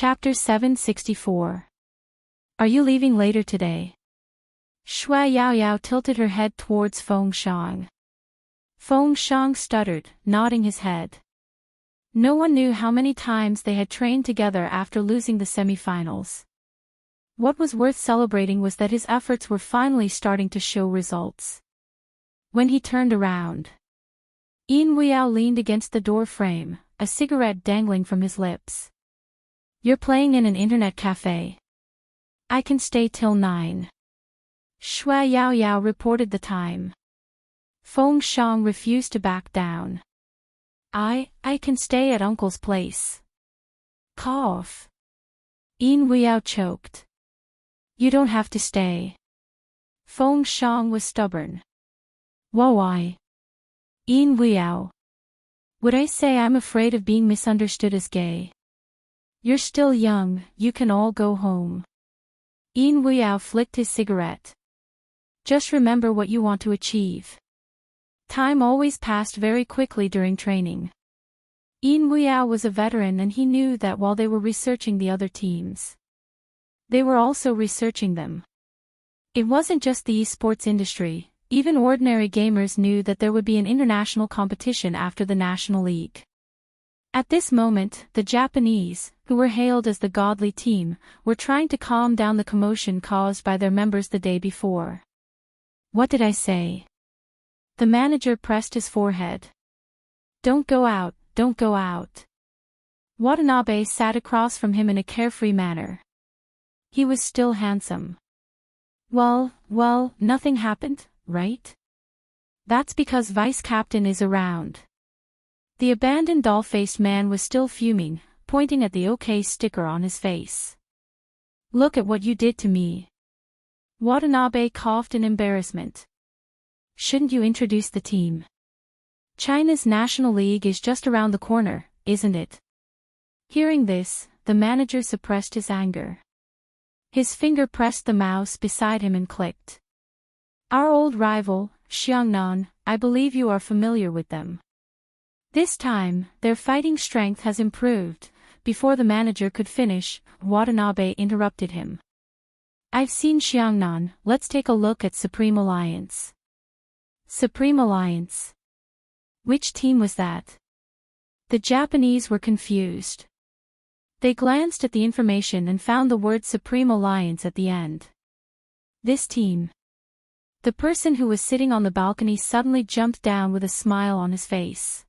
Chapter 764. Are you leaving later today? Shui Yaoyao tilted her head towards Feng Shang. Feng Shang stuttered, nodding his head. No one knew how many times they had trained together after losing the semi-finals. What was worth celebrating was that his efforts were finally starting to show results. When he turned around, Yin Weiyao leaned against the door frame, a cigarette dangling from his lips. You're playing in an internet cafe. I can stay till 9. Shui Yaoyao reported the time. Feng Shang refused to back down. I can stay at Uncle's place. Cough. Yin Weiyao choked. You don't have to stay. Feng Shang was stubborn. Why? Yin Weiyao. Would I say I'm afraid of being misunderstood as gay? You're still young, you can all go home. Yin Weiyao flicked his cigarette. Just remember what you want to achieve. Time always passed very quickly during training. Yin Weiyao was a veteran and he knew that while they were researching the other teams, they were also researching them. It wasn't just the esports industry, even ordinary gamers knew that there would be an international competition after the National League. At this moment, the Japanese, who were hailed as the godly team, were trying to calm down the commotion caused by their members the day before. What did I say? The manager pressed his forehead. Don't go out, don't go out. Watanabe sat across from him in a carefree manner. He was still handsome. Well, nothing happened, right? That's because Vice Captain is around. The abandoned doll-faced man was still fuming, pointing at the OK sticker on his face. Look at what you did to me. Watanabe coughed in embarrassment. Shouldn't you introduce the team? China's National League is just around the corner, isn't it? Hearing this, the manager suppressed his anger. His finger pressed the mouse beside him and clicked. Our old rival, Xiangnan, I believe you are familiar with them. This time, their fighting strength has improved. Before the manager could finish, Watanabe interrupted him. I've seen Xiangnan, let's take a look at Supreme Alliance. Supreme Alliance? Which team was that? The Japanese were confused. They glanced at the information and found the word Supreme Alliance at the end. This team. The person who was sitting on the balcony suddenly jumped down with a smile on his face.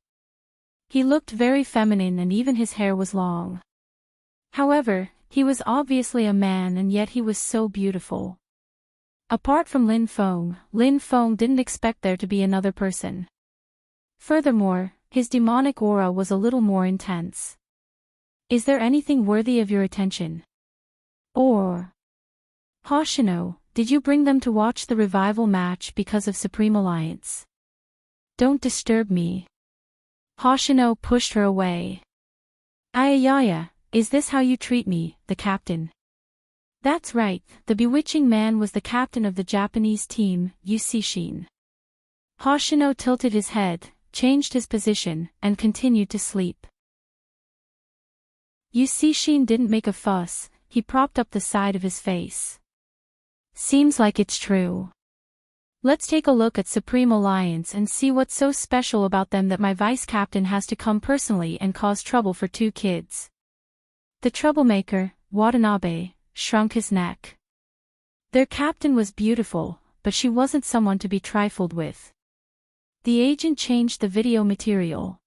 He looked very feminine and even his hair was long. However, he was obviously a man and yet he was so beautiful. Apart from Lin Feng didn't expect there to be another person. Furthermore, his demonic aura was a little more intense. Is there anything worthy of your attention? Or, Hoshino, did you bring them to watch the revival match because of Supreme Alliance? Don't disturb me. Hoshino pushed her away. Ayayaya, is this how you treat me, the captain? That's right, the bewitching man was the captain of the Japanese team, Yusishin. Hoshino tilted his head, changed his position, and continued to sleep. Yusishin didn't make a fuss, he propped up the side of his face. Seems like it's true. Let's take a look at Supreme Alliance and see what's so special about them that my vice captain has to come personally and cause trouble for 2 kids. The troublemaker, Watanabe, shrunk his neck. Their captain was beautiful, but she wasn't someone to be trifled with. The agent changed the video material.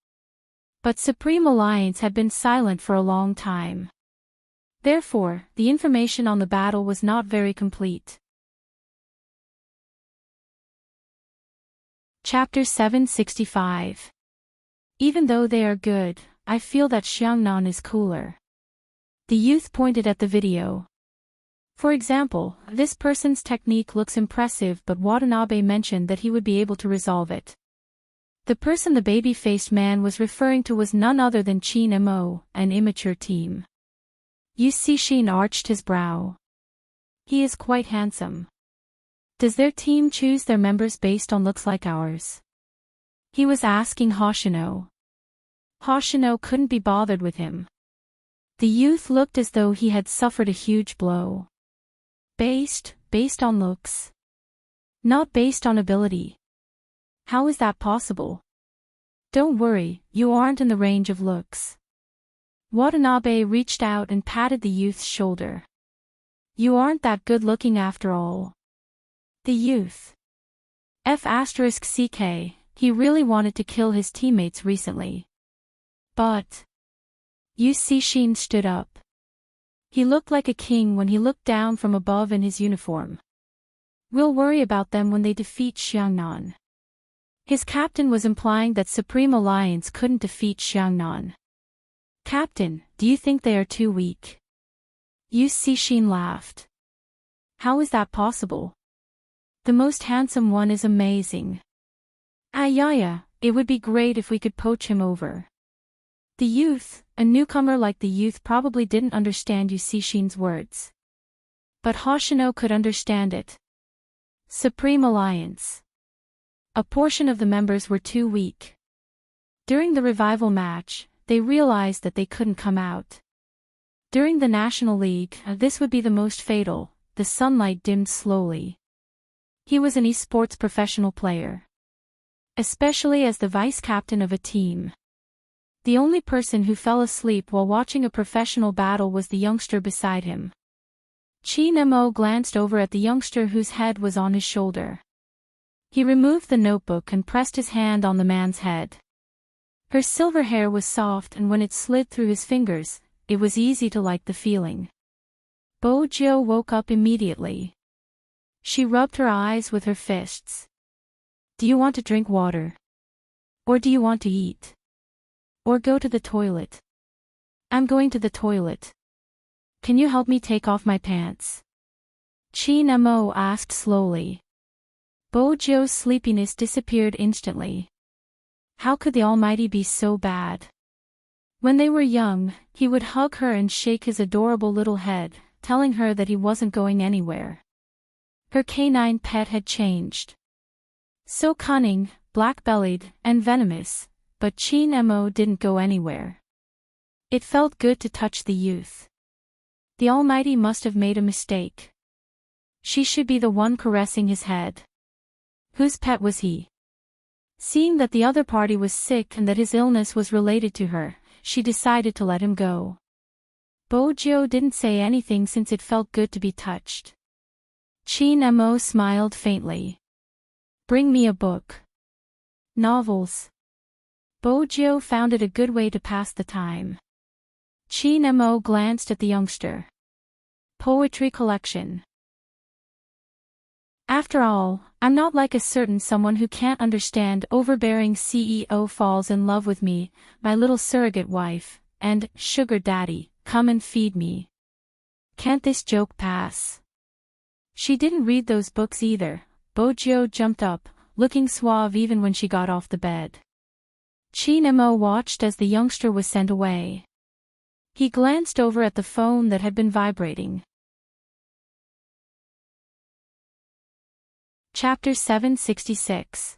But Supreme Alliance had been silent for a long time. Therefore, the information on the battle was not very complete. Chapter 765. Even though they are good, I feel that Xiangnan is cooler. The youth pointed at the video. For example, this person's technique looks impressive but Watanabe mentioned that he would be able to resolve it. The person the baby-faced man was referring to was none other than Qin Mo, an immature team. Yusishin arched his brow. He is quite handsome. Does their team choose their members based on looks like ours? He was asking Hoshino. Hoshino couldn't be bothered with him. The youth looked as though he had suffered a huge blow. Based on looks. Not based on ability. How is that possible? Don't worry, you aren't in the range of looks. Watanabe reached out and patted the youth's shoulder. You aren't that good looking after all. The youth. F***ck, he really wanted to kill his teammates recently. But. Yu Cixin stood up. He looked like a king when he looked down from above in his uniform. We'll worry about them when they defeat Xiangnan. His captain was implying that Supreme Alliance couldn't defeat Xiangnan. Captain, do you think they are too weak? Yu Cixin laughed. How is that possible? The most handsome one is amazing. Ayaya, it would be great if we could poach him over. The youth, a newcomer like the youth, probably didn't understand Yu Cixin's words. But Hoshino could understand it. Supreme Alliance. A portion of the members were too weak. During the revival match, they realized that they couldn't come out. During the National League, this would be the most fatal. The sunlight dimmed slowly. He was an esports professional player. Especially as the vice-captain of a team. The only person who fell asleep while watching a professional battle was the youngster beside him. Qin Mo glanced over at the youngster whose head was on his shoulder. He removed the notebook and pressed his hand on the man's head. Her silver hair was soft, and when it slid through his fingers, it was easy to like the feeling. Bo Jiu woke up immediately. She rubbed her eyes with her fists. Do you want to drink water? Or do you want to eat? Or go to the toilet? I'm going to the toilet. Can you help me take off my pants? Qin Mo asked slowly. Bo Jiu's sleepiness disappeared instantly. How could the Almighty be so bad? When they were young, he would hug her and shake his adorable little head, telling her that he wasn't going anywhere. Her canine pet had changed. So cunning, black-bellied, and venomous, but Qin Mo didn't go anywhere. It felt good to touch the youth. The Almighty must have made a mistake. She should be the one caressing his head. Whose pet was he? Seeing that the other party was sick and that his illness was related to her, she decided to let him go. Bo Jiu didn't say anything since it felt good to be touched. Qin Mo smiled faintly. Bring me a book. Novels. Bo Jiu found it a good way to pass the time. Qin Mo glanced at the youngster. Poetry collection. After all, I'm not like a certain someone who can't understand overbearing CEO falls in love with me, my little surrogate wife, and sugar daddy, come and feed me. Can't this joke pass? She didn't read those books either. Bo Jiu jumped up, looking suave even when she got off the bed. Qin Mo watched as the youngster was sent away. He glanced over at the phone that had been vibrating. Chapter 766.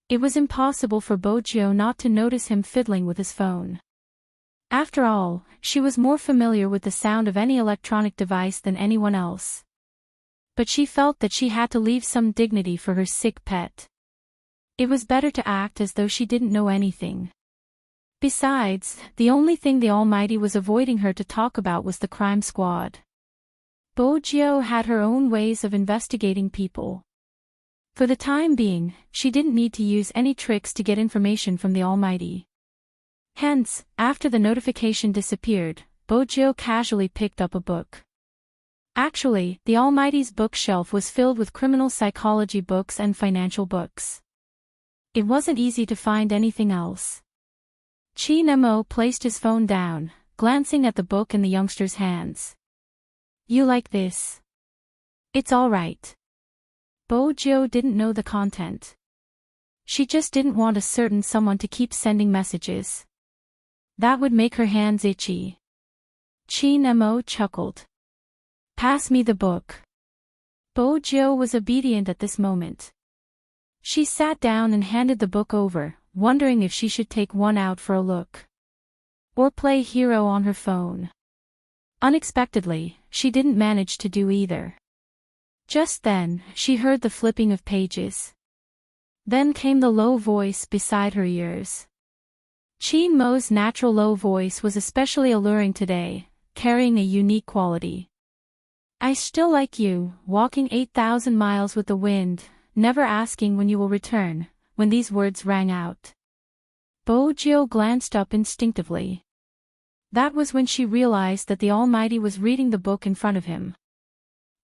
It was impossible for Bo Jiu not to notice him fiddling with his phone. After all, she was more familiar with the sound of any electronic device than anyone else. But she felt that she had to leave some dignity for her sick pet. It was better to act as though she didn't know anything. Besides, the only thing the Almighty was avoiding her to talk about was the crime squad. Bo Jiu had her own ways of investigating people. For the time being, she didn't need to use any tricks to get information from the Almighty. Hence, after the notification disappeared, Bo Jiu casually picked up a book. Actually, the Almighty's bookshelf was filled with criminal psychology books and financial books. It wasn't easy to find anything else. Qin Mo placed his phone down, glancing at the book in the youngster's hands. You like this? It's all right. Bo Jiu didn't know the content. She just didn't want a certain someone to keep sending messages. That would make her hands itchy. Qin Mo chuckled. Pass me the book. Bo Jiu was obedient at this moment. She sat down and handed the book over, wondering if she should take one out for a look. or play hero on her phone. Unexpectedly, she didn't manage to do either. Just then, she heard the flipping of pages. Then came the low voice beside her ears. Qin Mo's natural low voice was especially alluring today, carrying a unique quality. I still like you, walking 8,000 miles with the wind, never asking when you will return. When these words rang out, Bojo glanced up instinctively. That was when she realized that the Almighty was reading the book in front of him.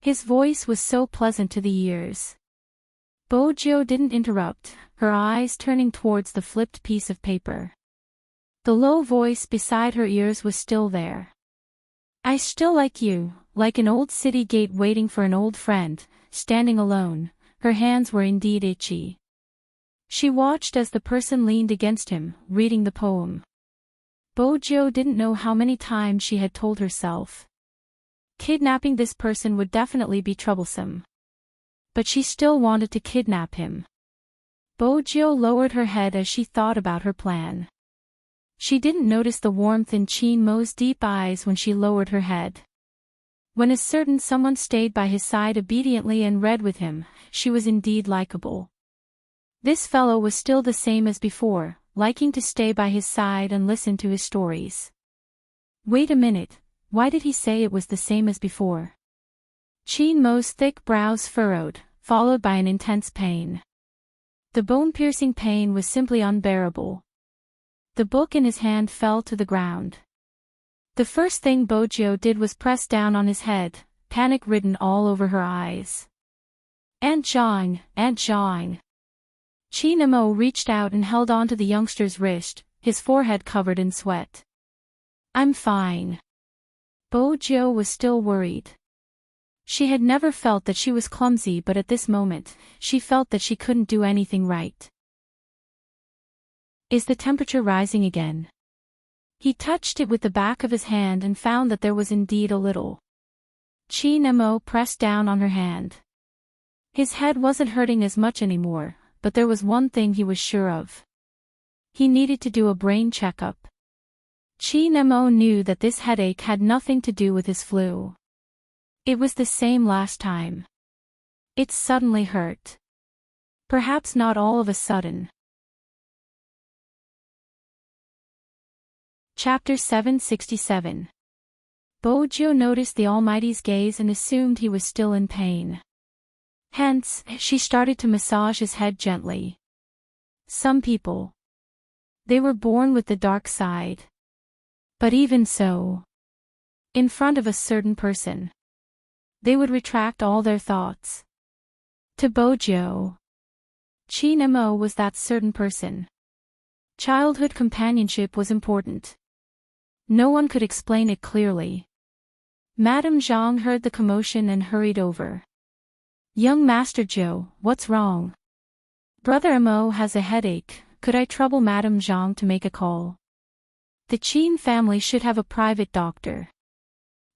His voice was so pleasant to the ears. Bojo didn't interrupt, her eyes turning towards the flipped piece of paper. The low voice beside her ears was still there. I still like you, like an old city gate waiting for an old friend, standing alone. Her hands were indeed itchy. She watched as the person leaned against him, reading the poem. Bojo didn't know how many times she had told herself. Kidnapping this person would definitely be troublesome. But she still wanted to kidnap him. Bojo lowered her head as she thought about her plan. She didn't notice the warmth in Qin Mo's deep eyes when she lowered her head. When a certain someone stayed by his side obediently and read with him, she was indeed likable. This fellow was still the same as before, liking to stay by his side and listen to his stories. Wait a minute, why did he say it was the same as before? Qin Mo's thick brows furrowed, followed by an intense pain. The bone-piercing pain was simply unbearable. The book in his hand fell to the ground. The first thing Bojo did was press down on his head, panic written all over her eyes. Aunt Zhang, Aunt Zhang. Qin Mo reached out and held onto the youngster's wrist, his forehead covered in sweat. I'm fine. Bojo was still worried. She had never felt that she was clumsy, but at this moment, she felt that she couldn't do anything right. Is the temperature rising again? He touched it with the back of his hand and found that there was indeed a little. Qin Mo pressed down on her hand. His head wasn't hurting as much anymore, but there was one thing he was sure of. He needed to do a brain checkup. Qin Mo knew that this headache had nothing to do with his flu. It was the same last time. It suddenly hurt. Perhaps not all of a sudden. Chapter 767. Bojo noticed the Almighty's gaze and assumed he was still in pain. Hence, she started to massage his head gently. Some people. They were born with the dark side. But even so, in front of a certain person, they would retract all their thoughts. To Bojo, Qin Mo was that certain person. Childhood companionship was important. No one could explain it clearly. Madame Zhang heard the commotion and hurried over. Young Master Zhou, what's wrong? Brother Mo has a headache, could I trouble Madame Zhang to make a call? The Qin family should have a private doctor.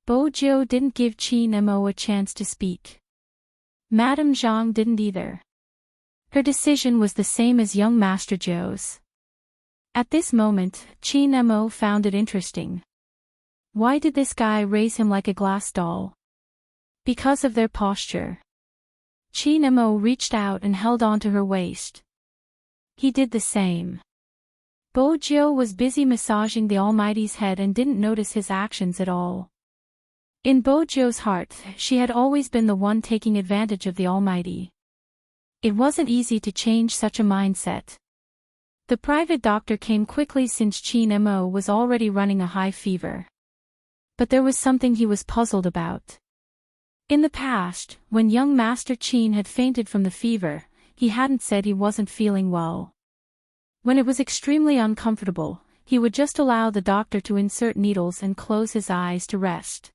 Bojo didn't give Qin Mo a chance to speak. Madame Zhang didn't either. Her decision was the same as young Master Zhou's. At this moment, Qin Mo found it interesting. Why did this guy raise him like a glass doll? Because of their posture. Qin Mo reached out and held onto her waist. He did the same. Bojo was busy massaging the Almighty's head and didn't notice his actions at all. In Bojo's heart, she had always been the one taking advantage of the Almighty. It wasn't easy to change such a mindset. The private doctor came quickly since Qin Mo was already running a high fever. But there was something he was puzzled about. In the past, when young Master Qin had fainted from the fever, he hadn't said he wasn't feeling well. When it was extremely uncomfortable, he would just allow the doctor to insert needles and close his eyes to rest.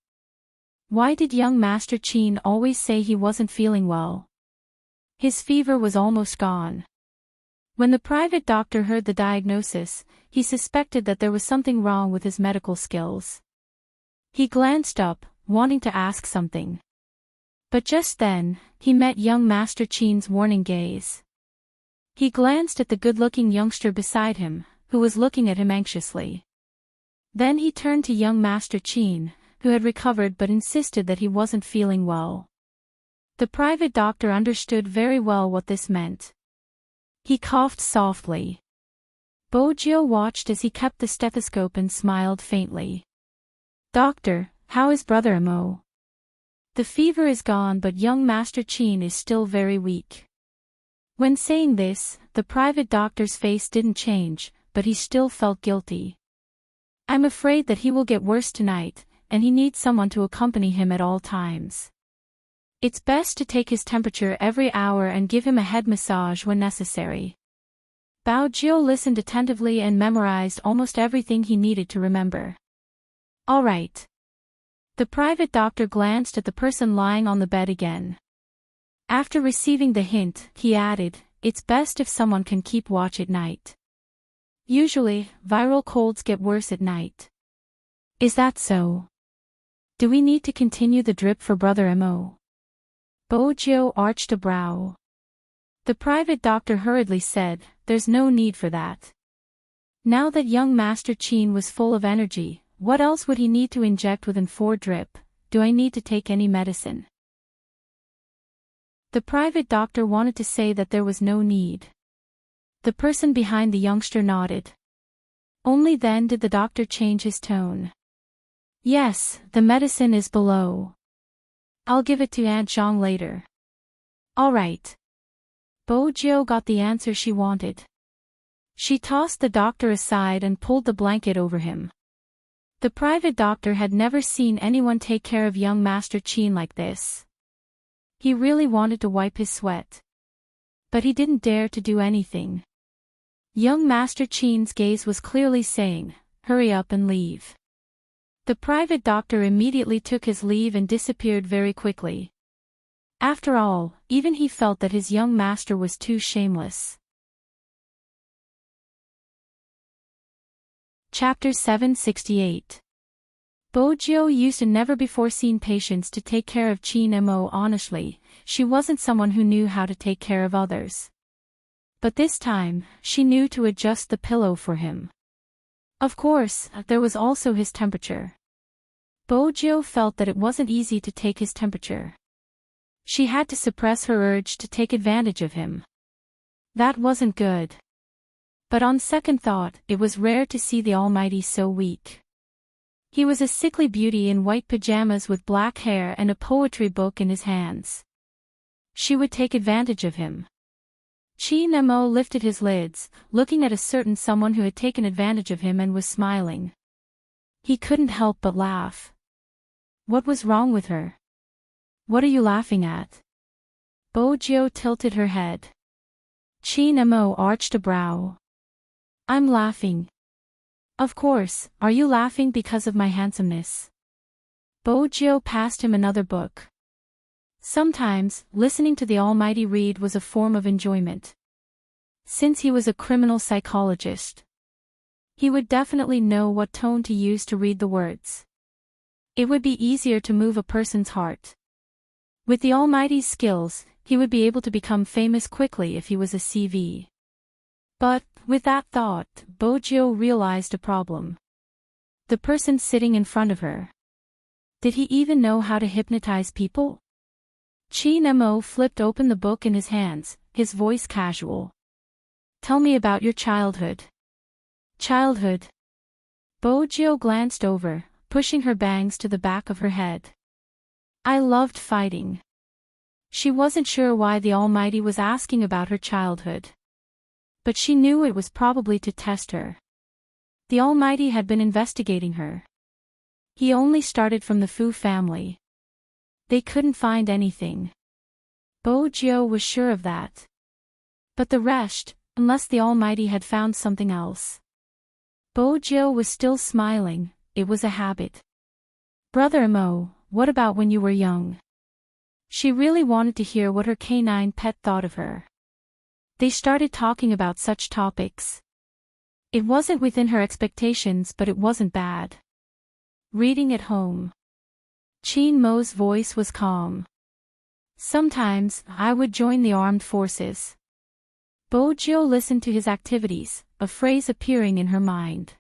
Why did young Master Qin always say he wasn't feeling well? His fever was almost gone. When the private doctor heard the diagnosis, he suspected that there was something wrong with his medical skills. He glanced up, wanting to ask something. But just then, he met young Master Qin's warning gaze. He glanced at the good-looking youngster beside him, who was looking at him anxiously. Then he turned to young Master Qin, who had recovered but insisted that he wasn't feeling well. The private doctor understood very well what this meant. He coughed softly. Bojiu watched as he kept the stethoscope and smiled faintly. "Doctor, how is Brother Mo?" "The fever is gone, but young Master Qin is still very weak." When saying this, the private doctor's face didn't change, but he still felt guilty. "I'm afraid that he will get worse tonight, and he needs someone to accompany him at all times. It's best to take his temperature every hour and give him a head massage when necessary." Bao Jiu listened attentively and memorized almost everything he needed to remember. "All right." The private doctor glanced at the person lying on the bed again. After receiving the hint, he added, "It's best if someone can keep watch at night. Usually, viral colds get worse at night." "Is that so? Do we need to continue the drip for Brother Mo?" Bojiu arched a brow. The private doctor hurriedly said, "There's no need for that. Now that young Master Qin was full of energy, what else would he need to inject within 4 drip? Do I need to take any medicine?" The private doctor wanted to say that there was no need. The person behind the youngster nodded. Only then did the doctor change his tone. "Yes, the medicine is below. I'll give it to Aunt Zhang later." "All right." Bojiu got the answer she wanted. She tossed the doctor aside and pulled the blanket over him. The private doctor had never seen anyone take care of young Master Qin like this. He really wanted to wipe his sweat. But he didn't dare to do anything. Young Master Qin's gaze was clearly saying, "Hurry up and leave." The private doctor immediately took his leave and disappeared very quickly. After all, even he felt that his young master was too shameless. Chapter 768. Bojiu used a never-before-seen patience to take care of Qin Mo. Honestly, she wasn't someone who knew how to take care of others. But this time, she knew to adjust the pillow for him. Of course, there was also his temperature. Bojiu felt that it wasn't easy to take his temperature. She had to suppress her urge to take advantage of him. That wasn't good. But on second thought, it was rare to see the Almighty so weak. He was a sickly beauty in white pajamas with black hair and a poetry book in his hands. She would take advantage of him. Qin Mo lifted his lids, looking at a certain someone who had taken advantage of him and was smiling. He couldn't help but laugh. What was wrong with her? "What are you laughing at?" Bojiu tilted her head. Qin Mo arched a brow. "I'm laughing." "Of course, are you laughing because of my handsomeness?" Bojiu passed him another book. Sometimes, listening to the Almighty read was a form of enjoyment. Since he was a criminal psychologist, he would definitely know what tone to use to read the words. It would be easier to move a person's heart. With the Almighty's skills, he would be able to become famous quickly if he was a CV. But, with that thought, Bojiu realized a problem. The person sitting in front of her. Did he even know how to hypnotize people? Qin Mo flipped open the book in his hands, his voice casual. "Tell me about your childhood." "Childhood?" Bojiu glanced over, pushing her bangs to the back of her head. "I loved fighting." She wasn't sure why the Almighty was asking about her childhood. But she knew it was probably to test her. The Almighty had been investigating her. He only started from the Fu family. They couldn't find anything. Bojiu was sure of that. But the rest, unless the Almighty had found something else. Bojiu was still smiling, it was a habit. "Brother Mo, what about when you were young?" She really wanted to hear what her canine pet thought of her. They started talking about such topics. It wasn't within her expectations, but it wasn't bad. Reading at home. Qin Mo's voice was calm. "Sometimes, I would join the armed forces." Bojiu listened to his activities, a phrase appearing in her mind.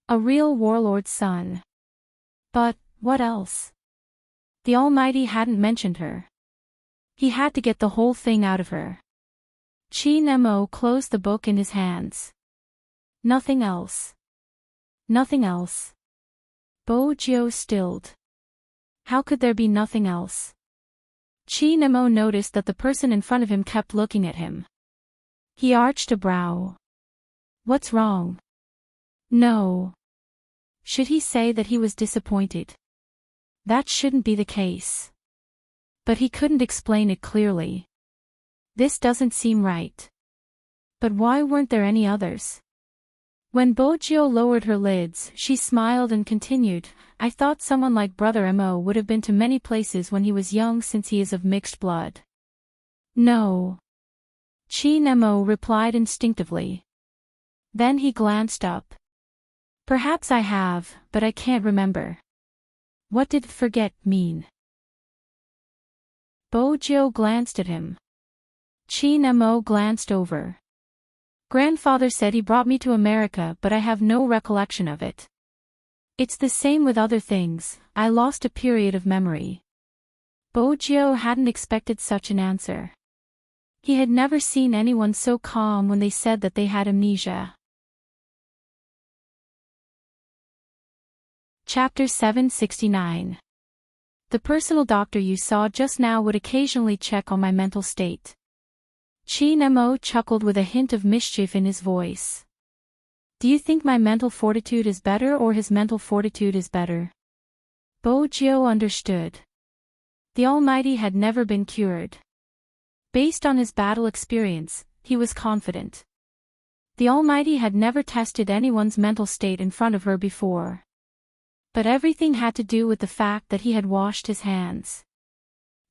A real warlord's son. But, what else? The Almighty hadn't mentioned her. He had to get the whole thing out of her. Chi Nemo closed the book in his hands. Nothing else. Nothing else. Bo Jio stilled. How could there be nothing else? Chi Nemo noticed that the person in front of him kept looking at him. He arched a brow. What's wrong? No. Should he say that he was disappointed? That shouldn't be the case. But he couldn't explain it clearly. This doesn't seem right. But why weren't there any others? When Bojio lowered her lids, she smiled and continued, I thought someone like Brother Mo would have been to many places when he was young since he is of mixed blood. No. Chi Nemo replied instinctively. Then he glanced up. Perhaps I have, but I can't remember. What did forget mean? Bojio glanced at him. Chi Nemo glanced over. Grandfather said he brought me to America, but I have no recollection of it. It's the same with other things, I lost a period of memory. Bojio hadn't expected such an answer. He had never seen anyone so calm when they said that they had amnesia. Chapter 769. The personal doctor you saw just now would occasionally check on my mental state. Chi Nemo chuckled with a hint of mischief in his voice. Do you think my mental fortitude is better or his mental fortitude is better? Bojio understood. The Almighty had never been cured. Based on his battle experience, he was confident. The Almighty had never tested anyone's mental state in front of her before. But everything had to do with the fact that he had washed his hands.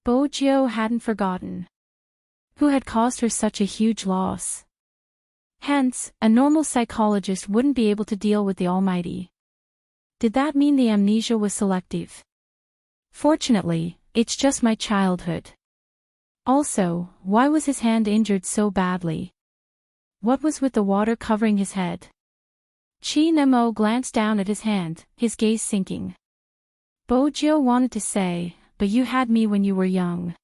Bojio hadn't forgotten. Who had caused her such a huge loss? Hence, a normal psychologist wouldn't be able to deal with the Almighty. Did that mean the amnesia was selective? Fortunately, it's just my childhood. Also, why was his hand injured so badly? What was with the water covering his head? Chi Nemo glanced down at his hand, his gaze sinking. Bojio wanted to say, but you had me when you were young.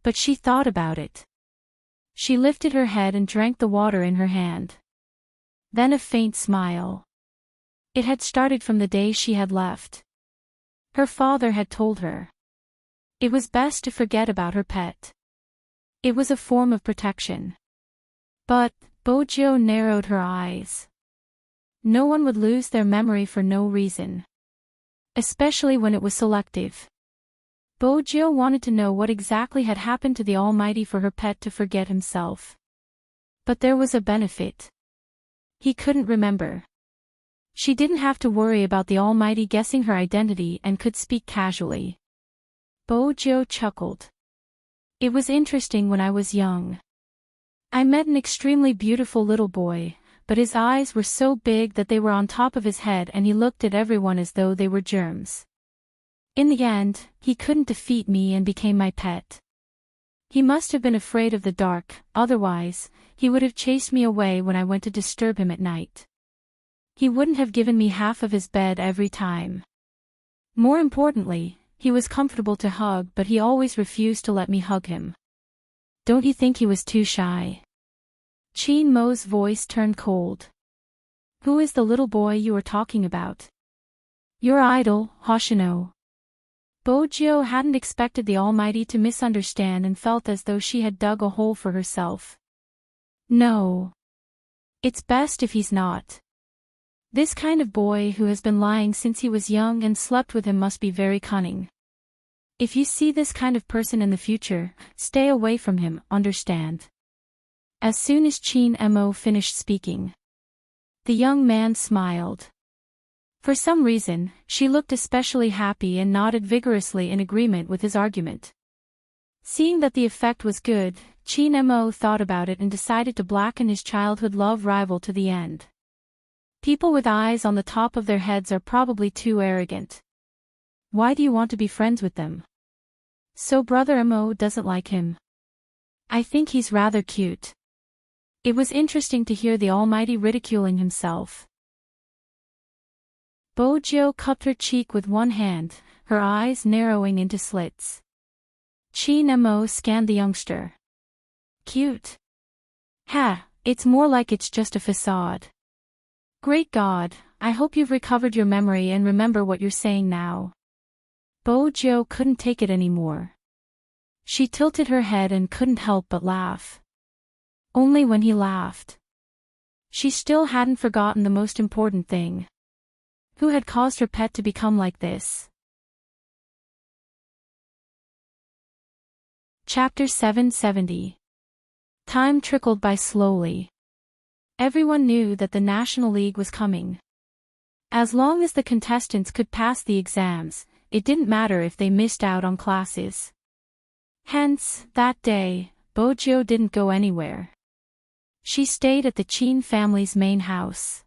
But she thought about it. She lifted her head and drank the water in her hand. Then a faint smile. It had started from the day she had left. Her father had told her. It was best to forget about her pet. It was a form of protection. But, Bojio narrowed her eyes. No one would lose their memory for no reason. Especially when it was selective. Bojio wanted to know what exactly had happened to the Almighty for her pet to forget himself. But there was a benefit. He couldn't remember. She didn't have to worry about the Almighty guessing her identity and could speak casually. Bojio chuckled. It was interesting when I was young. I met an extremely beautiful little boy, but his eyes were so big that they were on top of his head and he looked at everyone as though they were germs. In the end, he couldn't defeat me and became my pet. He must have been afraid of the dark, otherwise, he would have chased me away when I went to disturb him at night. He wouldn't have given me half of his bed every time. More importantly, he was comfortable to hug, but he always refused to let me hug him. Don't you think he was too shy? Chi Mo's voice turned cold. Who is the little boy you are talking about? Your idol, Hoshino. Bojio hadn't expected the Almighty to misunderstand and felt as though she had dug a hole for herself. No. It's best if he's not. This kind of boy who has been lying since he was young and slept with him must be very cunning. If you see this kind of person in the future, stay away from him, understand? As soon as Chin Mo finished speaking, the young man smiled. For some reason, she looked especially happy and nodded vigorously in agreement with his argument. Seeing that the effect was good, Chin Mo thought about it and decided to blacken his childhood love rival to the end. People with eyes on the top of their heads are probably too arrogant. Why do you want to be friends with them? So Brother Mo doesn't like him. I think he's rather cute. It was interesting to hear the Almighty ridiculing himself. Bojo cupped her cheek with one hand, her eyes narrowing into slits. Chi Nemo scanned the youngster. Cute. Ha, it's more like it's just a facade. Great God, I hope you've recovered your memory and remember what you're saying now. Bojo couldn't take it anymore. She tilted her head and couldn't help but laugh. Only when he laughed. She still hadn't forgotten the most important thing. Who had caused her pet to become like this? Chapter 770. Time trickled by slowly. Everyone knew that the National League was coming. As long as the contestants could pass the exams, it didn't matter if they missed out on classes. Hence, that day, Bojo didn't go anywhere. She stayed at the Chin family's main house.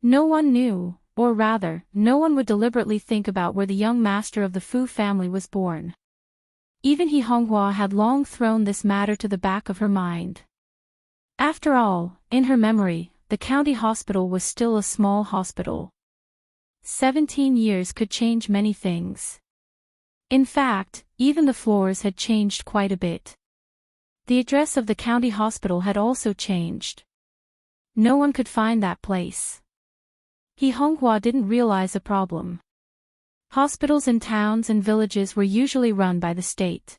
No one knew, or rather, no one would deliberately think about where the young master of the Fu family was born. Even He Honghua had long thrown this matter to the back of her mind. After all, in her memory, the county hospital was still a small hospital. 17 years could change many things. In fact, even the floors had changed quite a bit. The address of the county hospital had also changed. No one could find that place. He Honghua didn't realize a problem. Hospitals in towns and villages were usually run by the state.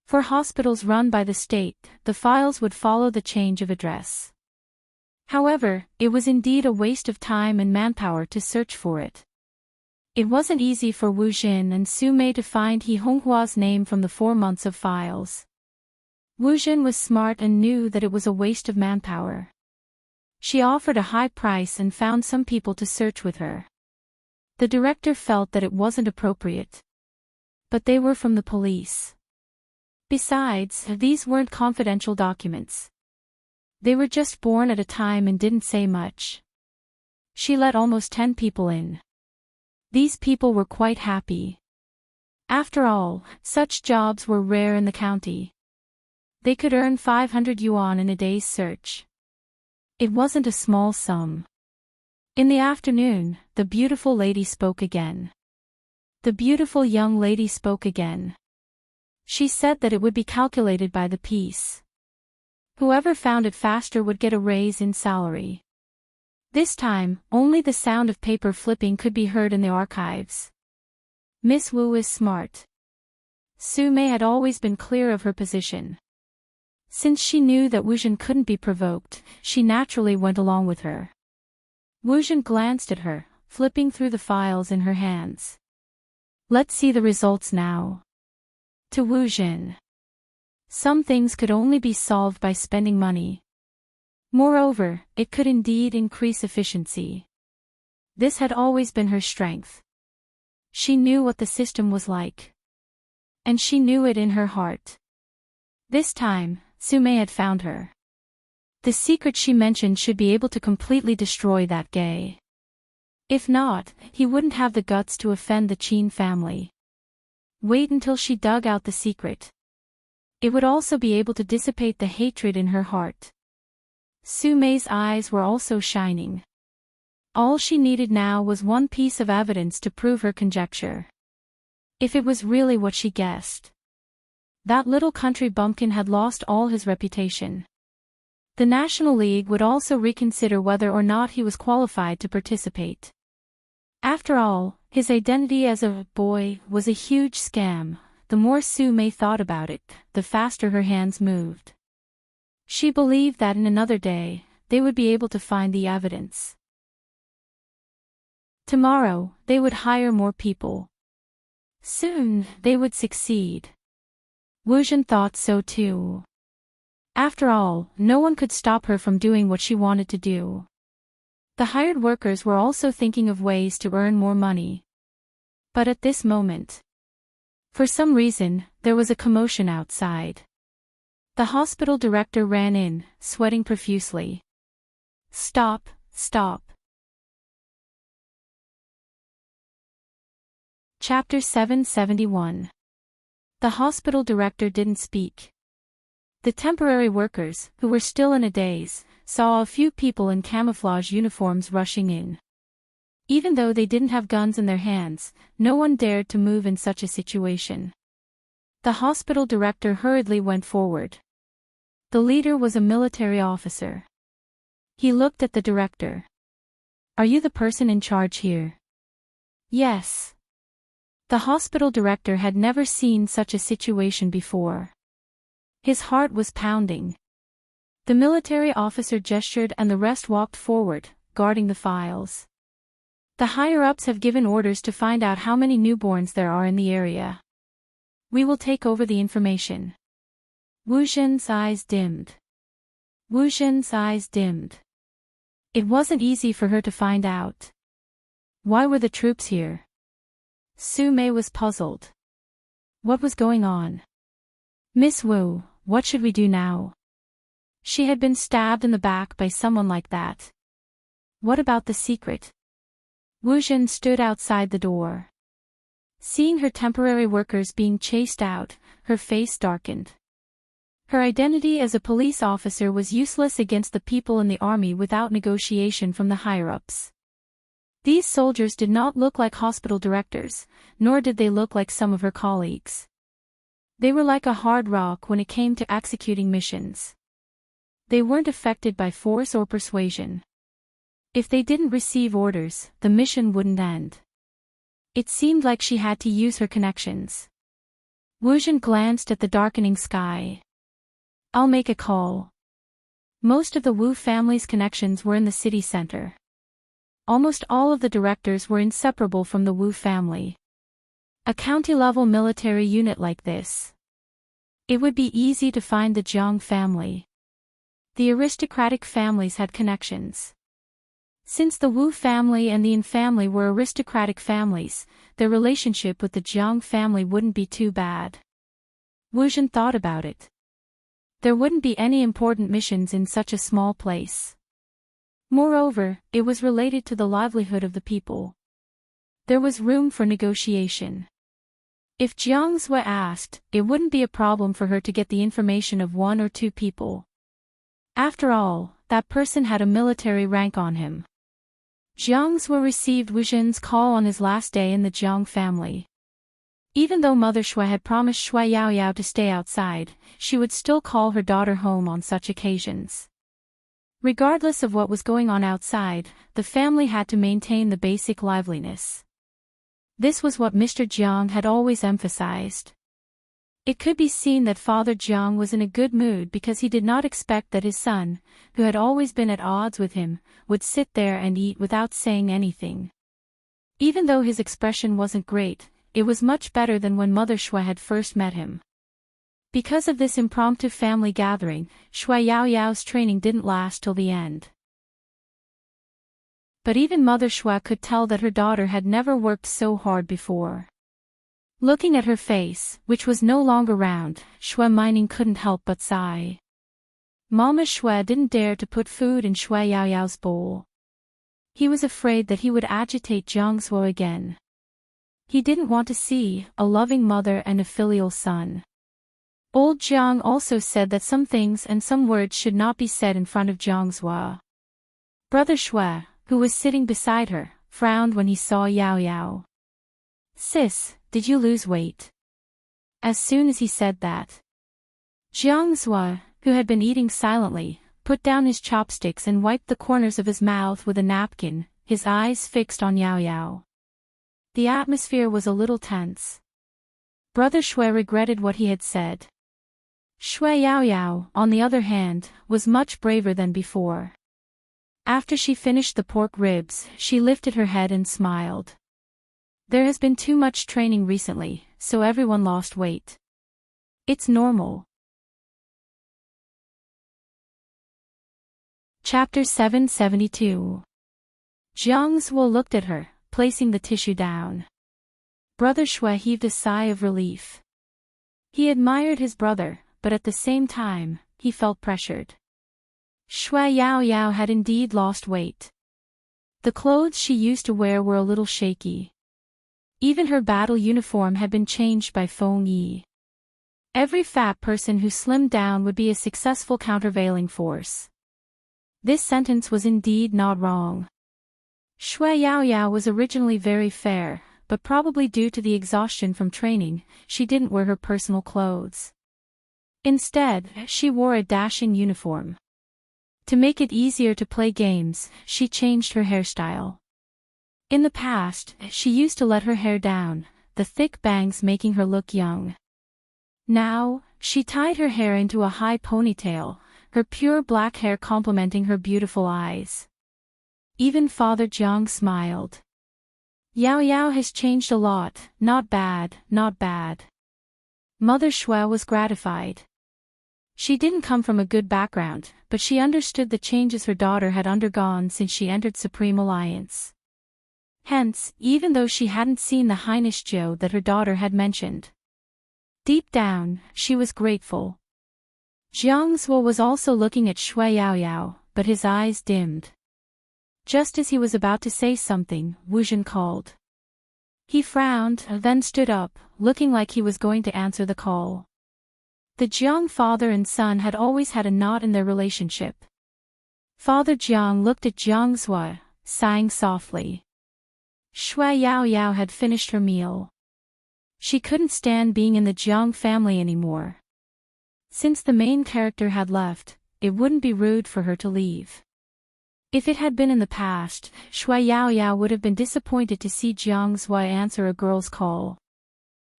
For hospitals run by the state, the files would follow the change of address. However, it was indeed a waste of time and manpower to search for it. It wasn't easy for Wu Jin and Su Mei to find He Honghua's name from the 4 months of files. Wu Jin was smart and knew that it was a waste of manpower. She offered a high price and found some people to search with her. The director felt that it wasn't appropriate. But they were from the police. Besides, these weren't confidential documents. They were just born at a time and didn't say much. She let almost 10 people in. These people were quite happy. After all, such jobs were rare in the county. They could earn 500 yuan in a day's search. It wasn't a small sum. In the afternoon, the beautiful lady spoke again. The beautiful young lady spoke again. She said that it would be calculated by the piece. Whoever found it faster would get a raise in salary. This time, only the sound of paper flipping could be heard in the archives. Miss Wu is smart. Su Mei had always been clear of her position. Since she knew that Wu Jin couldn't be provoked, she naturally went along with her. Wu Jin glanced at her, flipping through the files in her hands. Let's see the results now. To Wu Jin. Some things could only be solved by spending money. Moreover, it could indeed increase efficiency. This had always been her strength. She knew what the system was like. And she knew it in her heart. This time, Su Mei had found her. The secret she mentioned should be able to completely destroy that gay. If not, he wouldn't have the guts to offend the Chin family. Wait until she dug out the secret. It would also be able to dissipate the hatred in her heart. Su Mei's eyes were also shining. All she needed now was one piece of evidence to prove her conjecture. If it was really what she guessed. That little country bumpkin had lost all his reputation. The National League would also reconsider whether or not he was qualified to participate. After all, his identity as a boy was a huge scam. The more Su Mei thought about it, the faster her hands moved. She believed that in another day, they would be able to find the evidence. Tomorrow, they would hire more people. Soon, they would succeed. Wu Jin thought so too. After all, no one could stop her from doing what she wanted to do. The hired workers were also thinking of ways to earn more money. But at this moment, for some reason, there was a commotion outside. The hospital director ran in, sweating profusely. Stop, stop. Chapter 771. The hospital director didn't speak. The temporary workers, who were still in a daze, saw a few people in camouflage uniforms rushing in. Even though they didn't have guns in their hands, no one dared to move in such a situation. The hospital director hurriedly went forward. The leader was a military officer. He looked at the director. "Are you the person in charge here?" "Yes." The hospital director had never seen such a situation before. His heart was pounding. The military officer gestured and the rest walked forward, guarding the files. "The higher-ups have given orders to find out how many newborns there are in the area. We will take over the information." Wu Zhen's eyes dimmed. Wu Zhen's eyes dimmed. It wasn't easy for her to find out. Why were the troops here? Su Mei was puzzled. What was going on? "Miss Wu, what should we do now?" She had been stabbed in the back by someone like that. What about the secret? Wu Zhen stood outside the door. Seeing her temporary workers being chased out, her face darkened. Her identity as a police officer was useless against the people in the army without negotiation from the higher-ups. These soldiers did not look like hospital directors, nor did they look like some of her colleagues. They were like a hard rock when it came to executing missions. They weren't affected by force or persuasion. If they didn't receive orders, the mission wouldn't end. It seemed like she had to use her connections. Wu Zhen glanced at the darkening sky. "I'll make a call." Most of the Wu family's connections were in the city center. Almost all of the directors were inseparable from the Wu family. A county-level military unit like this. It would be easy to find the Jiang family. The aristocratic families had connections. Since the Wu family and the Yin family were aristocratic families, their relationship with the Jiang family wouldn't be too bad. Wu Zhen thought about it. There wouldn't be any important missions in such a small place. Moreover, it was related to the livelihood of the people. There was room for negotiation. If Jiang Zue asked, it wouldn't be a problem for her to get the information of one or two people. After all, that person had a military rank on him. Jiang Zue received Wu Zhen's call on his last day in the Jiang family. Even though Mother Shui had promised Shui Yaoyao to stay outside, she would still call her daughter home on such occasions. Regardless of what was going on outside, the family had to maintain the basic liveliness. This was what Mr. Jiang had always emphasized. It could be seen that Father Jiang was in a good mood because he did not expect that his son, who had always been at odds with him, would sit there and eat without saying anything. Even though his expression wasn't great, it was much better than when Mother Shui had first met him. Because of this impromptu family gathering, Shui Yaoyao's training didn't last till the end. But even Mother Shui could tell that her daughter had never worked so hard before. Looking at her face, which was no longer round, Shui Mining couldn't help but sigh. Mama Shui didn't dare to put food in Shui Yaoyao's bowl. He was afraid that he would agitate Jiang Zue again. He didn't want to see a loving mother and a filial son. Old Jiang also said that some things and some words should not be said in front of Jiang Zue. Brother Shui, who was sitting beside her, frowned when he saw Yao Yao. "Sis, did you lose weight?" As soon as he said that, Jiang Zue, who had been eating silently, put down his chopsticks and wiped the corners of his mouth with a napkin, his eyes fixed on Yao Yao. The atmosphere was a little tense. Brother Shui regretted what he had said. Shui Yaoyao, on the other hand, was much braver than before. After she finished the pork ribs, she lifted her head and smiled. "There has been too much training recently, so everyone lost weight. It's normal." Chapter 772. Jiang Zue looked at her, placing the tissue down. Brother Shui heaved a sigh of relief. He admired his brother, but at the same time, he felt pressured. Shui Yaoyao had indeed lost weight. The clothes she used to wear were a little shaky. Even her battle uniform had been changed by Feng Yi. Every fat person who slimmed down would be a successful countervailing force. This sentence was indeed not wrong. Shui Yaoyao was originally very fair, but probably due to the exhaustion from training, she didn't wear her personal clothes. Instead, she wore a dashing uniform. To make it easier to play games, she changed her hairstyle. In the past, she used to let her hair down, the thick bangs making her look young. Now, she tied her hair into a high ponytail, her pure black hair complementing her beautiful eyes. Even Father Jiang smiled. Yao Yao has changed a lot, not bad, not bad. Mother Shui was gratified. She didn't come from a good background, but she understood the changes her daughter had undergone since she entered Supreme Alliance. Hence, even though she hadn't seen the Highness Zhou that her daughter had mentioned, deep down, she was grateful. Jiang Zuo was also looking at Shui Yaoyao, but his eyes dimmed. Just as he was about to say something, Wu Zhen called. He frowned, then stood up, looking like he was going to answer the call. The Jiang father and son had always had a knot in their relationship. Father Jiang looked at Jiang Zuo, sighing softly. Shui Yaoyao had finished her meal. She couldn't stand being in the Jiang family anymore. Since the main character had left, it wouldn't be rude for her to leave. If it had been in the past, Shui Yaoyao would have been disappointed to see Jiang Zuo answer a girl's call.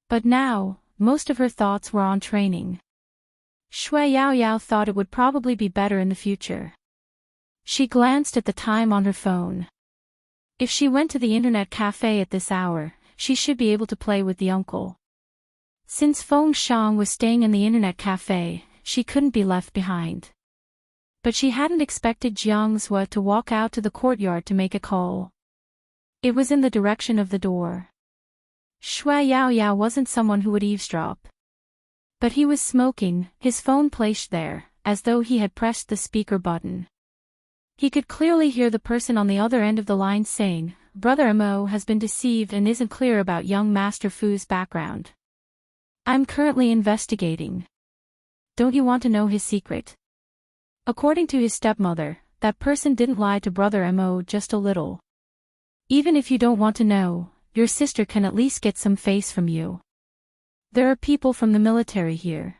But now, most of her thoughts were on training. Shui Yaoyao thought it would probably be better in the future. She glanced at the time on her phone. If she went to the internet cafe at this hour, she should be able to play with the uncle. Since Feng Shang was staying in the internet cafe, she couldn't be left behind. But she hadn't expected Jiang Zuo to walk out to the courtyard to make a call. It was in the direction of the door. Shui Yaoyao wasn't someone who would eavesdrop. But he was smoking, his phone placed there, as though he had pressed the speaker button. He could clearly hear the person on the other end of the line saying, "Brother Mo has been deceived and isn't clear about young Master Fu's background. I'm currently investigating. Don't you want to know his secret?" According to his stepmother, that person didn't lie to Brother Mo just a little. Even if you don't want to know, your sister can at least get some face from you. There are people from the military here.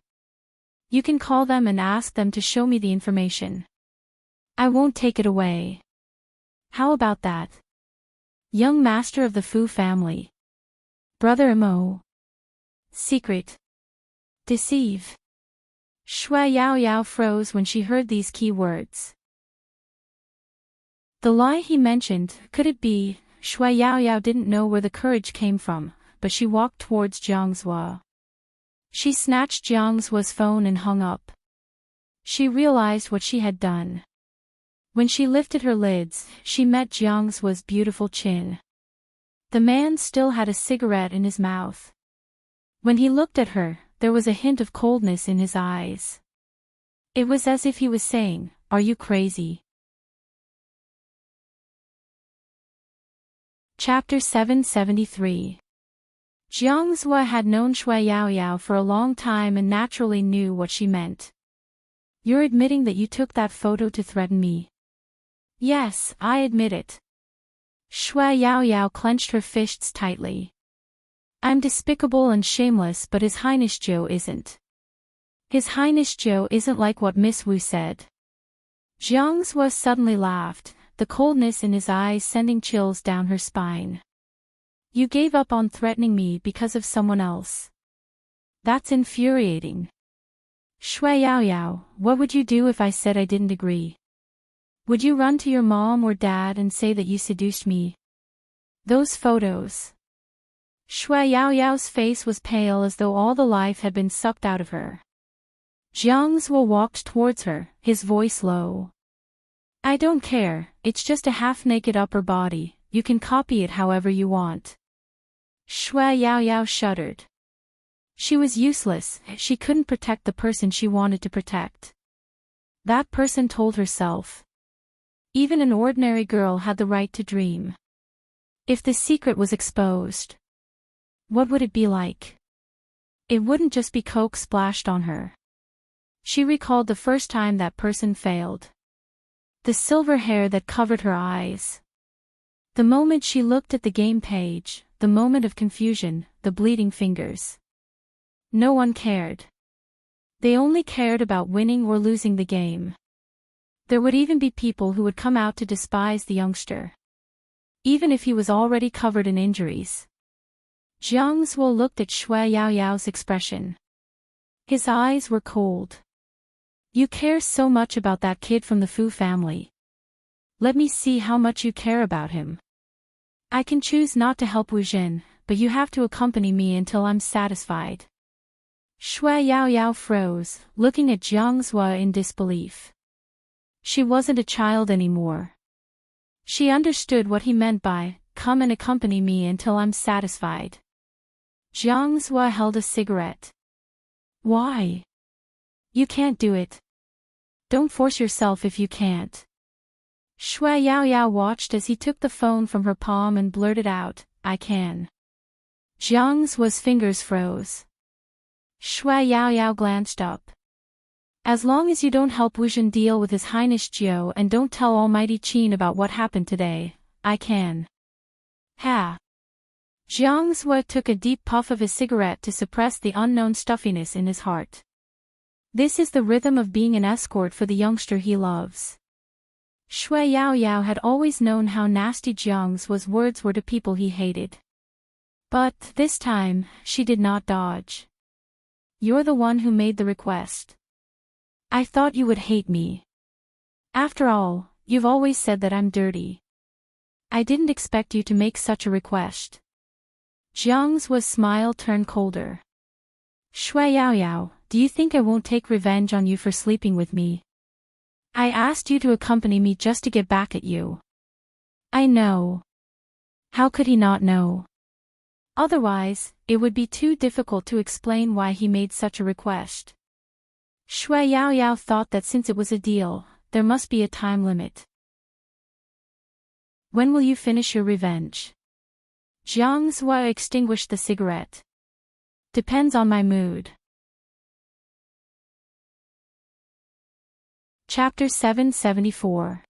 You can call them and ask them to show me the information. I won't take it away. How about that? Young master of the Fu family. Brother Mo. Secret. Deceive. Shui Yaoyao froze when she heard these key words. The lie he mentioned, could it be? Shui Yaoyao didn't know where the courage came from, but she walked towards Jiang Zuo. She snatched Jiang Zuo's phone and hung up. She realized what she had done. When she lifted her lids, she met Jiang Zuo's beautiful chin. The man still had a cigarette in his mouth. When he looked at her, there was a hint of coldness in his eyes. It was as if he was saying, "Are you crazy?" Chapter 773. Jiang Zuo had known Shui Yaoyao for a long time and naturally knew what she meant. "You're admitting that you took that photo to threaten me?" "Yes, I admit it." Shui Yaoyao clenched her fists tightly. "I'm despicable and shameless, but His Highness Zhou isn't. His Highness Zhou isn't like what Miss Wu said." Jiang Zuo suddenly laughed, the coldness in his eyes sending chills down her spine. "You gave up on threatening me because of someone else. That's infuriating." "Shui Yaoyao, what would you do if I said I didn't agree? Would you run to your mom or dad and say that you seduced me? Those photos." Shui Yaoyao's face was pale as though all the life had been sucked out of her. Jiang Zuo walked towards her, his voice low. "I don't care, it's just a half-naked upper body, you can copy it however you want." Shui Yaoyao shuddered. She was useless, she couldn't protect the person she wanted to protect. That person told herself. Even an ordinary girl had the right to dream. If the secret was exposed, what would it be like? It wouldn't just be coke splashed on her. She recalled the first time that person failed. The silver hair that covered her eyes. The moment she looked at the game page, the moment of confusion, the bleeding fingers. No one cared. They only cared about winning or losing the game. There would even be people who would come out to despise the youngster, even if he was already covered in injuries. Jiang Zuo looked at Shui Yaoyao's expression. His eyes were cold. You care so much about that kid from the Fu family. Let me see how much you care about him. I can choose not to help Wu Jin, but you have to accompany me until I'm satisfied. Shui Yaoyao froze, looking at Jiang Zuo in disbelief. She wasn't a child anymore. She understood what he meant by, come and accompany me until I'm satisfied. Jiang Zuo held a cigarette. Why? You can't do it. Don't force yourself if you can't. Shui Yaoyao watched as he took the phone from her palm and blurted out, I can. Jiang Zuo's fingers froze. Shui Yaoyao glanced up. As long as you don't help Wu Jin deal with His Highness Jiao and don't tell Almighty Qin about what happened today, I can. Ha! Jiang Zuo took a deep puff of his cigarette to suppress the unknown stuffiness in his heart. This is the rhythm of being an escort for the youngster he loves. Shui Yaoyao had always known how nasty Jiang Zuo's words were to people he hated. But, this time, she did not dodge. You're the one who made the request. I thought you would hate me. After all, you've always said that I'm dirty. I didn't expect you to make such a request. Jiang Zuo's smile turned colder. Shui Yaoyao, do you think I won't take revenge on you for sleeping with me? I asked you to accompany me just to get back at you. I know. How could he not know? Otherwise, it would be too difficult to explain why he made such a request. Shui Yaoyao thought that since it was a deal, there must be a time limit. When will you finish your revenge? Jiang Zuo extinguished the cigarette. Depends on my mood. Chapter 774.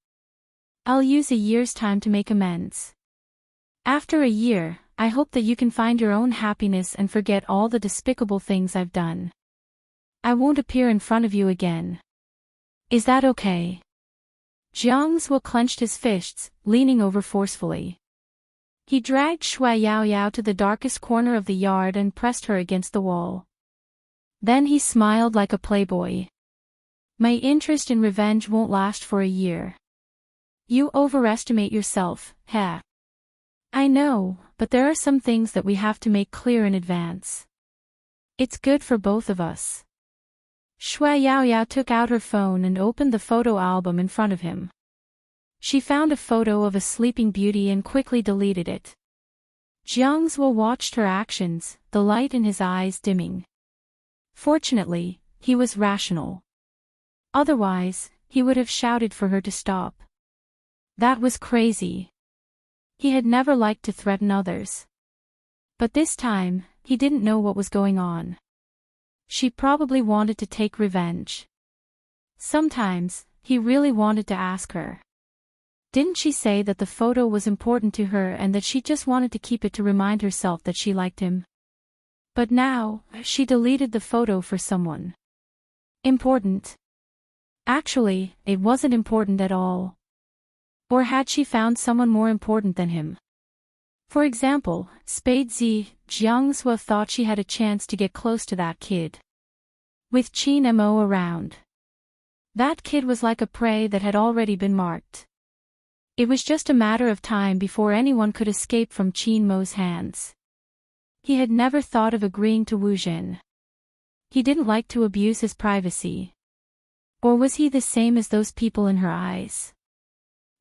I'll use a year's time to make amends. After a year, I hope that you can find your own happiness and forget all the despicable things I've done. I won't appear in front of you again. Is that okay? Jiang Zuo clenched his fists, leaning over forcefully. He dragged Shui Yaoyao to the darkest corner of the yard and pressed her against the wall. Then he smiled like a playboy. My interest in revenge won't last for a year. You overestimate yourself, heh. I know, but there are some things that we have to make clear in advance. It's good for both of us. Shui Yaoyao took out her phone and opened the photo album in front of him. She found a photo of a sleeping beauty and quickly deleted it. Jiang Zuo watched her actions, the light in his eyes dimming. Fortunately, he was rational. Otherwise, he would have shouted for her to stop. That was crazy. He had never liked to threaten others. But this time, he didn't know what was going on. She probably wanted to take revenge. Sometimes, he really wanted to ask her. Didn't she say that the photo was important to her and that she just wanted to keep it to remind herself that she liked him? But now, she deleted the photo for someone important. Actually, it wasn't important at all. Or had she found someone more important than him? For example, Spade Z, Jiang Zuo thought she had a chance to get close to that kid. With Qin Mo around. That kid was like a prey that had already been marked. It was just a matter of time before anyone could escape from Qin Mo's hands. He had never thought of agreeing to Wu Jin. He didn't like to abuse his privacy. Or was he the same as those people in her eyes?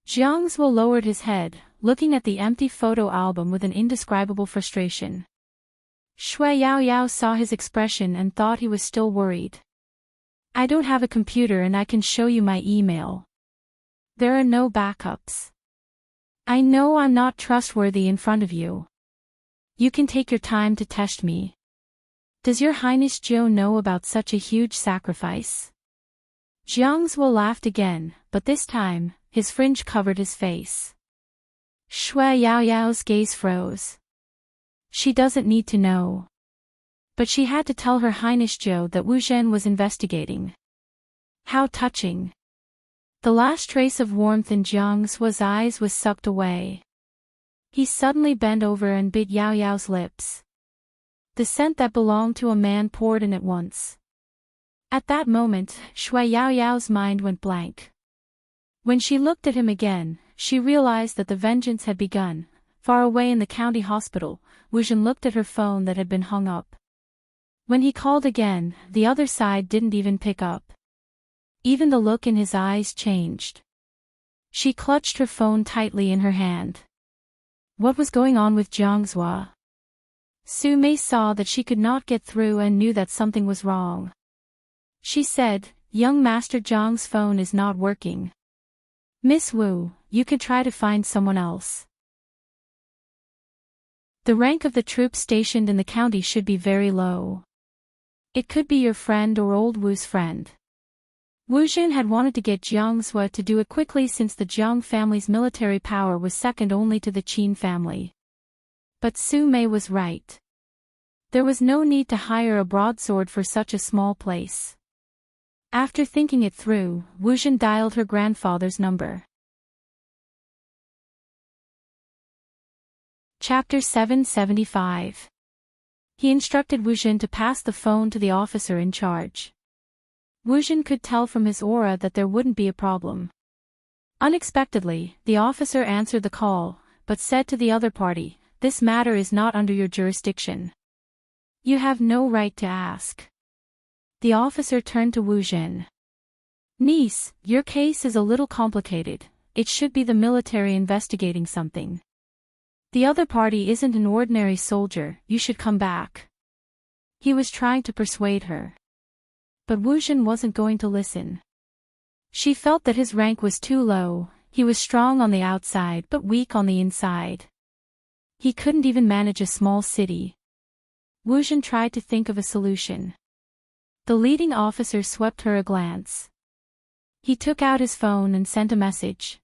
Jiang Zuo lowered his head, looking at the empty photo album with an indescribable frustration. Shui Yaoyao saw his expression and thought he was still worried. I don't have a computer and I can show you my email. There are no backups. I know I'm not trustworthy in front of you. You can take your time to test me. Does your Highness Jiao know about such a huge sacrifice? Jiang Zuo laughed again, but this time, his fringe covered his face. Shui Yaoyao's gaze froze. She doesn't need to know. But she had to tell Her Highness Zhou that Wu Zhen was investigating. How touching. The last trace of warmth in Jiang Zuo's eyes was sucked away. He suddenly bent over and bit Yao Yao's lips. The scent that belonged to a man poured in at once. At that moment, Shui Yaoyao's mind went blank. When she looked at him again, she realized that the vengeance had begun. Far away in the county hospital, Wu Zhen looked at her phone that had been hung up. When he called again, the other side didn't even pick up. Even the look in his eyes changed. She clutched her phone tightly in her hand. What was going on with Jiang Zuo? Su Mei saw that she could not get through and knew that something was wrong. She said, "Young Master Zhang's phone is not working. Miss Wu, you could try to find someone else." The rank of the troops stationed in the county should be very low. It could be your friend or old Wu's friend. Wu Zhen had wanted to get Jiang Zuo to do it quickly since the Jiang family's military power was second only to the Qin family. But Su Mei was right. There was no need to hire a broadsword for such a small place. After thinking it through, Wu Zhen dialed her grandfather's number. Chapter 775. He instructed Wu Zhen to pass the phone to the officer in charge. Wu Zhen could tell from his aura that there wouldn't be a problem. Unexpectedly, the officer answered the call, but said to the other party, "This matter is not under your jurisdiction. You have no right to ask." The officer turned to Wu Zhen. "Niece, your case is a little complicated. It should be the military investigating something. The other party isn't an ordinary soldier, you should come back." He was trying to persuade her. But Wu Zhen wasn't going to listen. She felt that his rank was too low. He was strong on the outside but weak on the inside. He couldn't even manage a small city. Wu Zhen tried to think of a solution. The leading officer swept her a glance. He took out his phone and sent a message.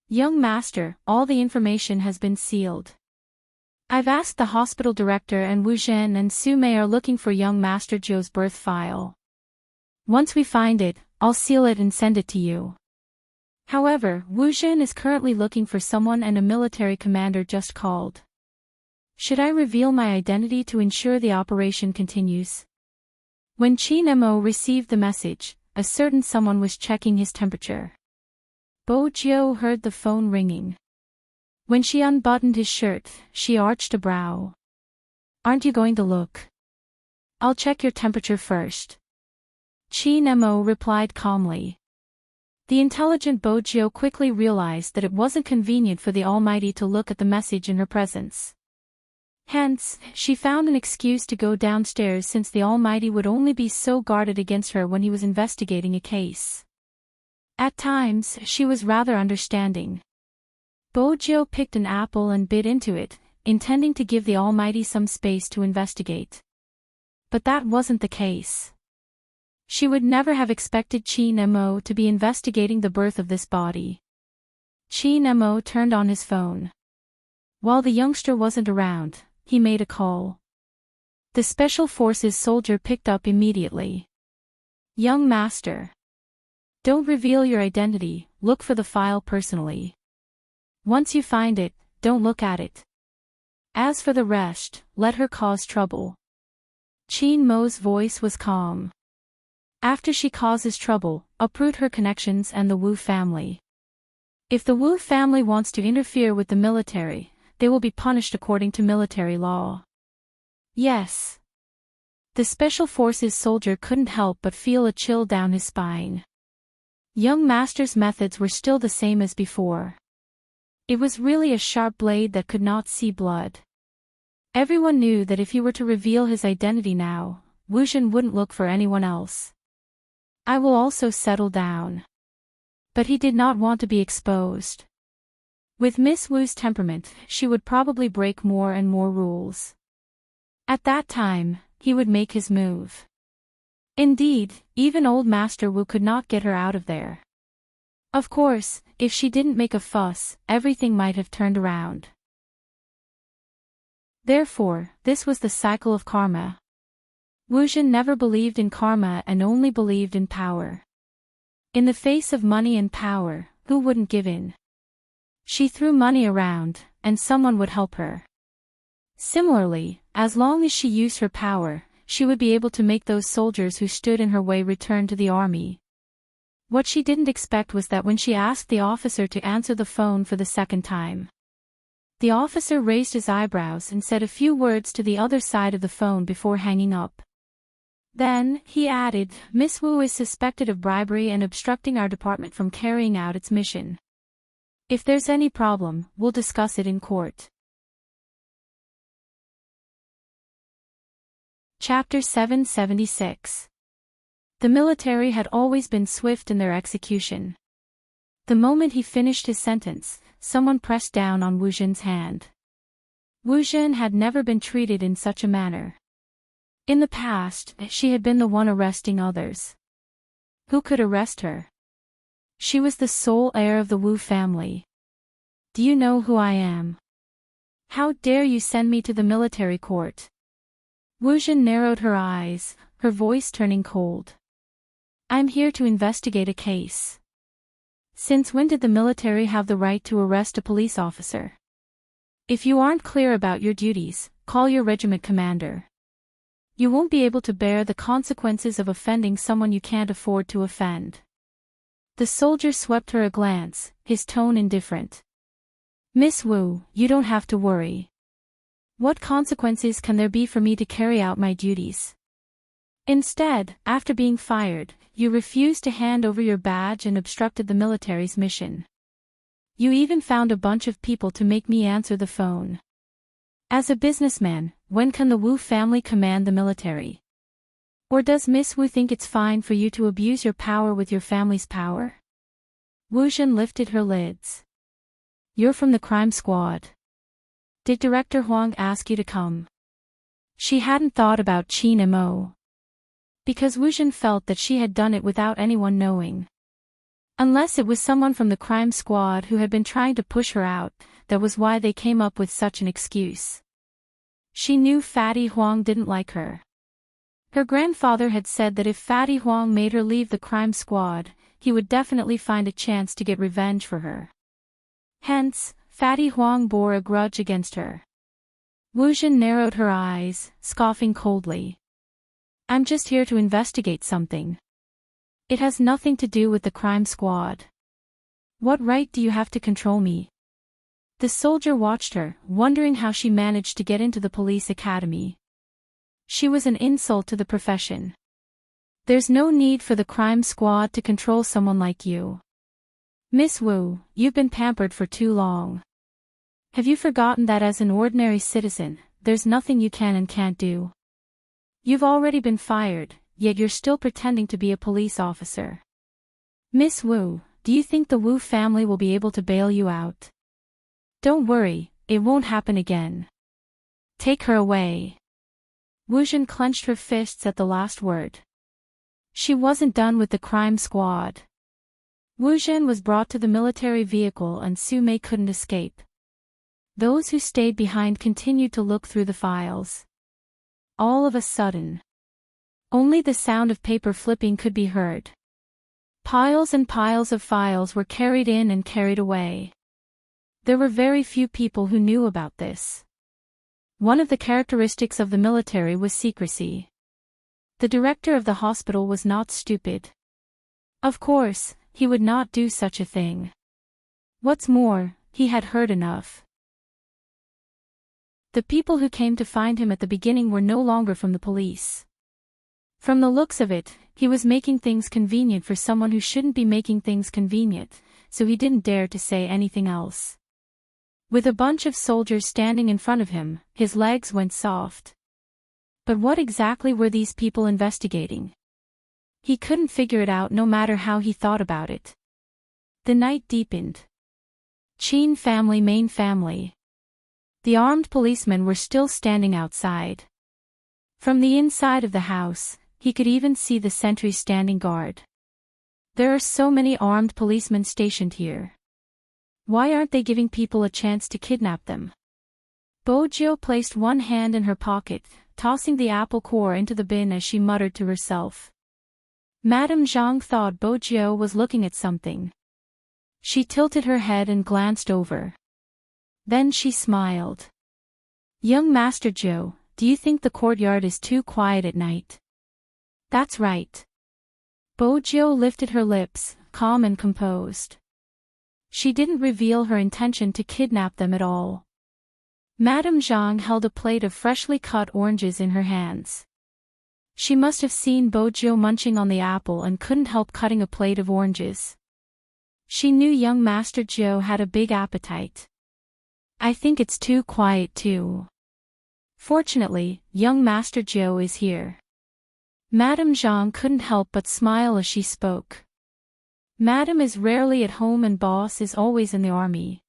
"Young Master, all the information has been sealed. I've asked the hospital director and Wu Zhen and Su Mei are looking for young Master Zhou's birth file. Once we find it, I'll seal it and send it to you. However, Wu Zhen is currently looking for someone and a military commander just called. Should I reveal my identity to ensure the operation continues?" When Qin Mo received the message, a certain someone was checking his temperature. Bo Jiu heard the phone ringing. When she unbuttoned his shirt, she arched a brow. "Aren't you going to look?" "I'll check your temperature first." Qin Mo replied calmly. The intelligent Bo Jiu quickly realized that it wasn't convenient for the Almighty to look at the message in her presence. Hence, she found an excuse to go downstairs since the Almighty would only be so guarded against her when he was investigating a case. At times, she was rather understanding. Bo Jiu picked an apple and bit into it, intending to give the Almighty some space to investigate. But that wasn't the case. She would never have expected Qin Mo to be investigating the birth of this body. Qin Mo turned on his phone. While the youngster wasn't around, he made a call. The Special Forces soldier picked up immediately. "Young Master. Don't reveal your identity, look for the file personally. Once you find it, don't look at it. As for the rest, let her cause trouble." Qin Mo's voice was calm. "After she causes trouble, uproot her connections and the Wu family. If the Wu family wants to interfere with the military, they will be punished according to military law." "Yes." The Special Forces soldier couldn't help but feel a chill down his spine. Young Master's methods were still the same as before. It was really a sharp blade that could not see blood. Everyone knew that if he were to reveal his identity now, Wu Zhen wouldn't look for anyone else. "I will also settle down." But he did not want to be exposed. With Miss Wu's temperament, she would probably break more and more rules. At that time, he would make his move. Indeed, even old Master Wu could not get her out of there. Of course, if she didn't make a fuss, everything might have turned around. Therefore, this was the cycle of karma. Wuzhen never believed in karma and only believed in power. In the face of money and power, who wouldn't give in? She threw money around, and someone would help her. Similarly, as long as she used her power, she would be able to make those soldiers who stood in her way return to the army. What she didn't expect was that when she asked the officer to answer the phone for the second time, the officer raised his eyebrows and said a few words to the other side of the phone before hanging up. Then, he added, "Miss Wu is suspected of bribery and obstructing our department from carrying out its mission. If there's any problem, we'll discuss it in court." Chapter 776. The military had always been swift in their execution. The moment he finished his sentence, someone pressed down on Wuzhen's hand. Wuzhen had never been treated in such a manner. In the past, she had been the one arresting others. Who could arrest her? She was the sole heir of the Wu family. "Do you know who I am? How dare you send me to the military court?" Wuzhen narrowed her eyes, her voice turning cold. "I'm here to investigate a case." "Since when did the military have the right to arrest a police officer?" "If you aren't clear about your duties, call your regiment commander. You won't be able to bear the consequences of offending someone you can't afford to offend." The soldier swept her a glance, his tone indifferent. "Miss Wu, you don't have to worry. What consequences can there be for me to carry out my duties? Instead, after being fired, you refused to hand over your badge and obstructed the military's mission. You even found a bunch of people to make me answer the phone. As a businessman, when can the Wu family command the military? Or does Miss Wu think it's fine for you to abuse your power with your family's power?" Wuzhen lifted her lids. "You're from the crime squad. Did Director Huang ask you to come?" She hadn't thought about Qin Mo. Because Wuzhen felt that she had done it without anyone knowing. Unless it was someone from the crime squad who had been trying to push her out, that was why they came up with such an excuse. She knew Fatty Huang didn't like her. Her grandfather had said that if Fatty Huang made her leave the crime squad, he would definitely find a chance to get revenge for her. Hence, Fatty Huang bore a grudge against her. Wuzhen narrowed her eyes, scoffing coldly. "I'm just here to investigate something. It has nothing to do with the crime squad. What right do you have to control me?" The soldier watched her, wondering how she managed to get into the police academy. She was an insult to the profession. "There's no need for the crime squad to control someone like you. Miss Wu, you've been pampered for too long. Have you forgotten that as an ordinary citizen, there's nothing you can and can't do? You've already been fired, yet you're still pretending to be a police officer. Miss Wu, do you think the Wu family will be able to bail you out? Don't worry, it won't happen again. Take her away." Wuzhen clenched her fists at the last word. She wasn't done with the crime squad. Wuzhen was brought to the military vehicle and Su Mei couldn't escape. Those who stayed behind continued to look through the files. All of a sudden, only the sound of paper flipping could be heard. Piles and piles of files were carried in and carried away. There were very few people who knew about this. One of the characteristics of the military was secrecy. The director of the hospital was not stupid. Of course, he would not do such a thing. What's more, he had heard enough. The people who came to find him at the beginning were no longer from the police. From the looks of it, he was making things convenient for someone who shouldn't be making things convenient, so he didn't dare to say anything else. With a bunch of soldiers standing in front of him, his legs went soft. But what exactly were these people investigating? He couldn't figure it out no matter how he thought about it. The night deepened. Qin family, main family. The armed policemen were still standing outside. From the inside of the house, he could even see the sentries standing guard. There are so many armed policemen stationed here. Why aren't they giving people a chance to kidnap them? Bojo placed one hand in her pocket, tossing the apple core into the bin as she muttered to herself. Madame Zhang thought Bojo was looking at something. She tilted her head and glanced over. Then she smiled. Young Master Zhou, do you think the courtyard is too quiet at night? That's right. Bojo lifted her lips, calm and composed. She didn't reveal her intention to kidnap them at all. Madame Zhang held a plate of freshly cut oranges in her hands. She must have seen Bojo munching on the apple and couldn't help cutting a plate of oranges. She knew young Master Zhou had a big appetite. I think it's too quiet too. Fortunately, young Master Zhou is here. Madame Zhang couldn't help but smile as she spoke. Madame is rarely at home and boss is always in the army.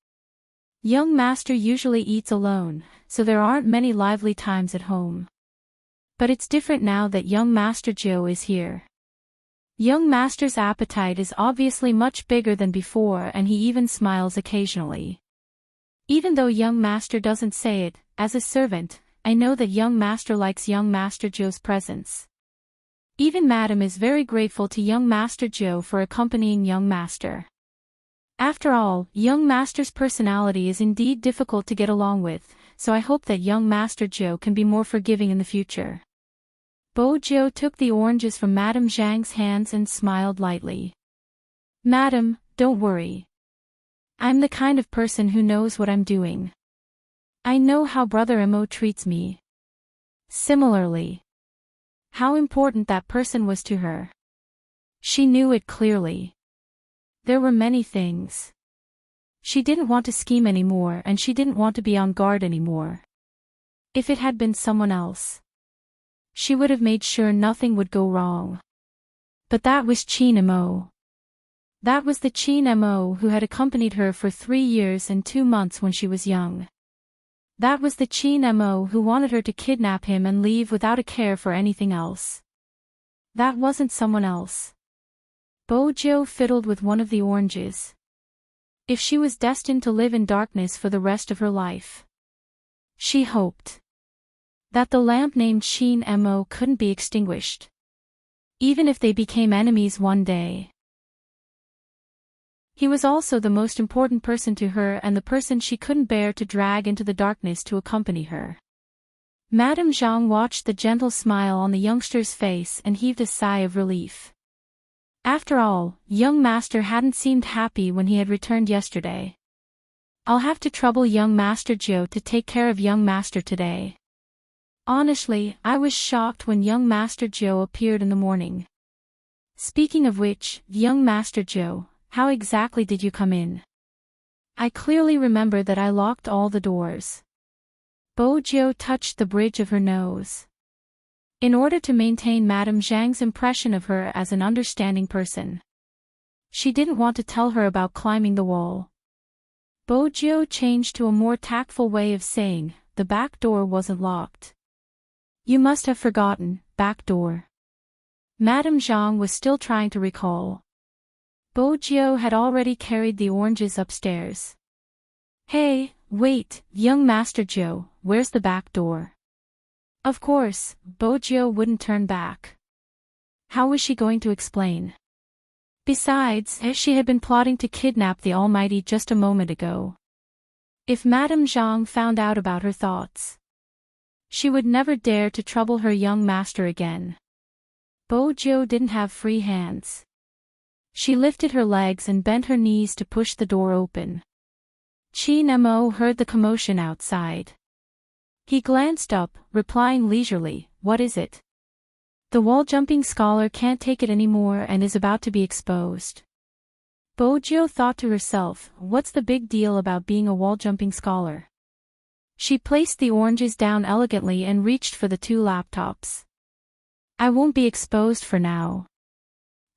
Young Master usually eats alone, so there aren't many lively times at home. But it's different now that young Master Zhou is here. Young Master's appetite is obviously much bigger than before and he even smiles occasionally. Even though young Master doesn't say it, as a servant, I know that young Master likes young Master Zhou's presence. Even Madame is very grateful to young Master Zhou for accompanying young Master. After all, young Master's personality is indeed difficult to get along with, so I hope that young Master Zhou can be more forgiving in the future. Bojo took the oranges from Madame Zhang's hands and smiled lightly. Madam, don't worry. I'm the kind of person who knows what I'm doing. I know how Brother Mo treats me. Similarly, how important that person was to her. She knew it clearly. There were many things. She didn't want to scheme anymore and she didn't want to be on guard anymore. If it had been someone else, she would have made sure nothing would go wrong. But that was Qin Mo. That was the Qin Mo who had accompanied her for 3 years and 2 months when she was young. That was the Qin Mo who wanted her to kidnap him and leave without a care for anything else. That wasn't someone else. Bojo fiddled with one of the oranges. If she was destined to live in darkness for the rest of her life, she hoped that the lamp named Qin Mo couldn't be extinguished. Even if they became enemies one day. He was also the most important person to her and the person she couldn't bear to drag into the darkness to accompany her. Madame Zhang watched the gentle smile on the youngster's face and heaved a sigh of relief. After all, young Master hadn't seemed happy when he had returned yesterday. I'll have to trouble young Master Zhou to take care of young Master today. Honestly, I was shocked when young Master Zhou appeared in the morning. Speaking of which, young Master Zhou, how exactly did you come in? I clearly remember that I locked all the doors. Bojo touched the bridge of her nose. In order to maintain Madame Zhang's impression of her as an understanding person, she didn't want to tell her about climbing the wall. Bojo changed to a more tactful way of saying, the back door wasn't locked. You must have forgotten, back door. Madame Zhang was still trying to recall. Bojo had already carried the oranges upstairs. Hey, wait, young Master Zhou, where's the back door? Of course, Bojo wouldn't turn back. How was she going to explain? Besides, she had been plotting to kidnap the Almighty just a moment ago. If Madame Zhang found out about her thoughts, she would never dare to trouble her young master again. Bojo didn't have free hands. She lifted her legs and bent her knees to push the door open. Qin Mo heard the commotion outside. He glanced up, replying leisurely, "What is it?" The wall-jumping scholar can't take it anymore and is about to be exposed. Bojo thought to herself, what's the big deal about being a wall-jumping scholar? She placed the oranges down elegantly and reached for the 2 laptops. I won't be exposed for now.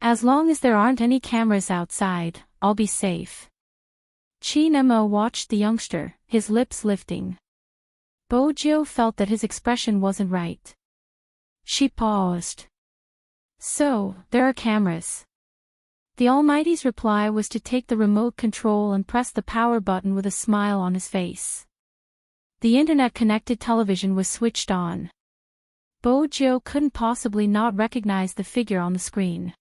As long as there aren't any cameras outside, I'll be safe. Qin Mo watched the youngster, his lips lifting. Bojo felt that his expression wasn't right. She paused. So, there are cameras. The Almighty's reply was to take the remote control and press the power button with a smile on his face. The internet-connected television was switched on. Bojo couldn't possibly not recognize the figure on the screen.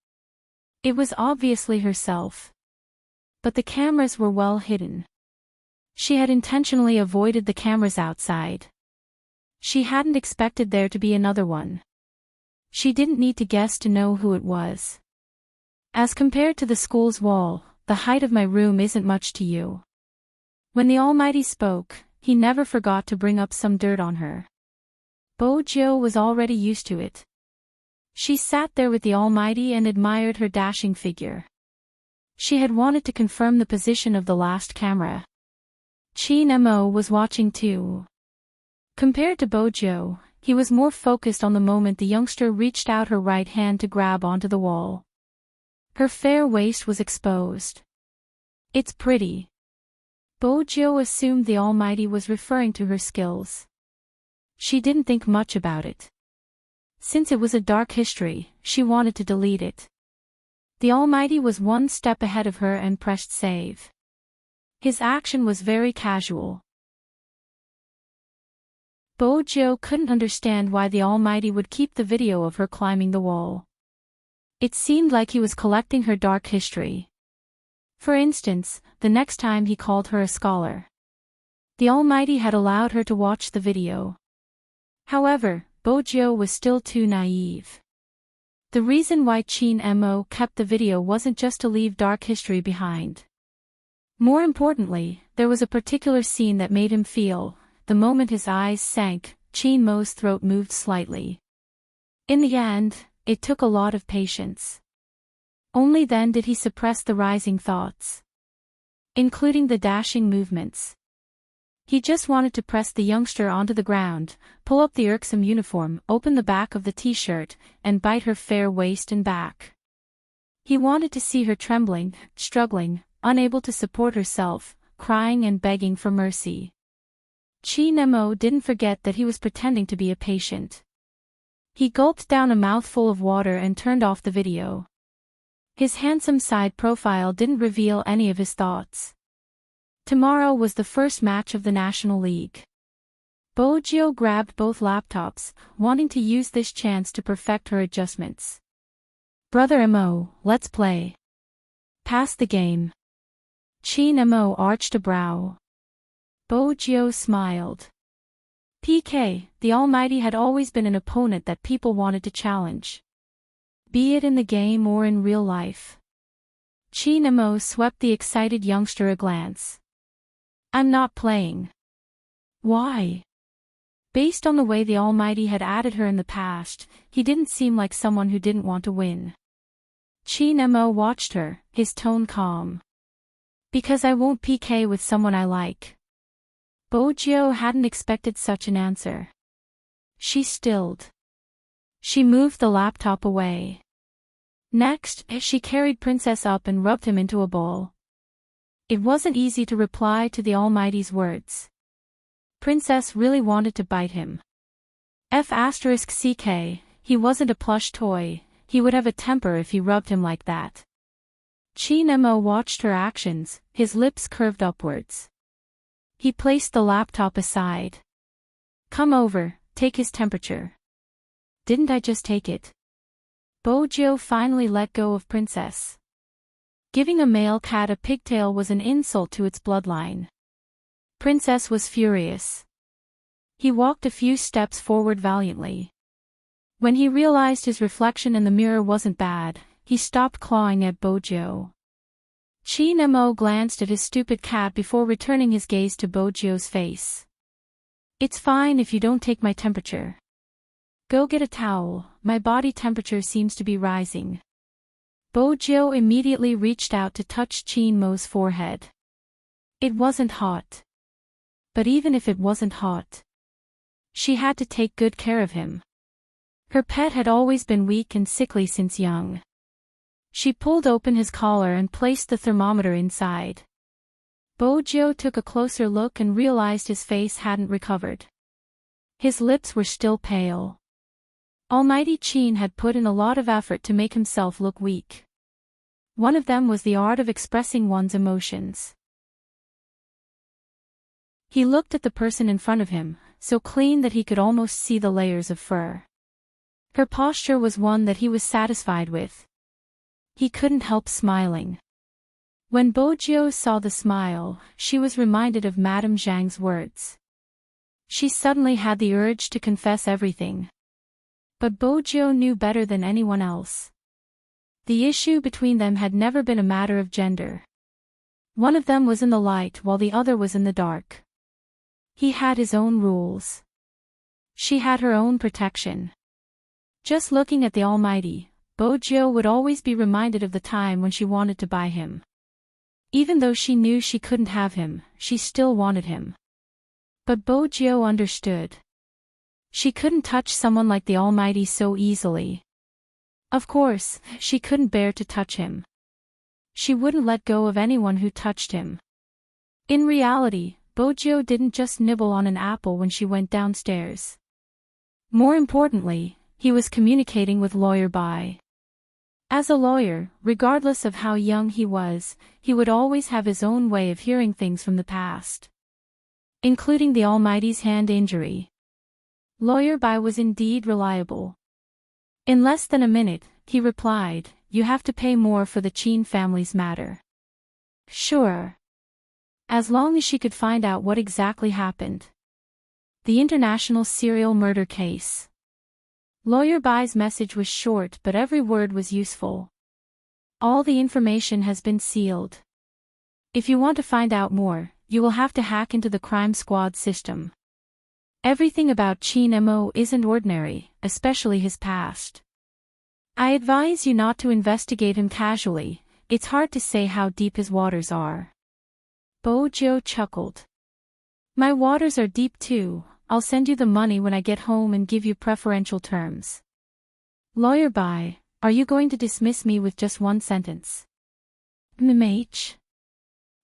It was obviously herself. But the cameras were well hidden. She had intentionally avoided the cameras outside. She hadn't expected there to be another one. She didn't need to guess to know who it was. As compared to the school's wall, the height of my room isn't much to you. When the Almighty spoke, he never forgot to bring up some dirt on her. Bojo was already used to it. She sat there with the Almighty and admired her dashing figure. She had wanted to confirm the position of the last camera. Chin Mo was watching too. Compared to Bojo, he was more focused on the moment the youngster reached out her right hand to grab onto the wall. Her fair waist was exposed. It's pretty. Bojo assumed the Almighty was referring to her skills. She didn't think much about it. Since it was a dark history, she wanted to delete it. The Almighty was one step ahead of her and pressed save. His action was very casual. Bojo couldn't understand why the Almighty would keep the video of her climbing the wall. It seemed like he was collecting her dark history. For instance, the next time he called her a scholar. The Almighty had allowed her to watch the video. However, Bojo was still too naive. The reason why Chin Mo kept the video wasn't just to leave dark history behind. More importantly, there was a particular scene that made him feel, the moment his eyes sank, Chin Mo's throat moved slightly. In the end, it took a lot of patience. Only then did he suppress the rising thoughts, including the dashing movements. He just wanted to press the youngster onto the ground, pull up the irksome uniform, open the back of the t-shirt, and bite her fair waist and back. He wanted to see her trembling, struggling, unable to support herself, crying and begging for mercy. Chin Mo didn't forget that he was pretending to be a patient. He gulped down a mouthful of water and turned off the video. His handsome side profile didn't reveal any of his thoughts. Tomorrow was the first match of the National League. Bojo grabbed both laptops, wanting to use this chance to perfect her adjustments. Brother Mo, let's play. Pass the game. Chin Mo arched a brow. Bojo smiled. PK, the Almighty had always been an opponent that people wanted to challenge. Be it in the game or in real life. Chin Mo swept the excited youngster a glance. I'm not playing. Why? Based on the way the Almighty had added her in the past, he didn't seem like someone who didn't want to win. Chin Mo watched her, his tone calm. Because I won't PK with someone I like. Bojo hadn't expected such an answer. She stilled. She moved the laptop away. Next, she carried Princess up and rubbed him into a bowl. It wasn't easy to reply to the Almighty's words. Princess really wanted to bite him. *CK, he wasn't a plush toy, he would have a temper if he rubbed him like that. Chin Mo watched her actions, his lips curved upwards. He placed the laptop aside. Come over, take his temperature. Didn't I just take it? Bojo finally let go of Princess. Giving a male cat a pigtail was an insult to its bloodline. Princess was furious. He walked a few steps forward valiantly. When he realized his reflection in the mirror wasn't bad, he stopped clawing at Bojo. Chin Mo glanced at his stupid cat before returning his gaze to Bojo's face. It's fine if you don't take my temperature. Go get a towel, my body temperature seems to be rising. Bojo immediately reached out to touch Chin Mo's forehead. It wasn't hot. But even if it wasn't hot, she had to take good care of him. Her pet had always been weak and sickly since young. She pulled open his collar and placed the thermometer inside. Bojo took a closer look and realized his face hadn't recovered. His lips were still pale. Almighty Chin had put in a lot of effort to make himself look weak. One of them was the art of expressing one's emotions. He looked at the person in front of him, so clean that he could almost see the layers of fur. Her posture was one that he was satisfied with. He couldn't help smiling. When Bojiu saw the smile, she was reminded of Madame Zhang's words. She suddenly had the urge to confess everything. But Bojiu knew better than anyone else. The issue between them had never been a matter of gender. One of them was in the light while the other was in the dark. He had his own rules. She had her own protection. Just looking at the Almighty, Bojiu would always be reminded of the time when she wanted to buy him. Even though she knew she couldn't have him, she still wanted him. But Bojiu understood. She couldn't touch someone like the Almighty so easily. Of course, she couldn't bear to touch him. She wouldn't let go of anyone who touched him. In reality, Bojiu didn't just nibble on an apple when she went downstairs. More importantly, he was communicating with Lawyer Bai. As a lawyer, regardless of how young he was, he would always have his own way of hearing things from the past. Including the Almighty's hand injury. Lawyer Bai was indeed reliable. In less than a minute, he replied, "You have to pay more for the Qin family's matter." Sure. As long as she could find out what exactly happened. The international serial murder case. Lawyer Bai's message was short but every word was useful. All the information has been sealed. If you want to find out more, you will have to hack into the crime squad system. Everything about Qin Mo isn't ordinary, especially his past. I advise you not to investigate him casually, it's hard to say how deep his waters are. Bojiu chuckled. My waters are deep too. I'll send you the money when I get home and give you preferential terms. Lawyer Bai, are you going to dismiss me with just one sentence? MH.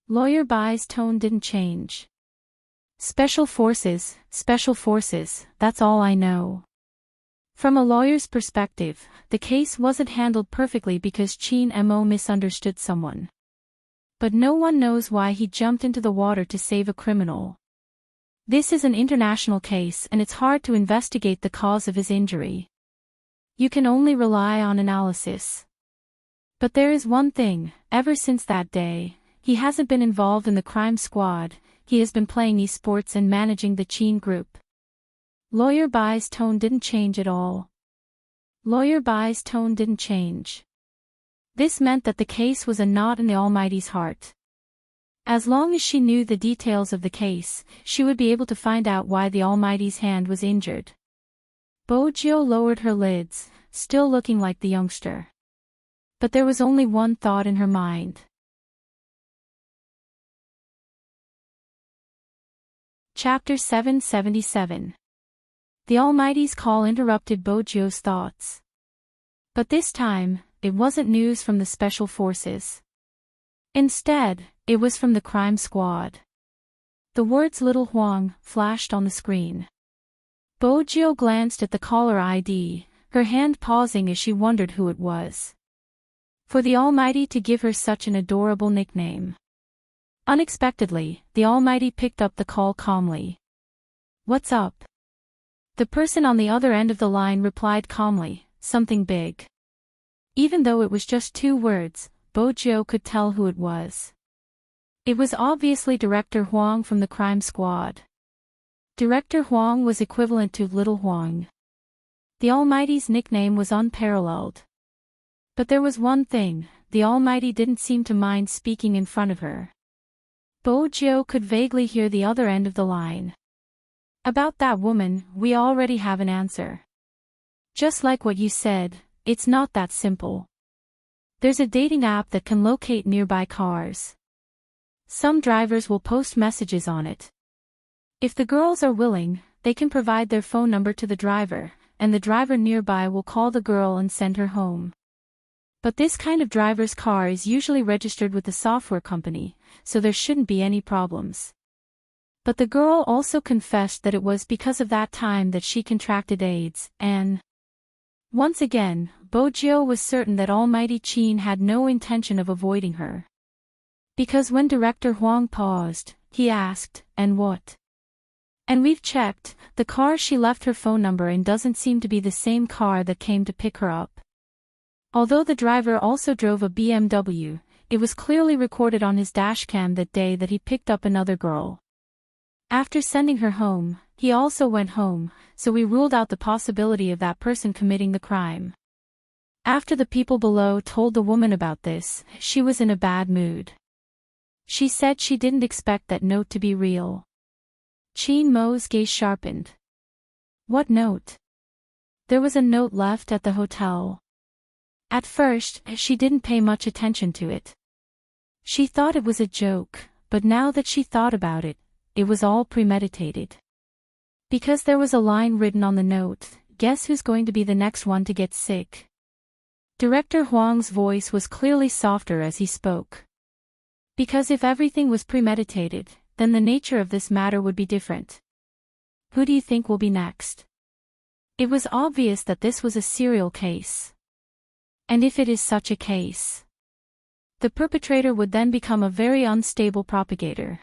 Lawyer Bai's tone didn't change. Special forces, that's all I know. From a lawyer's perspective, the case wasn't handled perfectly because Qin Mo misunderstood someone. But no one knows why he jumped into the water to save a criminal. This is an international case and it's hard to investigate the cause of his injury. You can only rely on analysis. But there is one thing, ever since that day, he hasn't been involved in the crime squad, he has been playing esports and managing the Qin group. Lawyer Bai's tone didn't change at all. Lawyer Bai's tone didn't change. This meant that the case was a knot in the Almighty's heart. As long as she knew the details of the case, she would be able to find out why the Almighty's hand was injured. Bojiu lowered her lids, still looking like the youngster. But there was only one thought in her mind. Chapter 777. The Almighty's call interrupted Bojiu's thoughts. But this time, it wasn't news from the special forces. Instead, it was from the crime squad. The words Little Huang flashed on the screen. Bojiu glanced at the caller ID, her hand pausing as she wondered who it was. For the Almighty to give her such an adorable nickname. Unexpectedly, the Almighty picked up the call calmly. What's up? The person on the other end of the line replied calmly, something big. Even though it was just 2 words, Bojiu could tell who it was. It was obviously Director Huang from the crime squad. Director Huang was equivalent to Little Huang. The Almighty's nickname was unparalleled. But there was one thing, the Almighty didn't seem to mind speaking in front of her. Bojiu could vaguely hear the other end of the line. About that woman, we already have an answer. Just like what you said, it's not that simple. There's a dating app that can locate nearby cars. Some drivers will post messages on it. If the girls are willing, they can provide their phone number to the driver, and the driver nearby will call the girl and send her home. But this kind of driver's car is usually registered with the software company, so there shouldn't be any problems. But the girl also confessed that it was because of that time that she contracted AIDS, and Once again, Bojiu was certain that Almighty Qin had no intention of avoiding her. Because when Director Huang paused, he asked, "And what?" "And we've checked, the car she left her phone number in doesn't seem to be the same car that came to pick her up. Although the driver also drove a BMW, it was clearly recorded on his dashcam that day that he picked up another girl. After sending her home, he also went home, so we ruled out the possibility of that person committing the crime." After the people below told the woman about this, she was in a bad mood. She said she didn't expect that note to be real. Qin Mo's gaze sharpened. "What note?" "There was a note left at the hotel." At first, she didn't pay much attention to it. She thought it was a joke, but now that she thought about it, it was all premeditated. Because there was a line written on the note, "Guess who's going to be the next one to get sick?" Director Huang's voice was clearly softer as he spoke. Because if everything was premeditated, then the nature of this matter would be different. "Who do you think will be next?" It was obvious that this was a serial case. And if it is such a case, the perpetrator would then become a very unstable propagator.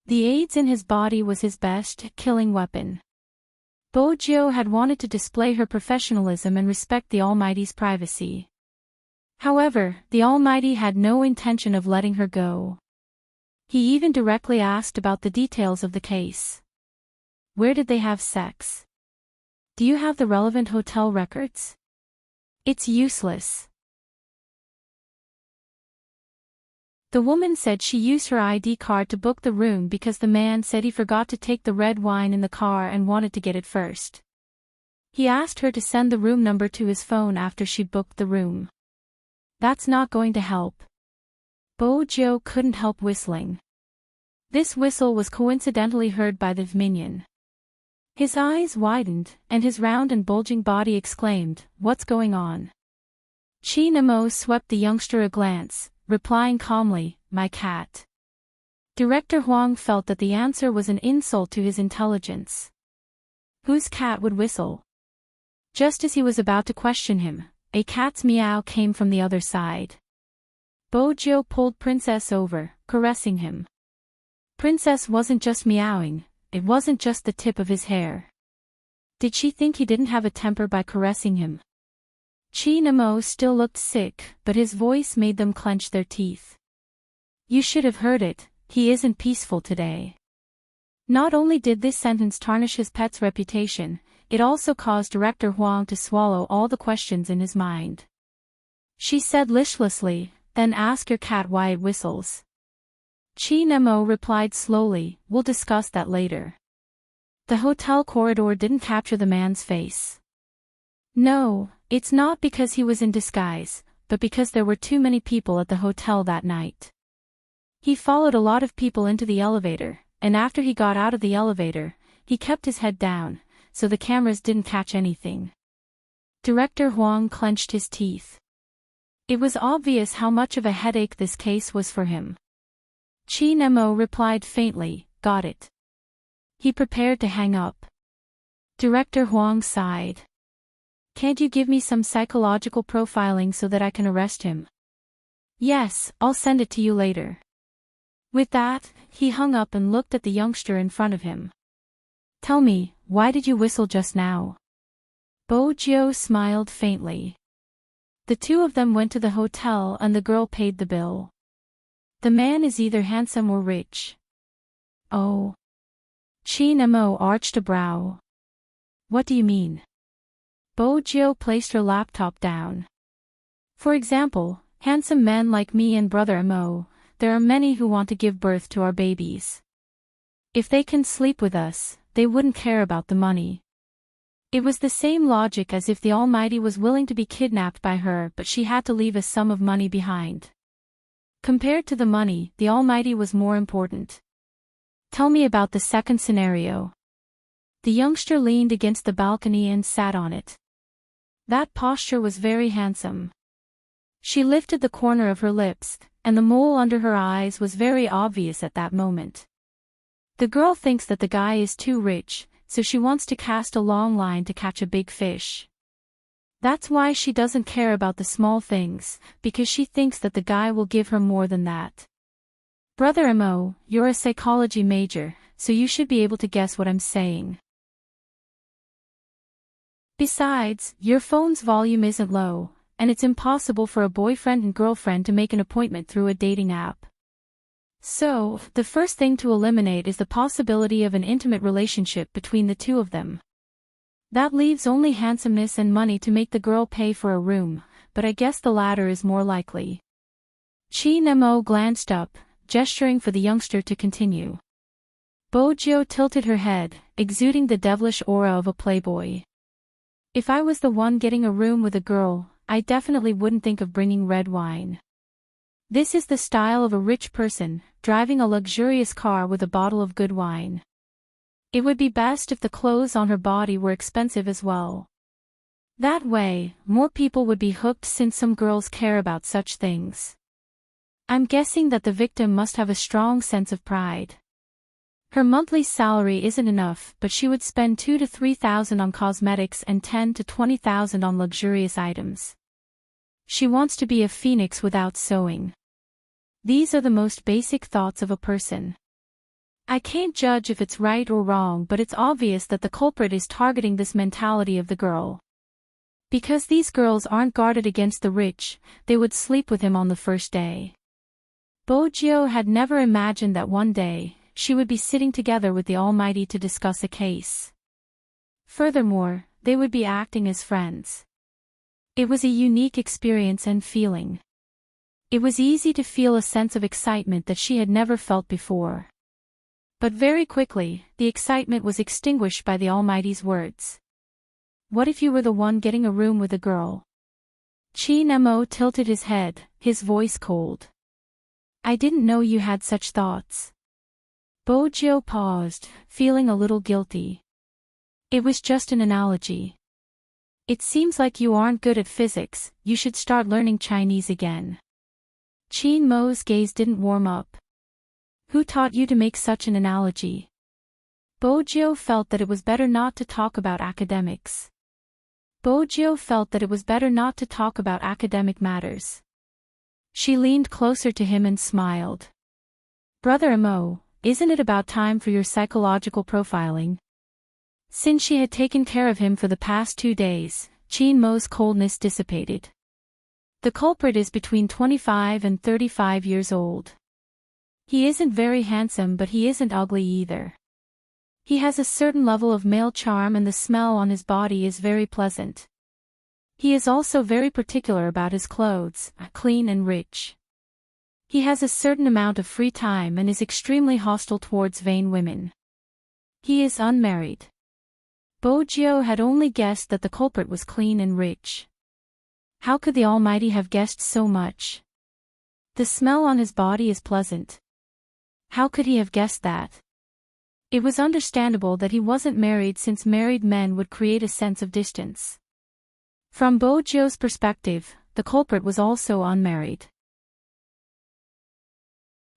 The AIDS in his body was his best killing weapon. Bojiu had wanted to display her professionalism and respect the Almighty's privacy. However, the Almighty had no intention of letting her go. He even directly asked about the details of the case. "Where did they have sex? Do you have the relevant hotel records?" "It's useless." The woman said she used her ID card to book the room because the man said he forgot to take the red wine in the car and wanted to get it first. He asked her to send the room number to his phone after she booked the room. That's not going to help. Bojiu couldn't help whistling. This whistle was coincidentally heard by the minion. His eyes widened, and his round and bulging body exclaimed, "What's going on?" Qin Mo swept the youngster a glance, replying calmly, "My cat." Director Huang felt that the answer was an insult to his intelligence. Whose cat would whistle? Just as he was about to question him, a cat's meow came from the other side. Bojiu pulled Princess over, caressing him. Princess wasn't just meowing, it wasn't just the tip of his hair. Did she think he didn't have a temper by caressing him? Qin Mo still looked sick, but his voice made them clench their teeth. "You should have heard it, he isn't peaceful today." Not only did this sentence tarnish his pet's reputation, it also caused Director Huang to swallow all the questions in his mind. She said listlessly, "Then ask your cat why it whistles." Qin Mo replied slowly, "We'll discuss that later." The hotel corridor didn't capture the man's face. "No, it's not because he was in disguise, but because there were too many people at the hotel that night. He followed a lot of people into the elevator, and after he got out of the elevator, he kept his head down, so the cameras didn't catch anything." Director Huang clenched his teeth. It was obvious how much of a headache this case was for him. Qin Mo replied faintly, "Got it." He prepared to hang up. Director Huang sighed. "Can't you give me some psychological profiling so that I can arrest him?" "Yes, I'll send it to you later." With that, he hung up and looked at the youngster in front of him. "Tell me, why did you whistle just now?" Bojiu smiled faintly. The two of them went to the hotel and the girl paid the bill. The man is either handsome or rich. Oh. Qin Mo arched a brow. "What do you mean?" Bojiu placed her laptop down. "For example, handsome men like me and brother Mo, there are many who want to give birth to our babies. If they can sleep with us, they wouldn't care about the money." It was the same logic as if the Almighty was willing to be kidnapped by her but she had to leave a sum of money behind. Compared to the money, the Almighty was more important. "Tell me about the second scenario." The youngster leaned against the balcony and sat on it. That posture was very handsome. She lifted the corner of her lips, and the mole under her eyes was very obvious at that moment. The girl thinks that the guy is too rich, so she wants to cast a long line to catch a big fish. That's why she doesn't care about the small things, because she thinks that the guy will give her more than that. Brother Mo, you're a psychology major, so you should be able to guess what I'm saying. Besides, your phone's volume isn't low, and it's impossible for a boyfriend and girlfriend to make an appointment through a dating app. So, the first thing to eliminate is the possibility of an intimate relationship between the two of them. That leaves only handsomeness and money to make the girl pay for a room, but I guess the latter is more likely. Chi Nemo glanced up, gesturing for the youngster to continue. Bojo tilted her head, exuding the devilish aura of a playboy. If I was the one getting a room with a girl, I definitely wouldn't think of bringing red wine. This is the style of a rich person, driving a luxurious car with a bottle of good wine. It would be best if the clothes on her body were expensive as well. That way, more people would be hooked since some girls care about such things. I'm guessing that the victim must have a strong sense of pride. Her monthly salary isn't enough, but she would spend $2,000 to $3,000 on cosmetics and $10,000 to $20,000 on luxurious items. She wants to be a phoenix without sewing. These are the most basic thoughts of a person. I can't judge if it's right or wrong, but it's obvious that the culprit is targeting this mentality of the girl. Because these girls aren't guarded against the rich, they would sleep with him on the first day. Bojo had never imagined that one day, she would be sitting together with the Almighty to discuss a case. Furthermore, they would be acting as friends. It was a unique experience and feeling. It was easy to feel a sense of excitement that she had never felt before. But very quickly, the excitement was extinguished by the Almighty's words. What if you were the one getting a room with a girl? Chi Nemo tilted his head, his voice cold. I didn't know you had such thoughts. Bojo paused, feeling a little guilty. It was just an analogy. It seems like you aren't good at physics, you should start learning Chinese again. Chi Mo's gaze didn't warm up. Who taught you to make such an analogy? Bojo felt that it was better not to talk about academics. Bojo felt that it was better not to talk about academic matters. She leaned closer to him and smiled. Brother Mo, isn't it about time for your psychological profiling? Since she had taken care of him for the past 2 days, Chi Mo's coldness dissipated. The culprit is between 25 and 35 years old. He isn't very handsome, but he isn't ugly either. He has a certain level of male charm and the smell on his body is very pleasant. He is also very particular about his clothes, clean and rich. He has a certain amount of free time and is extremely hostile towards vain women. He is unmarried. Bojo had only guessed that the culprit was clean and rich. How could the Almighty have guessed so much? The smell on his body is pleasant. How could he have guessed that? It was understandable that he wasn't married since married men would create a sense of distance. From Bojo's perspective, the culprit was also unmarried.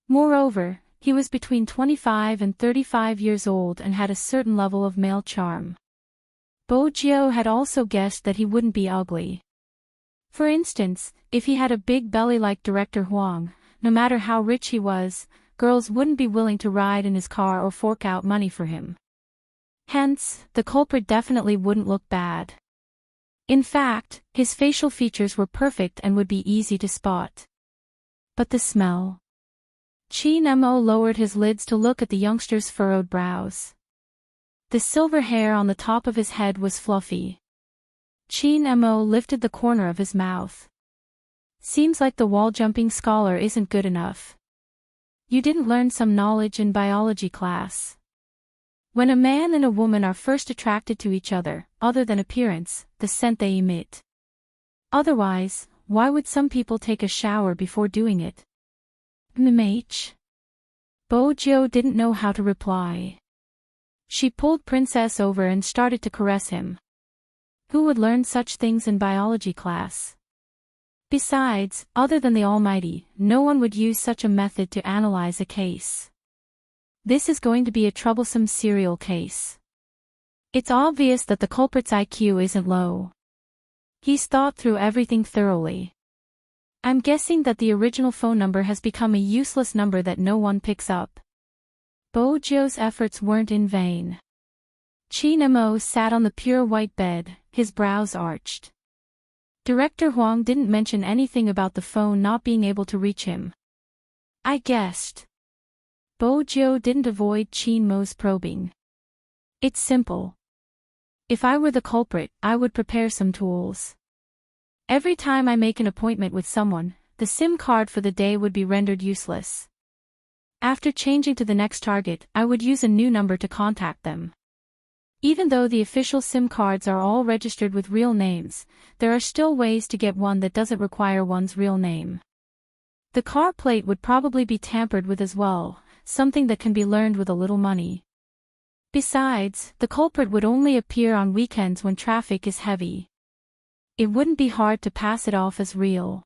Moreover, he was between 25 and 35 years old and had a certain level of male charm. Bojo had also guessed that he wouldn't be ugly. For instance, if he had a big belly like Director Huang, no matter how rich he was, girls wouldn't be willing to ride in his car or fork out money for him. Hence, the culprit definitely wouldn't look bad. In fact, his facial features were perfect and would be easy to spot. But the smell. Chi Nemo lowered his lids to look at the youngster's furrowed brows. The silver hair on the top of his head was fluffy. Chi Nemo lifted the corner of his mouth. Seems like the wall-jumping scholar isn't good enough. You didn't learn some knowledge in biology class. When a man and a woman are first attracted to each other, other than appearance, the scent they emit. Otherwise, why would some people take a shower before doing it? MH. Bojo didn't know how to reply. She pulled Princess over and started to caress him. Who would learn such things in biology class? Besides, other than the Almighty, no one would use such a method to analyze a case. This is going to be a troublesome serial case. It's obvious that the culprit's IQ isn't low. He's thought through everything thoroughly. I'm guessing that the original phone number has become a useless number that no one picks up. Bojo's efforts weren't in vain. Chin Mo sat on the pure white bed, his brows arched. Director Huang didn't mention anything about the phone not being able to reach him. I guessed. Bojo didn't avoid Chin Mo's probing. It's simple. If I were the culprit, I would prepare some tools. Every time I make an appointment with someone, the SIM card for the day would be rendered useless. After changing to the next target, I would use a new number to contact them. Even though the official SIM cards are all registered with real names, there are still ways to get one that doesn't require one's real name. The car plate would probably be tampered with as well, something that can be learned with a little money. Besides, the culprit would only appear on weekends when traffic is heavy. It wouldn't be hard to pass it off as real.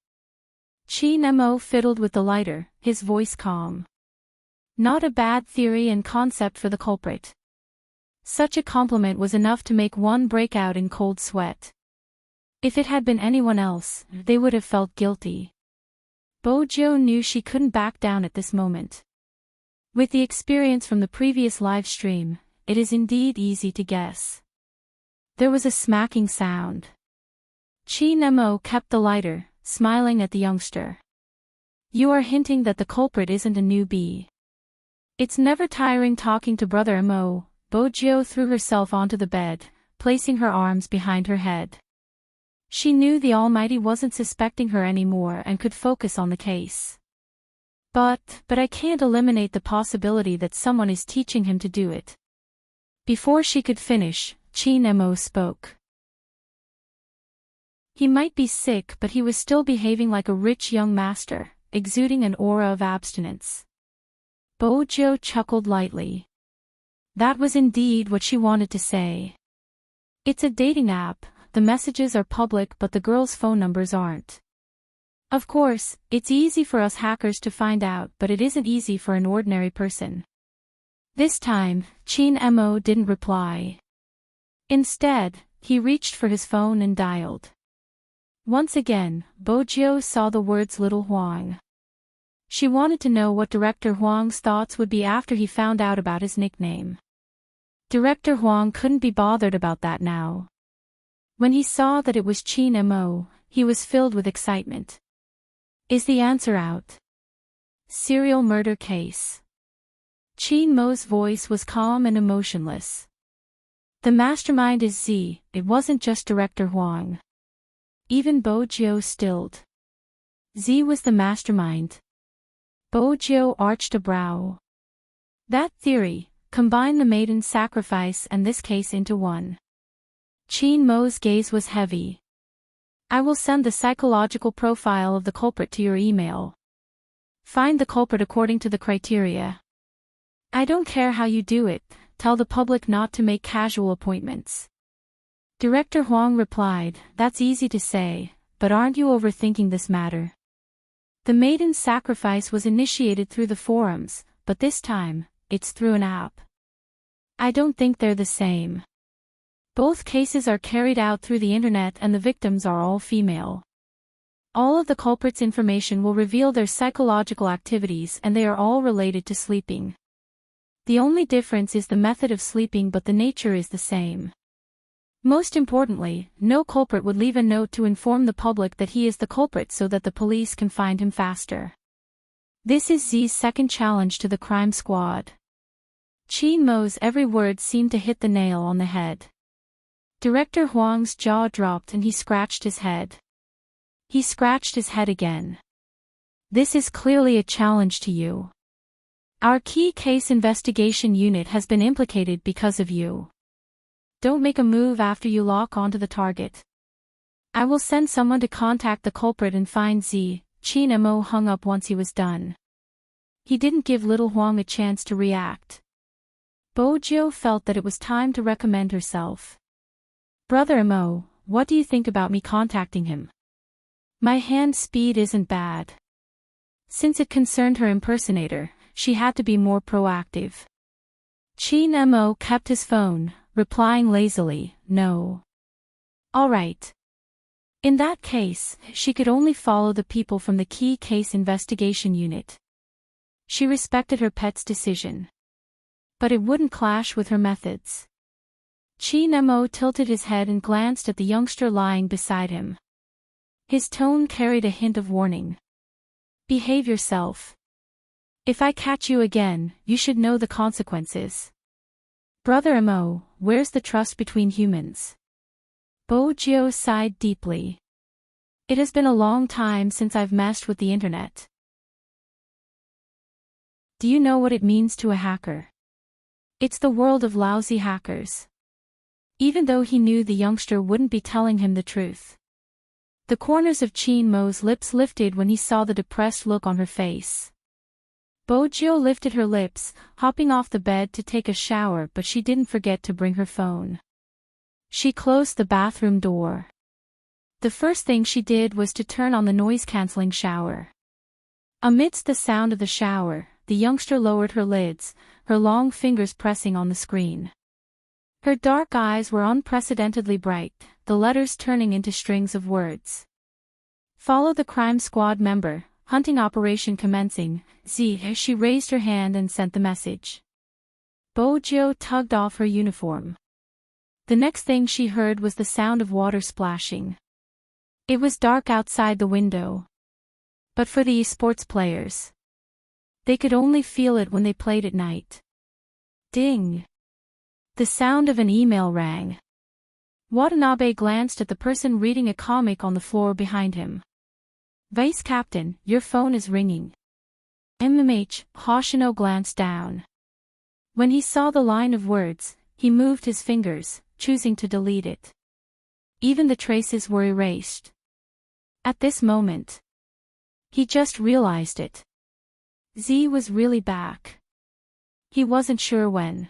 Chin Mo fiddled with the lighter, his voice calm. Not a bad theory and concept for the culprit. Such a compliment was enough to make one break out in cold sweat. If it had been anyone else, they would have felt guilty. Bojo knew she couldn't back down at this moment. With the experience from the previous live stream, it is indeed easy to guess. There was a smacking sound. Chin Mo kept the lighter, smiling at the youngster. You are hinting that the culprit isn't a newbie. It's never tiring talking to Brother Mo. Bojo threw herself onto the bed, placing her arms behind her head. She knew the Almighty wasn't suspecting her anymore and could focus on the case. But I can't eliminate the possibility that someone is teaching him to do it. Before she could finish, Chin Mo spoke. He might be sick, but he was still behaving like a rich young master, exuding an aura of abstinence. Bojo chuckled lightly. That was indeed what she wanted to say. It's a dating app, the messages are public but the girls' phone numbers aren't. Of course, it's easy for us hackers to find out, but it isn't easy for an ordinary person. This time, Chin Mo didn't reply. Instead, he reached for his phone and dialed. Once again, Bojo saw the words Little Huang. She wanted to know what Director Huang's thoughts would be after he found out about his nickname. Director Huang couldn't be bothered about that now. When he saw that it was Chin Mo, he was filled with excitement. Is the answer out? Serial murder case. Chin Mo's voice was calm and emotionless. The mastermind is Z, it wasn't just Director Huang. Even Bojo stilled. Z was the mastermind. Bojo arched a brow. That theory, combine the maiden sacrifice and this case into one. Chin Mo's gaze was heavy. I will send the psychological profile of the culprit to your email. Find the culprit according to the criteria. I don't care how you do it, tell the public not to make casual appointments. Director Huang replied, that's easy to say, but aren't you overthinking this matter? The maiden sacrifice was initiated through the forums, but this time, it's through an app. I don't think they're the same. Both cases are carried out through the internet and the victims are all female. All of the culprits' information will reveal their psychological activities and they are all related to sleeping. The only difference is the method of sleeping, but the nature is the same. Most importantly, no culprit would leave a note to inform the public that he is the culprit so that the police can find him faster. This is Z's second challenge to the crime squad. Chin Mo's every word seemed to hit the nail on the head. Director Huang's jaw dropped and he scratched his head. He scratched his head again. This is clearly a challenge to you. Our key case investigation unit has been implicated because of you. Don't make a move after you lock onto the target. I will send someone to contact the culprit and find Z. Chin Mo hung up once he was done. He didn't give Little Huang a chance to react. Bojo felt that it was time to recommend herself. Brother Mo, what do you think about me contacting him? My hand speed isn't bad. Since it concerned her impersonator, she had to be more proactive. Chin Mo kept his phone, replying lazily, no. All right. In that case, she could only follow the people from the Key Case Investigation Unit. She respected her pet's decision. But it wouldn't clash with her methods. Chi Nemo tilted his head and glanced at the youngster lying beside him. His tone carried a hint of warning. Behave yourself. If I catch you again, you should know the consequences. Brother Mo, where's the trust between humans? Bo Jio sighed deeply. It has been a long time since I've messed with the internet. Do you know what it means to a hacker? It's the world of lousy hackers. Even though he knew the youngster wouldn't be telling him the truth. The corners of Chin Mo's lips lifted when he saw the depressed look on her face. Bo Jio lifted her lips, hopping off the bed to take a shower, but she didn't forget to bring her phone. She closed the bathroom door. The first thing she did was to turn on the noise-canceling shower. Amidst the sound of the shower, the youngster lowered her lids, her long fingers pressing on the screen. Her dark eyes were unprecedentedly bright, the letters turning into strings of words. Follow the crime squad member, hunting operation commencing, Z. She raised her hand and sent the message. Bo Jio tugged off her uniform. The next thing she heard was the sound of water splashing. It was dark outside the window. But for the esports players, they could only feel it when they played at night. Ding! The sound of an email rang. Watanabe glanced at the person reading a comic on the floor behind him. Vice Captain, your phone is ringing. Hoshino glanced down. When he saw the line of words, he moved his fingers, choosing to delete it. Even the traces were erased. At this moment, he just realized it. Z was really back. He wasn't sure when.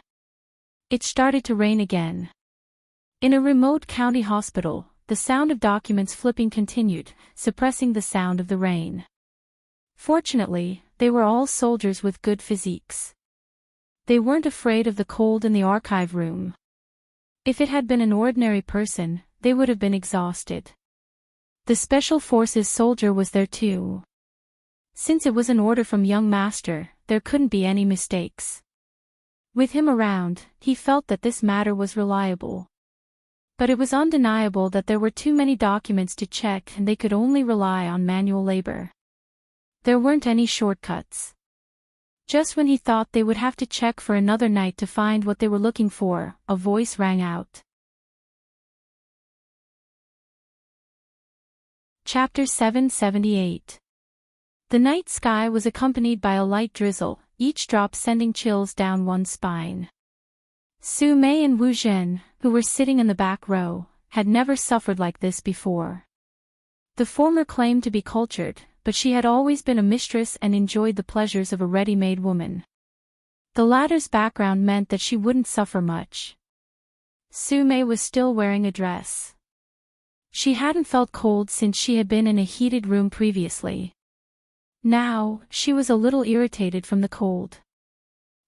It started to rain again. In a remote county hospital, the sound of documents flipping continued, suppressing the sound of the rain. Fortunately, they were all soldiers with good physiques. They weren't afraid of the cold in the archive room. If it had been an ordinary person, they would have been exhausted. The Special Forces soldier was there too. Since it was an order from young master, there couldn't be any mistakes. With him around, he felt that this matter was reliable. But it was undeniable that there were too many documents to check and they could only rely on manual labor. There weren't any shortcuts. Just when he thought they would have to check for another night to find what they were looking for, a voice rang out. Chapter 778. The night sky was accompanied by a light drizzle, each drop sending chills down one's spine. Su Mei and Wu Zhen, who were sitting in the back row, had never suffered like this before. The former claimed to be cultured, but she had always been a mistress and enjoyed the pleasures of a ready-made woman. The latter's background meant that she wouldn't suffer much. Su Mei was still wearing a dress. She hadn't felt cold since she had been in a heated room previously. Now, she was a little irritated from the cold.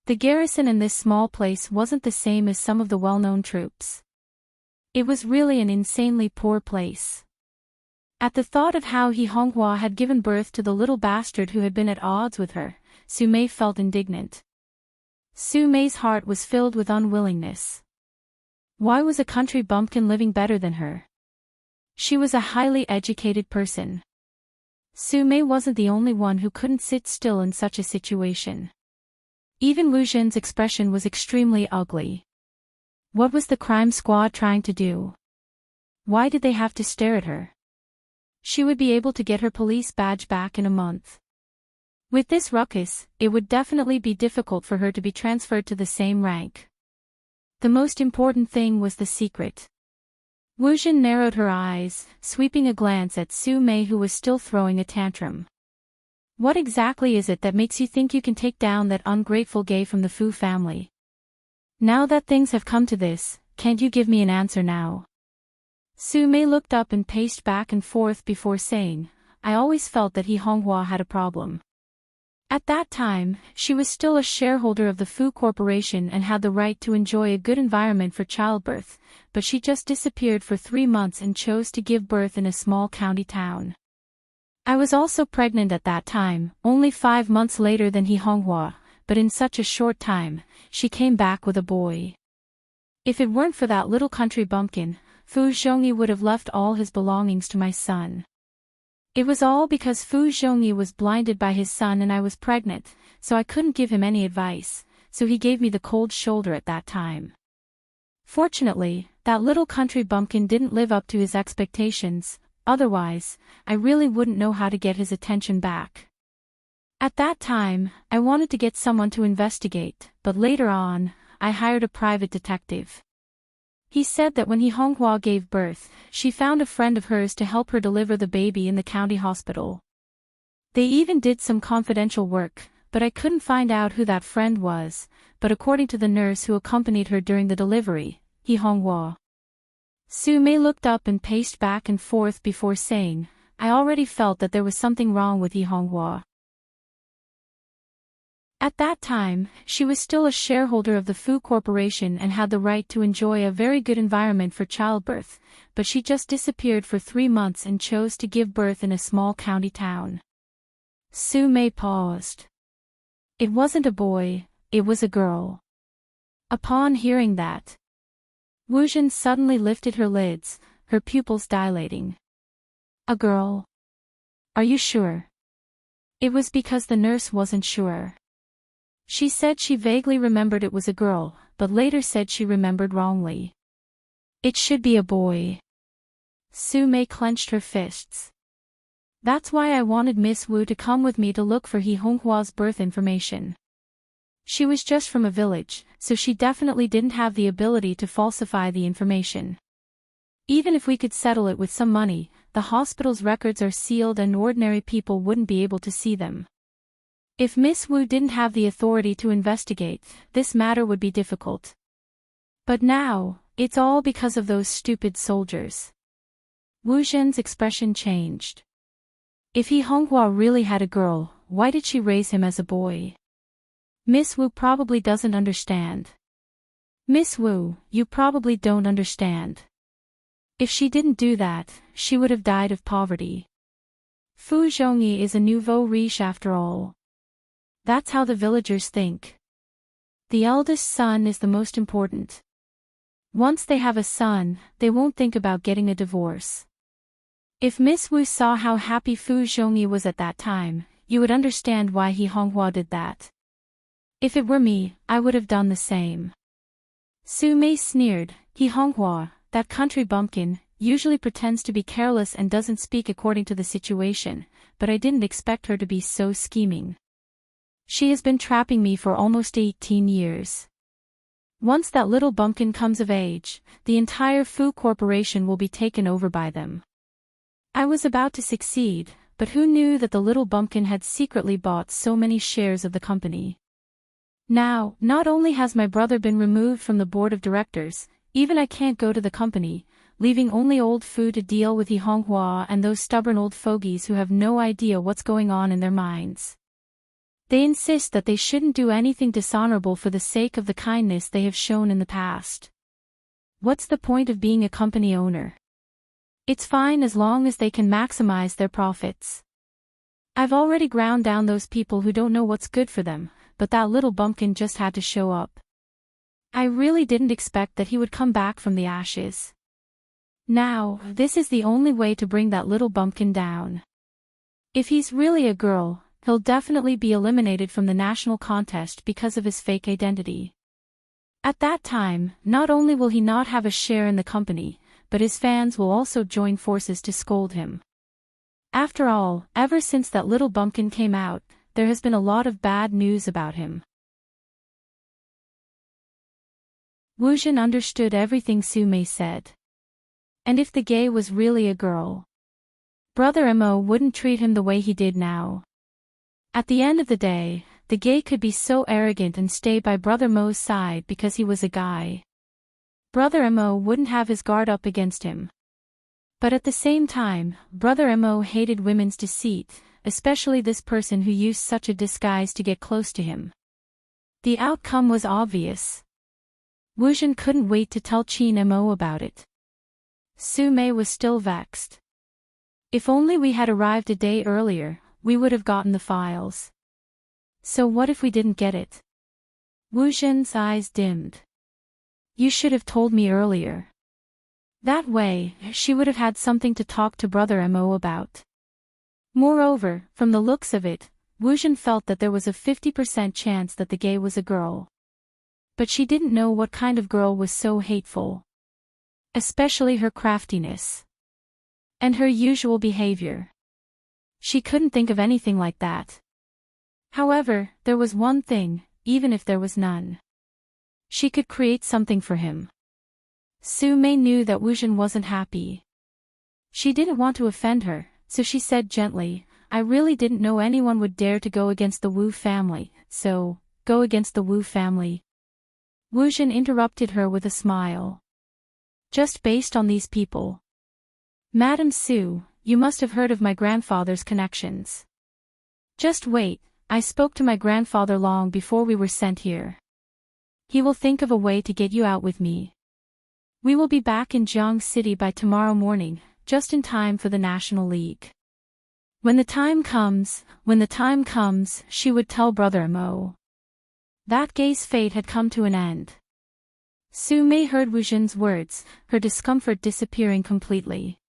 The garrison in this small place wasn't the same as some of the well-known troops. It was really an insanely poor place. At the thought of how He Honghua had given birth to the little bastard who had been at odds with her, Su Mei felt indignant. Su Mei's heart was filled with unwillingness. Why was a country bumpkin living better than her? She was a highly educated person. Su Mei wasn't the only one who couldn't sit still in such a situation. Even Wu Zhen's expression was extremely ugly. What was the crime squad trying to do? Why did they have to stare at her? She would be able to get her police badge back in a month. With this ruckus, it would definitely be difficult for her to be transferred to the same rank. The most important thing was the secret. Wu Zhen narrowed her eyes, sweeping a glance at Su Mei who was still throwing a tantrum. What exactly is it that makes you think you can take down that ungrateful gay from the Fu family? Now that things have come to this, can't you give me an answer now? Su Mei looked up and paced back and forth before saying, I always felt that He Honghua had a problem. At that time, she was still a shareholder of the Fu Corporation and had the right to enjoy a good environment for childbirth, but she just disappeared for 3 months and chose to give birth in a small county town. I was also pregnant at that time, only 5 months later than He Honghua, but in such a short time, she came back with a boy. If it weren't for that little country bumpkin, Fu Zhongyi would have left all his belongings to my son. It was all because Fu Zhongyi was blinded by his son and I was pregnant, so I couldn't give him any advice, so he gave me the cold shoulder at that time. Fortunately, that little country bumpkin didn't live up to his expectations, otherwise, I really wouldn't know how to get his attention back. At that time, I wanted to get someone to investigate, but later on, I hired a private detective. He said that when He Honghua gave birth, she found a friend of hers to help her deliver the baby in the county hospital. They even did some confidential work, but I couldn't find out who that friend was, but according to the nurse who accompanied her during the delivery, He Honghua. Su Mei looked up and paced back and forth before saying, I already felt that there was something wrong with He Honghua. At that time, she was still a shareholder of the Fu Corporation and had the right to enjoy a very good environment for childbirth, but she just disappeared for 3 months and chose to give birth in a small county town. Su Mei paused. It wasn't a boy, it was a girl. Upon hearing that, Wu Zhen suddenly lifted her lids, her pupils dilating. A girl? Are you sure? It was because the nurse wasn't sure. She said she vaguely remembered it was a girl, but later said she remembered wrongly. It should be a boy. Su Mei clenched her fists. That's why I wanted Miss Wu to come with me to look for He Honghua's birth information. She was just from a village, so she definitely didn't have the ability to falsify the information. Even if we could settle it with some money, the hospital's records are sealed and ordinary people wouldn't be able to see them. If Miss Wu didn't have the authority to investigate, this matter would be difficult. But now, it's all because of those stupid soldiers. Wu Zhen's expression changed. If He Honghua really had a girl, why did she raise him as a boy? Miss Wu probably doesn't understand. Miss Wu, you probably don't understand. If she didn't do that, she would have died of poverty. Fu Zhongyi is a nouveau riche after all. That's how the villagers think. The eldest son is the most important. Once they have a son, they won't think about getting a divorce. If Miss Wu saw how happy Fu Zhongyi was at that time, you would understand why He Honghua did that. If it were me, I would have done the same. Su Mei sneered, He Honghua, that country bumpkin, usually pretends to be careless and doesn't speak according to the situation, but I didn't expect her to be so scheming. She has been trapping me for almost 18 years. Once that little bumpkin comes of age, the entire Fu Corporation will be taken over by them. I was about to succeed, but who knew that the little bumpkin had secretly bought so many shares of the company? Now, not only has my brother been removed from the board of directors, even I can't go to the company, leaving only old Fu to deal with He Honghua and those stubborn old fogies who have no idea what's going on in their minds. They insist that they shouldn't do anything dishonorable for the sake of the kindness they have shown in the past. What's the point of being a company owner? It's fine as long as they can maximize their profits. I've already ground down those people who don't know what's good for them, but that little bumpkin just had to show up. I really didn't expect that he would come back from the ashes. Now, this is the only way to bring that little bumpkin down. If he's really a girl, he'll definitely be eliminated from the national contest because of his fake identity. At that time, not only will he not have a share in the company, but his fans will also join forces to scold him. After all, ever since that little bumpkin came out, there has been a lot of bad news about him. Wu Zhen understood everything Su Mei said. And if the gay was really a girl, Brother Mo wouldn't treat him the way he did now. At the end of the day, the gay could be so arrogant and stay by Brother Mo's side because he was a guy. Brother Mo wouldn't have his guard up against him. But at the same time, Brother Mo hated women's deceit, especially this person who used such a disguise to get close to him. The outcome was obvious. Wuzhen couldn't wait to tell Qin Mo about it. Su Mei was still vexed. If only we had arrived a day earlier, we would have gotten the files. So what if we didn't get it? Wuzhen's eyes dimmed. You should have told me earlier. That way, she would have had something to talk to Brother Mo about. Moreover, from the looks of it, Wuzhen felt that there was a 50% chance that the gay was a girl. But she didn't know what kind of girl was so hateful. Especially her craftiness. And her usual behavior. She couldn't think of anything like that. However, there was one thing, even if there was none. She could create something for him. Su Mei knew that Wuzhen wasn't happy. She didn't want to offend her, so she said gently, I really didn't know anyone would dare to go against the Wu family, so, go against the Wu family. Wuzhen interrupted her with a smile. Just based on these people. Madam Su, you must have heard of my grandfather's connections. Just wait, I spoke to my grandfather long before we were sent here. He will think of a way to get you out with me. We will be back in Jiang City by tomorrow morning, just in time for the National League. When the time comes, she would tell Brother Mo. That gay's fate had come to an end. Su Mei heard Wuzhen's words, her discomfort disappearing completely.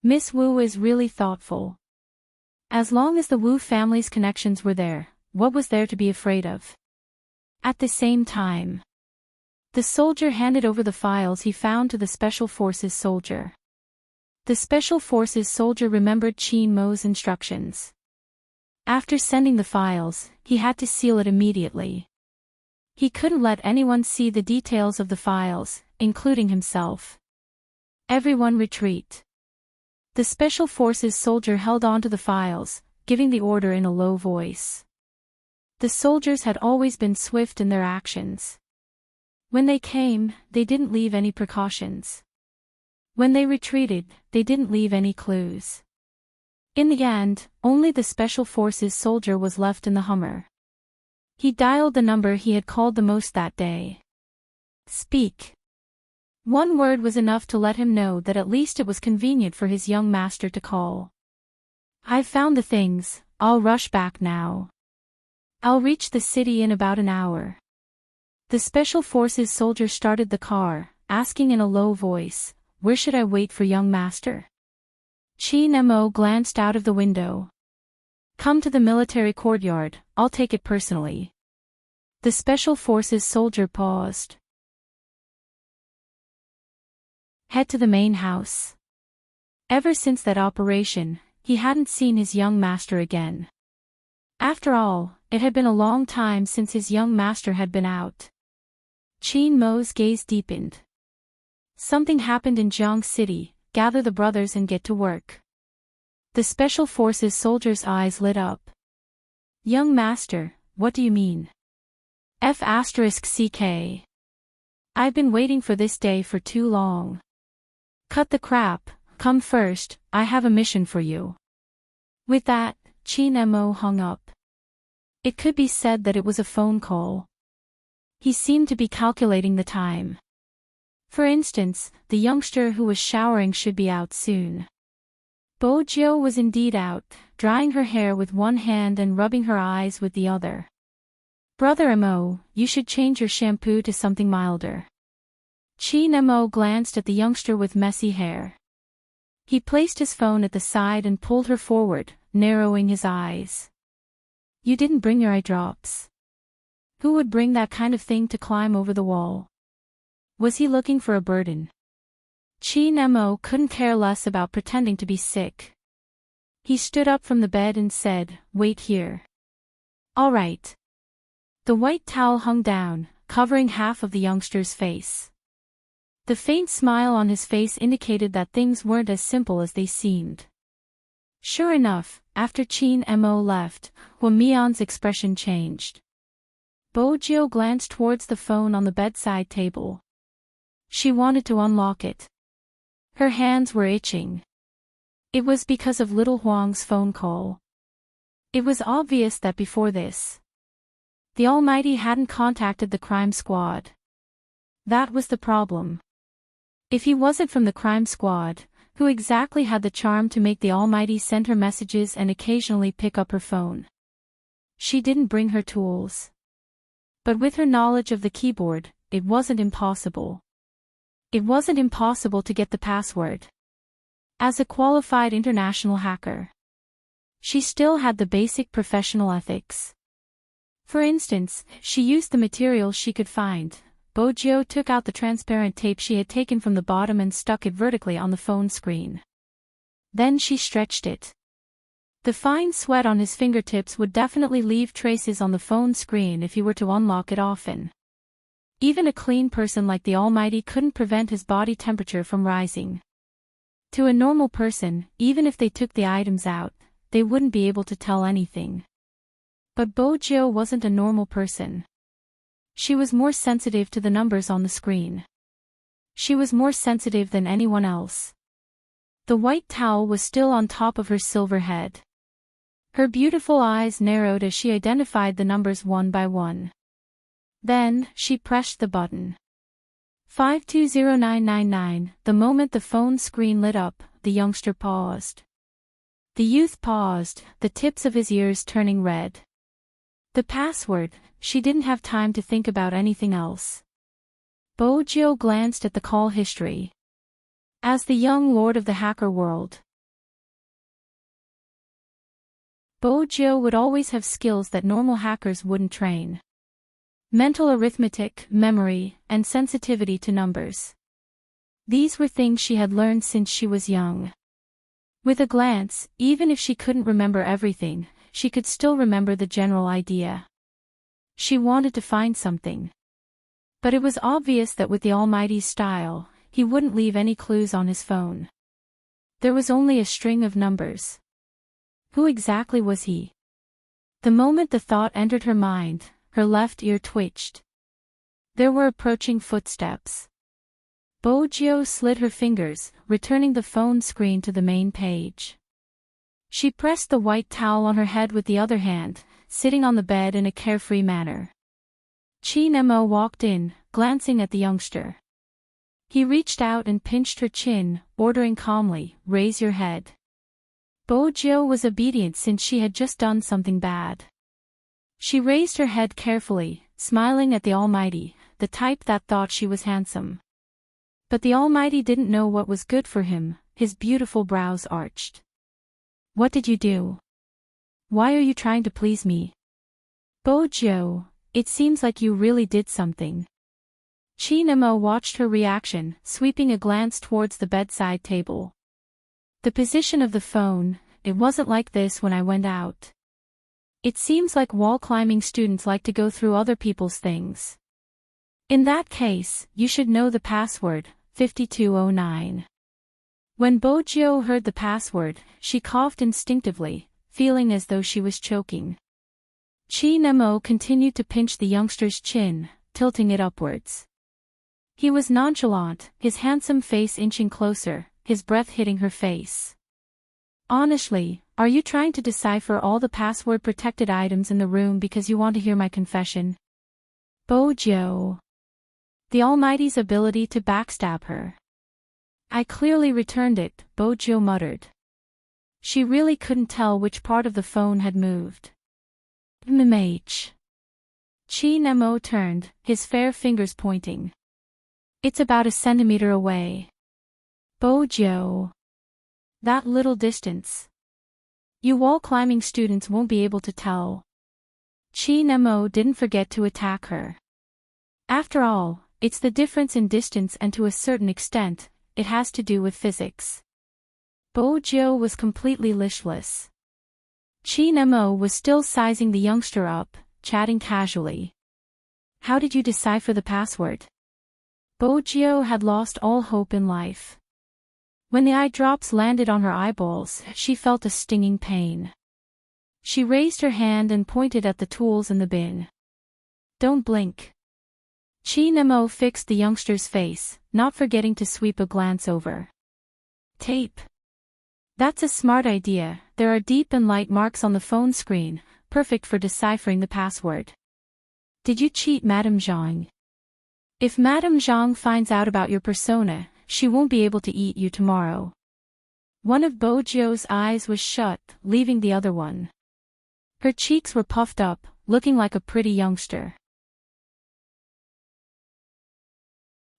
Miss Wu is really thoughtful. As long as the Wu family's connections were there, what was there to be afraid of? At the same time, the soldier handed over the files he found to the Special Forces soldier. The Special Forces soldier remembered Qin Mo's instructions. After sending the files, he had to seal it immediately. He couldn't let anyone see the details of the files, including himself. Everyone retreat. The Special Forces soldier held on to the files, giving the order in a low voice. The soldiers had always been swift in their actions. When they came, they didn't leave any precautions. When they retreated, they didn't leave any clues. In the end, only the Special Forces soldier was left in the Hummer. He dialed the number he had called the most that day. Speak. One word was enough to let him know that at least it was convenient for his young master to call. I've found the things, I'll rush back now. I'll reach the city in about an hour. The Special Forces soldier started the car, asking in a low voice, where should I wait for young master? Qin Mo glanced out of the window. Come to the military courtyard, I'll take it personally. The Special Forces soldier paused. Head to the main house. Ever since that operation, he hadn't seen his young master again. After all, it had been a long time since his young master had been out. Qin Mo's gaze deepened. Something happened in Jiang City, gather the brothers and get to work. The Special Forces soldier's eyes lit up. Young master, what do you mean? F***ck. I've been waiting for this day for too long. Cut the crap, come first, I have a mission for you. With that, Qin Mo hung up. It could be said that it was a phone call. He seemed to be calculating the time. For instance, the youngster who was showering should be out soon. Bo Jiu was indeed out, drying her hair with one hand and rubbing her eyes with the other. Brother Mo, you should change your shampoo to something milder. Qin Mo glanced at the youngster with messy hair. He placed his phone at the side and pulled her forward, narrowing his eyes. You didn't bring your eye drops. Who would bring that kind of thing to climb over the wall? Was he looking for a burden? Qin Mo couldn't care less about pretending to be sick. He stood up from the bed and said, wait here. All right. The white towel hung down, covering half of the youngster's face. The faint smile on his face indicated that things weren't as simple as they seemed. Sure enough, after Qin Mo left, Hua Mian's expression changed. Bo Jiu glanced towards the phone on the bedside table. She wanted to unlock it. Her hands were itching. It was because of little Huang's phone call. It was obvious that before this, the Almighty hadn't contacted the crime squad. That was the problem. If he wasn't from the crime squad, who exactly had the charm to make the Almighty send her messages and occasionally pick up her phone? She didn't bring her tools. But with her knowledge of the keyboard, it wasn't impossible. It wasn't impossible to get the password. As a qualified international hacker, she still had the basic professional ethics. For instance, she used the material she could find. Bojo took out the transparent tape she had taken from the bottom and stuck it vertically on the phone screen. Then she stretched it. The fine sweat on his fingertips would definitely leave traces on the phone screen if he were to unlock it often. Even a clean person like the Almighty couldn't prevent his body temperature from rising. To a normal person, even if they took the items out, they wouldn't be able to tell anything. But Bojo wasn't a normal person. She was more sensitive to the numbers on the screen. She was more sensitive than anyone else. The white towel was still on top of her silver head. Her beautiful eyes narrowed as she identified the numbers one by one. Then, she pressed the button. 520999. The moment the phone screen lit up, the youngster paused. The youth paused, the tips of his ears turning red. The password. She didn't have time to think about anything else. Bojo glanced at the call history. As the young lord of the hacker world, Bojo would always have skills that normal hackers wouldn't train. Mental arithmetic, memory, and sensitivity to numbers. These were things she had learned since she was young. With a glance, even if she couldn't remember everything, she could still remember the general idea. She wanted to find something. But it was obvious that with the Almighty's style, he wouldn't leave any clues on his phone. There was only a string of numbers. Who exactly was he? The moment the thought entered her mind, her left ear twitched. There were approaching footsteps. Bojo slid her fingers, returning the phone screen to the main page. She pressed the white towel on her head with the other hand, sitting on the bed in a carefree manner. Chi Nemo walked in, glancing at the youngster. He reached out and pinched her chin, ordering calmly, "Raise your head." Bojo was obedient since she had just done something bad. She raised her head carefully, smiling at the Almighty, the type that thought she was handsome. But the Almighty didn't know what was good for him. His beautiful brows arched. "What did you do? Why are you trying to please me?" "Bojo, it seems like you really did something." Chi Nemo watched her reaction, sweeping a glance towards the bedside table. "The position of the phone, it wasn't like this when I went out. It seems like wall-climbing students like to go through other people's things. In that case, you should know the password, 5209. When Bojo heard the password, she coughed instinctively, feeling as though she was choking. Chi Nemo continued to pinch the youngster's chin, tilting it upwards. He was nonchalant, his handsome face inching closer, his breath hitting her face. "Honestly, are you trying to decipher all the password-protected items in the room because you want to hear my confession?" Bojo. The Almighty's ability to backstab her. "I clearly returned it," Bojo muttered. She really couldn't tell which part of the phone had moved. "MMH." Chi Nemo turned, his fair fingers pointing. "It's about a centimeter away." "Bojo. That little distance. You wall-climbing students won't be able to tell." Chi Nemo didn't forget to attack her. After all, it's the difference in distance, and to a certain extent, it has to do with physics. Bojo was completely listless. Chi Nemo was still sizing the youngster up, chatting casually. "How did you decipher the password?" Bojo had lost all hope in life. When the eye drops landed on her eyeballs, she felt a stinging pain. She raised her hand and pointed at the tools in the bin. "Don't blink." Chi Nemo fixed the youngster's face, not forgetting to sweep a glance over. "Tape. That's a smart idea, there are deep and light marks on the phone screen, perfect for deciphering the password. Did you cheat Madame Zhang? If Madame Zhang finds out about your persona, she won't be able to eat you tomorrow. One of Bojo's eyes was shut, leaving the other one. Her cheeks were puffed up, looking like a pretty youngster.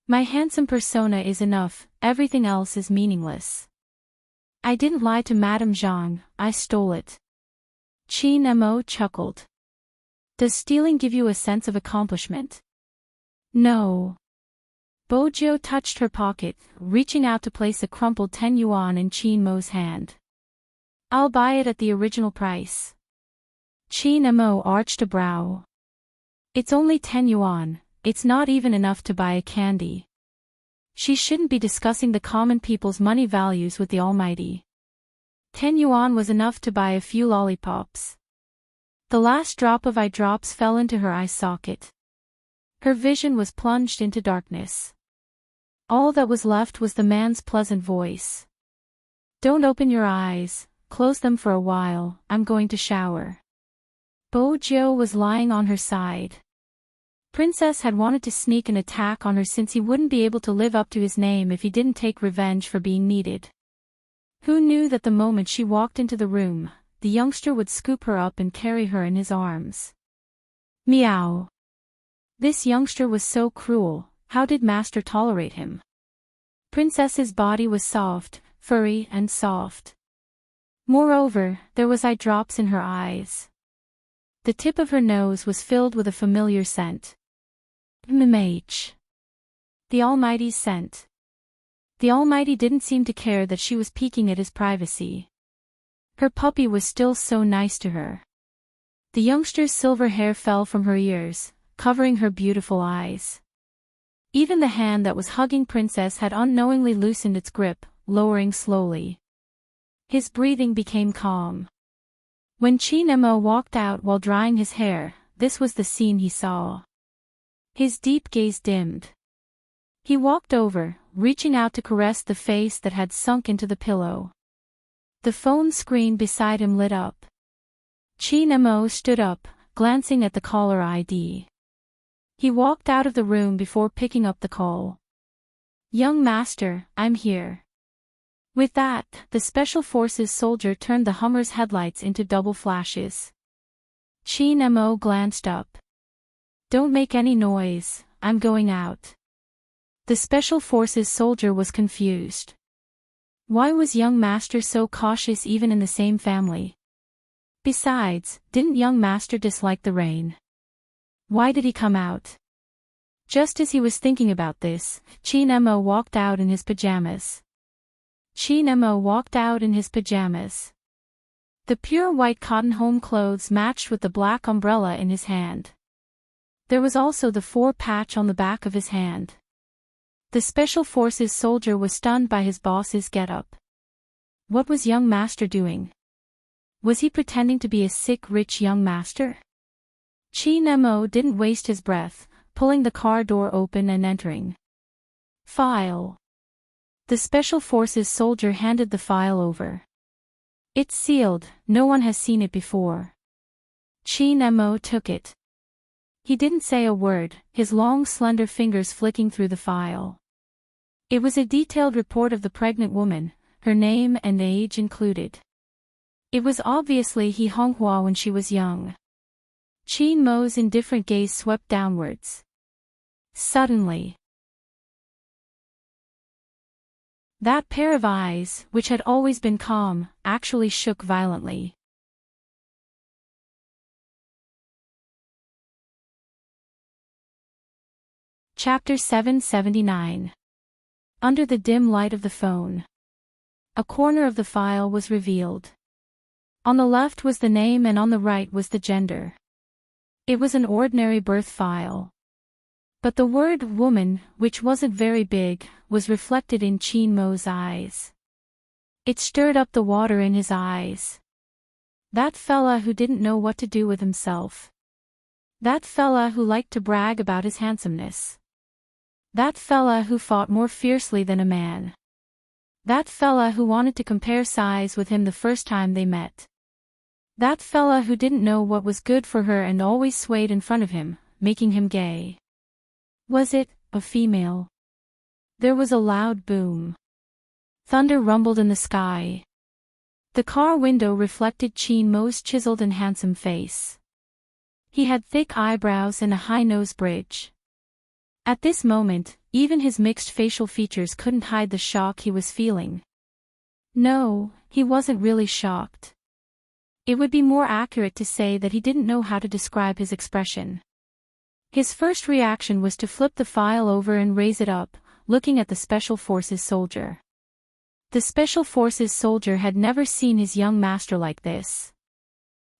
My handsome persona is enough, everything else is meaningless. I didn't lie to Madame Zhang, I stole it. Qin Mo chuckled. Does stealing give you a sense of accomplishment? No. Bojo touched her pocket, reaching out to place a crumpled 10 yuan in Qin Mo's hand. I'll buy it at the original price. Qin Mo arched a brow. It's only 10 yuan, it's not even enough to buy a candy. She shouldn't be discussing the common people's money values with the Almighty. 10 yuan was enough to buy a few lollipops. The last drop of eye drops fell into her eye socket. Her vision was plunged into darkness. All that was left was the man's pleasant voice. Don't open your eyes, close them for a while, I'm going to shower. Bojo was lying on her side. Princess had wanted to sneak an attack on her since he wouldn't be able to live up to his name if he didn't take revenge for being needed. Who knew that the moment she walked into the room, the youngster would scoop her up and carry her in his arms. Meow. This youngster was so cruel, how did Master tolerate him? Princess's body was soft, furry and soft. Moreover, there was eye drops in her eyes. The tip of her nose was filled with a familiar scent. MMH. The Almighty's scent. The Almighty didn't seem to care that she was peeking at his privacy. Her puppy was still so nice to her. The youngster's silver hair fell from her ears, covering her beautiful eyes. Even the hand that was hugging Princess had unknowingly loosened its grip, lowering slowly. His breathing became calm. When Qin Mo walked out while drying his hair, this was the scene he saw. His deep gaze dimmed. He walked over, reaching out to caress the face that had sunk into the pillow. The phone screen beside him lit up. Qin Mo stood up, glancing at the caller ID. He walked out of the room before picking up the call. Young master, I'm here. With that, the Special Forces soldier turned the Hummer's headlights into double flashes. Qin Mo glanced up. Don't make any noise, I'm going out. The Special Forces soldier was confused. Why was young master so cautious even in the same family? Besides, didn't young master dislike the rain? Why did he come out? Just as he was thinking about this, Qin Mo walked out in his pajamas. Qin Mo walked out in his pajamas. The pure white cotton home clothes matched with the black umbrella in his hand. There was also the 4 patch on the back of his hand. The Special Forces soldier was stunned by his boss's getup. What was young master doing? Was he pretending to be a sick rich young master? Qin Mo didn't waste his breath, pulling the car door open and entering. File. The Special Forces soldier handed the file over. It's sealed, no one has seen it before. Qin Mo took it. He didn't say a word, his long slender fingers flicking through the file. It was a detailed report of the pregnant woman, her name and age included. It was obviously He Honghua when she was young. Qin Mo's indifferent gaze swept downwards. Suddenly, that pair of eyes, which had always been calm, actually shook violently. Chapter 779. Under the dim light of the phone. A corner of the file was revealed. On the left was the name and on the right was the gender. It was an ordinary birth file. But the word woman, which wasn't very big, was reflected in Qin Mo's eyes. It stirred up the water in his eyes. That fella who didn't know what to do with himself. That fella who liked to brag about his handsomeness. That fella who fought more fiercely than a man. That fella who wanted to compare size with him the first time they met. That fella who didn't know what was good for her and always swayed in front of him, making him gay. Was it a female? There was a loud boom. Thunder rumbled in the sky. The car window reflected Chin Mo's chiseled and handsome face. He had thick eyebrows and a high nose bridge. At this moment, even his mixed facial features couldn't hide the shock he was feeling. No, he wasn't really shocked. It would be more accurate to say that he didn't know how to describe his expression. His first reaction was to flip the file over and raise it up, looking at the Special Forces soldier. The Special Forces soldier had never seen his young master like this.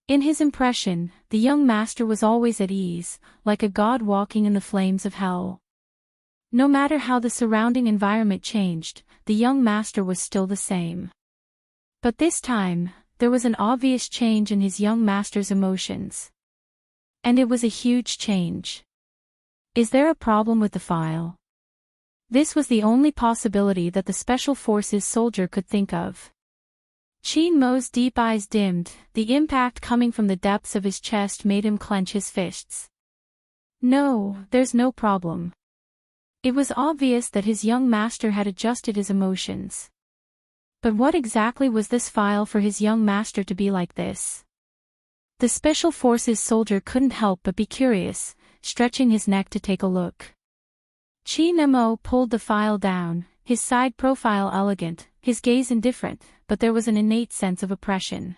In his impression, the young master was always at ease, like a god walking in the flames of hell. No matter how the surrounding environment changed, the young master was still the same. But this time, there was an obvious change in his young master's emotions. And it was a huge change. Is there a problem with the file? This was the only possibility that the Special Forces soldier could think of. Chin Mo's deep eyes dimmed, the impact coming from the depths of his chest made him clench his fists. No, there's no problem. It was obvious that his young master had adjusted his emotions. But what exactly was this file for his young master to be like this? The Special Forces soldier couldn't help but be curious, stretching his neck to take a look. Chin Mo pulled the file down, his side profile elegant, his gaze indifferent, but there was an innate sense of oppression.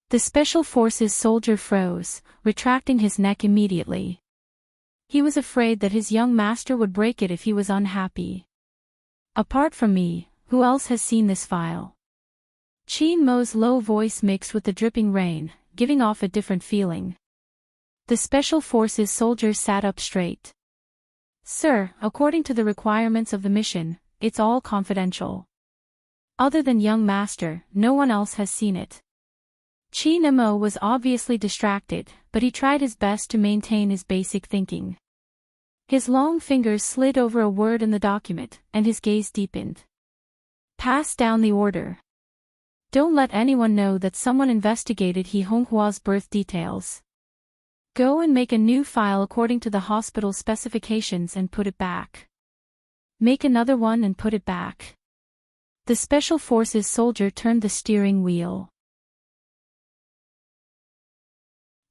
The Special Forces soldier froze, retracting his neck immediately. He was afraid that his young master would break it if he was unhappy. Apart from me, who else has seen this file? Chin Mo's low voice mixed with the dripping rain, giving off a different feeling. The Special Forces soldier sat up straight. Sir, according to the requirements of the mission, it's all confidential. Other than young master, no one else has seen it. Chin Mo was obviously distracted, but he tried his best to maintain his basic thinking. His long fingers slid over a word in the document, and his gaze deepened. Pass down the order. Don't let anyone know that someone investigated He Honghua's birth details. Go and make a new file according to the hospital specifications and put it back. Make another one and put it back. The Special Forces soldier turned the steering wheel.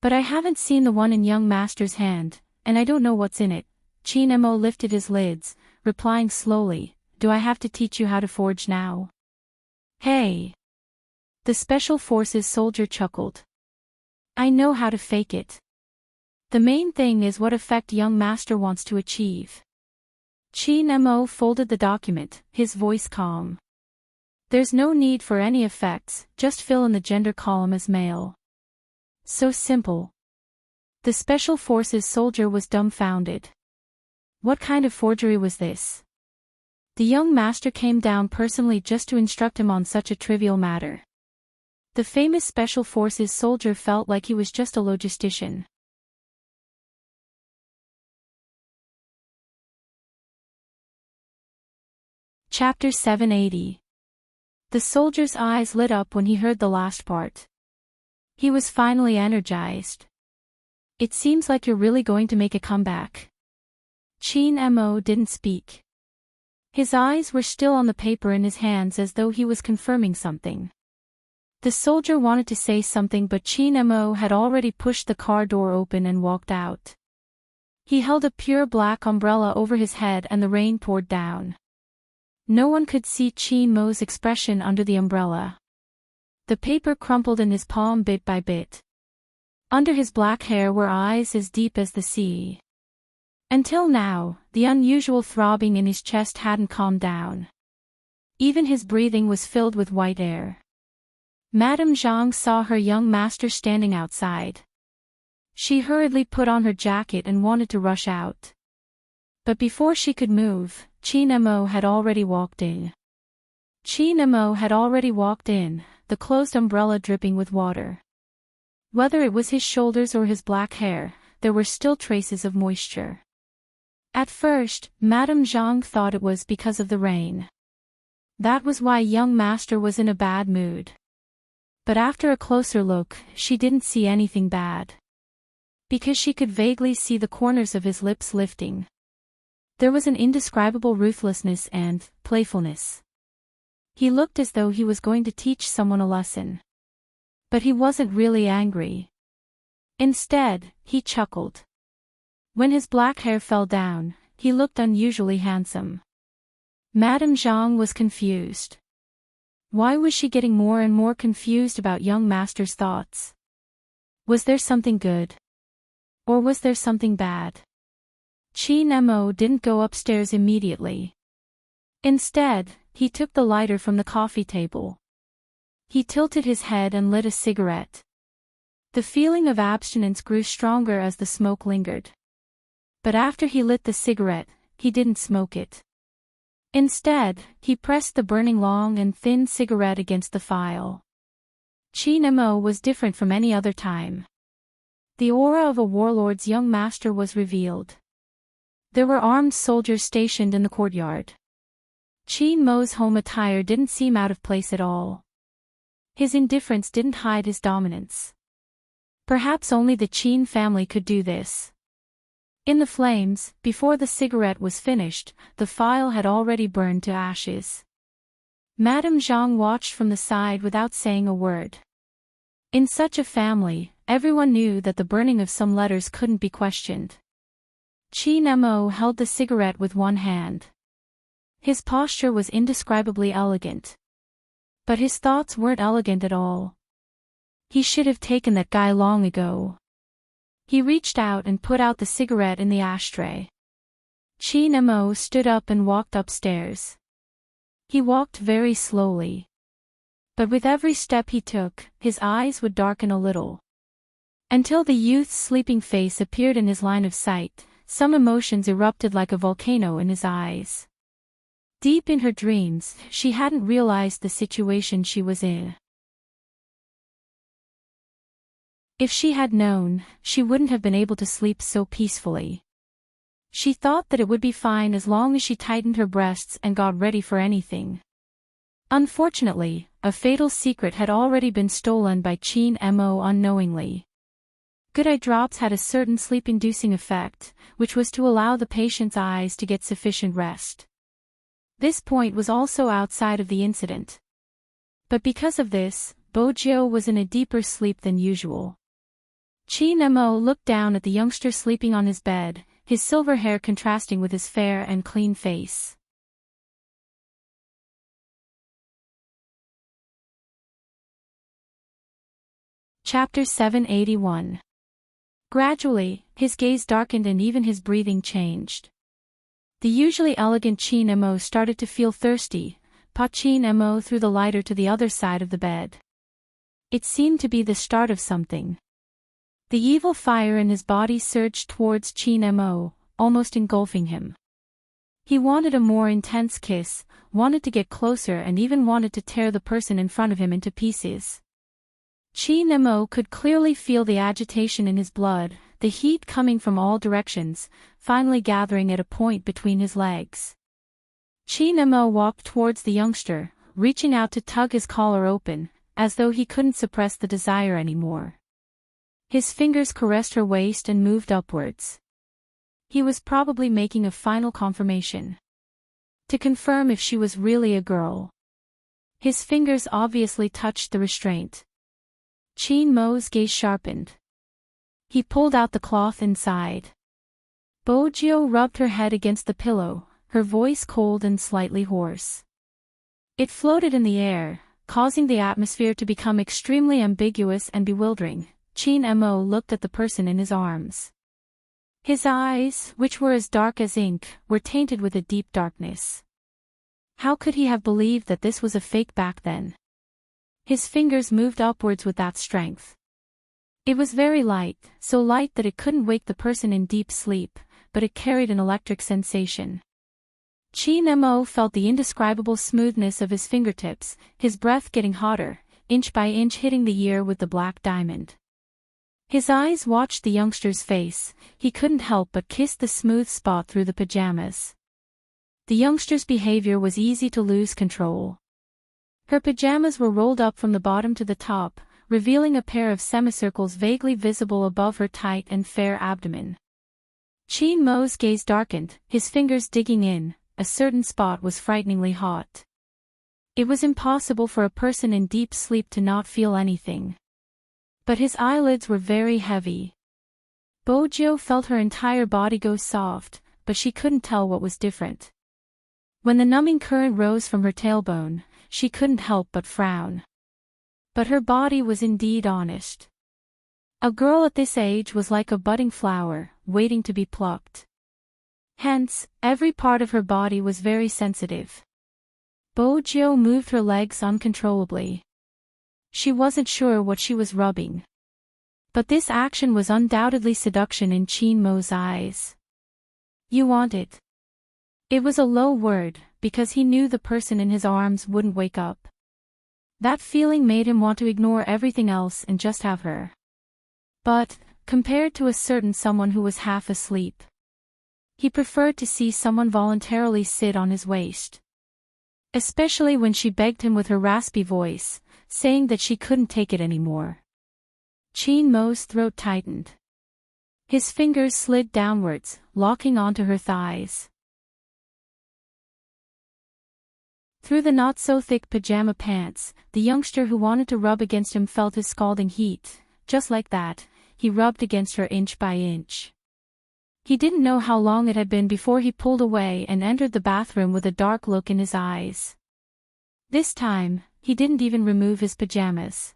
But I haven't seen the one in young master's hand, and I don't know what's in it. Chin Mo lifted his lids, replying slowly, Do I have to teach you how to forge now? Hey! The Special Forces soldier chuckled. I know how to fake it. The main thing is what effect young master wants to achieve. Chin Mo folded the document, his voice calm. There's no need for any effects, just fill in the gender column as male. So simple. The Special Forces soldier was dumbfounded. What kind of forgery was this? The young master came down personally just to instruct him on such a trivial matter. The famous Special Forces soldier felt like he was just a logistician. Chapter 780. The soldier's eyes lit up when he heard the last part. He was finally energized. It seems like you're really going to make a comeback. Chin Mo didn't speak. His eyes were still on the paper in his hands as though he was confirming something. The soldier wanted to say something but Chin Mo had already pushed the car door open and walked out. He held a pure black umbrella over his head and the rain poured down. No one could see Chin Mo's expression under the umbrella. The paper crumpled in his palm bit by bit. Under his black hair were eyes as deep as the sea. Until now, the unusual throbbing in his chest hadn't calmed down. Even his breathing was filled with white air. Madame Zhang saw her young master standing outside. She hurriedly put on her jacket and wanted to rush out. But before she could move, Chin Mo had already walked in. Chin Mo had already walked in, the closed umbrella dripping with water. Whether it was his shoulders or his black hair, there were still traces of moisture. At first, Madame Zhang thought it was because of the rain. That was why young master was in a bad mood. But after a closer look, she didn't see anything bad. Because she could vaguely see the corners of his lips lifting. There was an indescribable ruthlessness and playfulness. He looked as though he was going to teach someone a lesson. But he wasn't really angry. Instead, he chuckled. When his black hair fell down, he looked unusually handsome. Madame Zhang was confused. Why was she getting more and more confused about young master's thoughts? Was there something good? Or was there something bad? Qin Mo didn't go upstairs immediately. Instead, he took the lighter from the coffee table. He tilted his head and lit a cigarette. The feeling of abstinence grew stronger as the smoke lingered. But after he lit the cigarette, he didn't smoke it. Instead, he pressed the burning long and thin cigarette against the file. Qin Mo was different from any other time. The aura of a warlord's young master was revealed. There were armed soldiers stationed in the courtyard. Qin Mo's home attire didn't seem out of place at all. His indifference didn't hide his dominance. Perhaps only the Qin family could do this. In the flames, before the cigarette was finished, the file had already burned to ashes. Madame Zhang watched from the side without saying a word. In such a family, everyone knew that the burning of some letters couldn't be questioned. Qin Mo held the cigarette with one hand. His posture was indescribably elegant. But his thoughts weren't elegant at all. He should have taken that guy long ago. He reached out and put out the cigarette in the ashtray. Qin Mo stood up and walked upstairs. He walked very slowly. But with every step he took, his eyes would darken a little. Until the youth's sleeping face appeared in his line of sight, some emotions erupted like a volcano in his eyes. Deep in her dreams, she hadn't realized the situation she was in. If she had known, she wouldn't have been able to sleep so peacefully. She thought that it would be fine as long as she tightened her breasts and got ready for anything. Unfortunately, a fatal secret had already been stolen by Qin Mo unknowingly. Good eye drops had a certain sleep-inducing effect, which was to allow the patient's eyes to get sufficient rest. This point was also outside of the incident. But because of this, Bojiu was in a deeper sleep than usual. Qin Mo looked down at the youngster sleeping on his bed, his silver hair contrasting with his fair and clean face. Chapter 781. Gradually, his gaze darkened and even his breathing changed. The usually elegant Qin Mo started to feel thirsty. Qin Mo threw the lighter to the other side of the bed. It seemed to be the start of something. The evil fire in his body surged towards Qin Mo, almost engulfing him. He wanted a more intense kiss, wanted to get closer and even wanted to tear the person in front of him into pieces. Qin Mo could clearly feel the agitation in his blood, the heat coming from all directions, finally gathering at a point between his legs. Qin Mo walked towards the youngster, reaching out to tug his collar open, as though he couldn't suppress the desire anymore. His fingers caressed her waist and moved upwards. He was probably making a final confirmation. To confirm if she was really a girl. His fingers obviously touched the restraint. Qin Mo's gaze sharpened. He pulled out the cloth inside. Bojiu rubbed her head against the pillow, her voice cold and slightly hoarse. It floated in the air, causing the atmosphere to become extremely ambiguous and bewildering. Qin Mo looked at the person in his arms. His eyes, which were as dark as ink, were tainted with a deep darkness. How could he have believed that this was a fake back then? His fingers moved upwards with that strength. It was very light, so light that it couldn't wake the person in deep sleep, but it carried an electric sensation. Qin Mo felt the indescribable smoothness of his fingertips, his breath getting hotter, inch by inch hitting the ear with the black diamond. His eyes watched the youngster's face, he couldn't help but kiss the smooth spot through the pajamas. The youngster's behavior was easy to lose control. Her pajamas were rolled up from the bottom to the top, revealing a pair of semicircles vaguely visible above her tight and fair abdomen. Chin Mo's gaze darkened, his fingers digging in. A certain spot was frighteningly hot. It was impossible for a person in deep sleep to not feel anything. But his eyelids were very heavy. Bojo felt her entire body go soft, but she couldn't tell what was different. When the numbing current rose from her tailbone, she couldn't help but frown. But her body was indeed honest. A girl at this age was like a budding flower, waiting to be plucked. Hence, every part of her body was very sensitive. Bojo moved her legs uncontrollably. She wasn't sure what she was rubbing. But this action was undoubtedly seduction in Chin Mo's eyes. You want it. It was a low word, because he knew the person in his arms wouldn't wake up. That feeling made him want to ignore everything else and just have her. But, compared to a certain someone who was half asleep, he preferred to see someone voluntarily sit on his waist. Especially when she begged him with her raspy voice, saying that she couldn't take it anymore. Chin Mo's throat tightened. His fingers slid downwards, locking onto her thighs. Through the not-so-thick pajama pants, the youngster who wanted to rub against him felt his scalding heat. Just like that, he rubbed against her inch by inch. He didn't know how long it had been before he pulled away and entered the bathroom with a dark look in his eyes. This time, he didn't even remove his pajamas.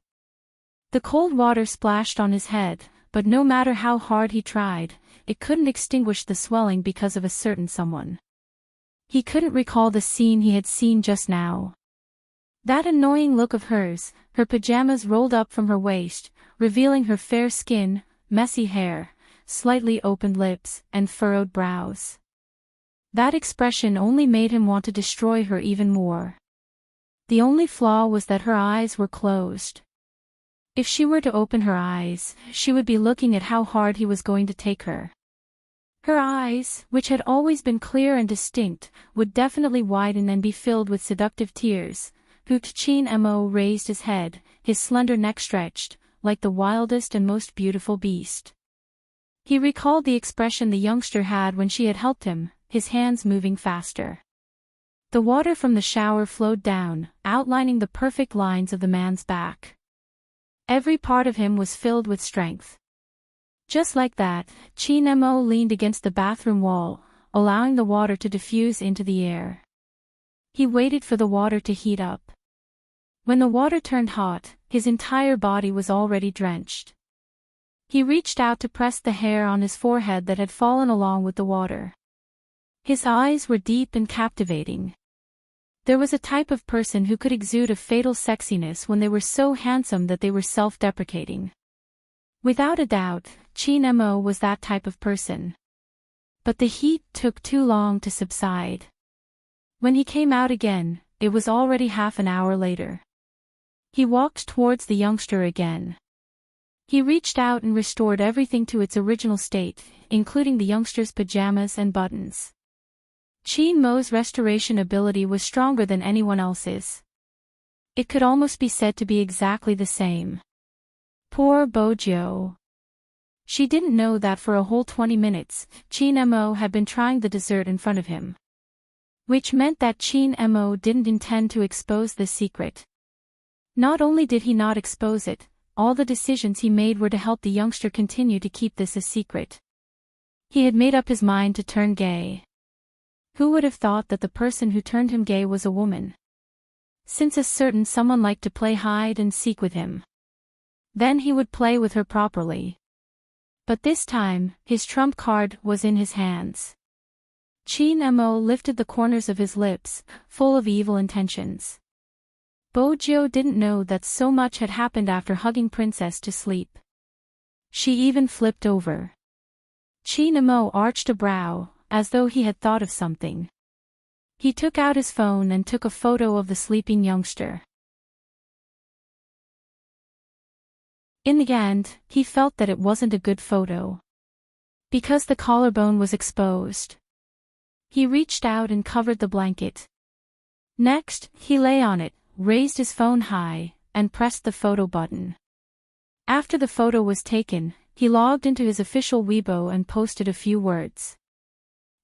The cold water splashed on his head, but no matter how hard he tried, it couldn't extinguish the swelling because of a certain someone. He couldn't recall the scene he had seen just now. That annoying look of hers, her pajamas rolled up from her waist, revealing her fair skin, messy hair, slightly opened lips, and furrowed brows. That expression only made him want to destroy her even more. The only flaw was that her eyes were closed. If she were to open her eyes, she would be looking at how hard he was going to take her. Her eyes, which had always been clear and distinct, would definitely widen and be filled with seductive tears. Chin Mo raised his head, his slender neck stretched, like the wildest and most beautiful beast. He recalled the expression the youngster had when she had helped him, his hands moving faster. The water from the shower flowed down, outlining the perfect lines of the man's back. Every part of him was filled with strength. Just like that, Chin Mo leaned against the bathroom wall, allowing the water to diffuse into the air. He waited for the water to heat up. When the water turned hot, his entire body was already drenched. He reached out to press the hair on his forehead that had fallen along with the water. His eyes were deep and captivating. There was a type of person who could exude a fatal sexiness when they were so handsome that they were self-deprecating. Without a doubt, Chin Mo was that type of person. But the heat took too long to subside. When he came out again, it was already half an hour later. He walked towards the youngster again. He reached out and restored everything to its original state, including the youngster's pajamas and buttons. Chin Mo's restoration ability was stronger than anyone else's. It could almost be said to be exactly the same. Poor Bojo. She didn't know that for a whole 20 minutes, Chin Mo had been trying the dessert in front of him. Which meant that Chin Mo didn't intend to expose this secret. Not only did he not expose it, all the decisions he made were to help the youngster continue to keep this a secret. He had made up his mind to turn gay. Who would have thought that the person who turned him gay was a woman? Since a certain someone liked to play hide and seek with him. Then he would play with her properly. But this time, his trump card was in his hands. Chin Mo lifted the corners of his lips, full of evil intentions. Bojo didn't know that so much had happened after hugging Princess to sleep. She even flipped over. Chin Mo arched a brow, as though he had thought of something. He took out his phone and took a photo of the sleeping youngster. In the end, he felt that it wasn't a good photo. Because the collarbone was exposed. He reached out and covered the blanket. Next, he lay on it, raised his phone high, and pressed the photo button. After the photo was taken, he logged into his official Weibo and posted a few words.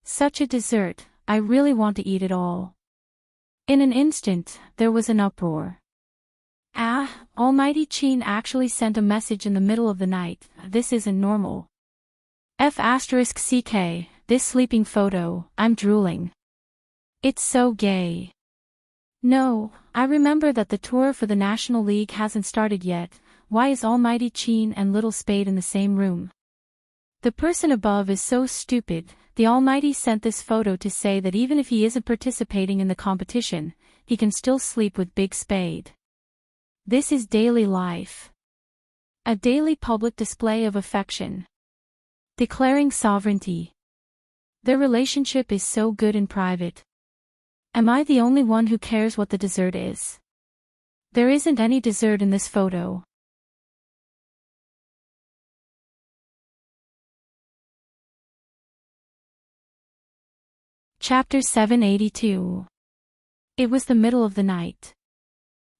Such a dessert, I really want to eat it all. In an instant, there was an uproar. Ah, Almighty Qin actually sent a message in the middle of the night. This isn't normal. F***ck, this sleeping photo, I'm drooling. It's so gay. No, I remember that the tour for the National League hasn't started yet. Why is Almighty Qin and Little Spade in the same room? The person above is so stupid. The Almighty sent this photo to say that even if he isn't participating in the competition, he can still sleep with Big Spade. This is daily life. A daily public display of affection. Declaring sovereignty. Their relationship is so good in private. Am I the only one who cares what the dessert is? There isn't any dessert in this photo. Chapter 782. It was the middle of the night.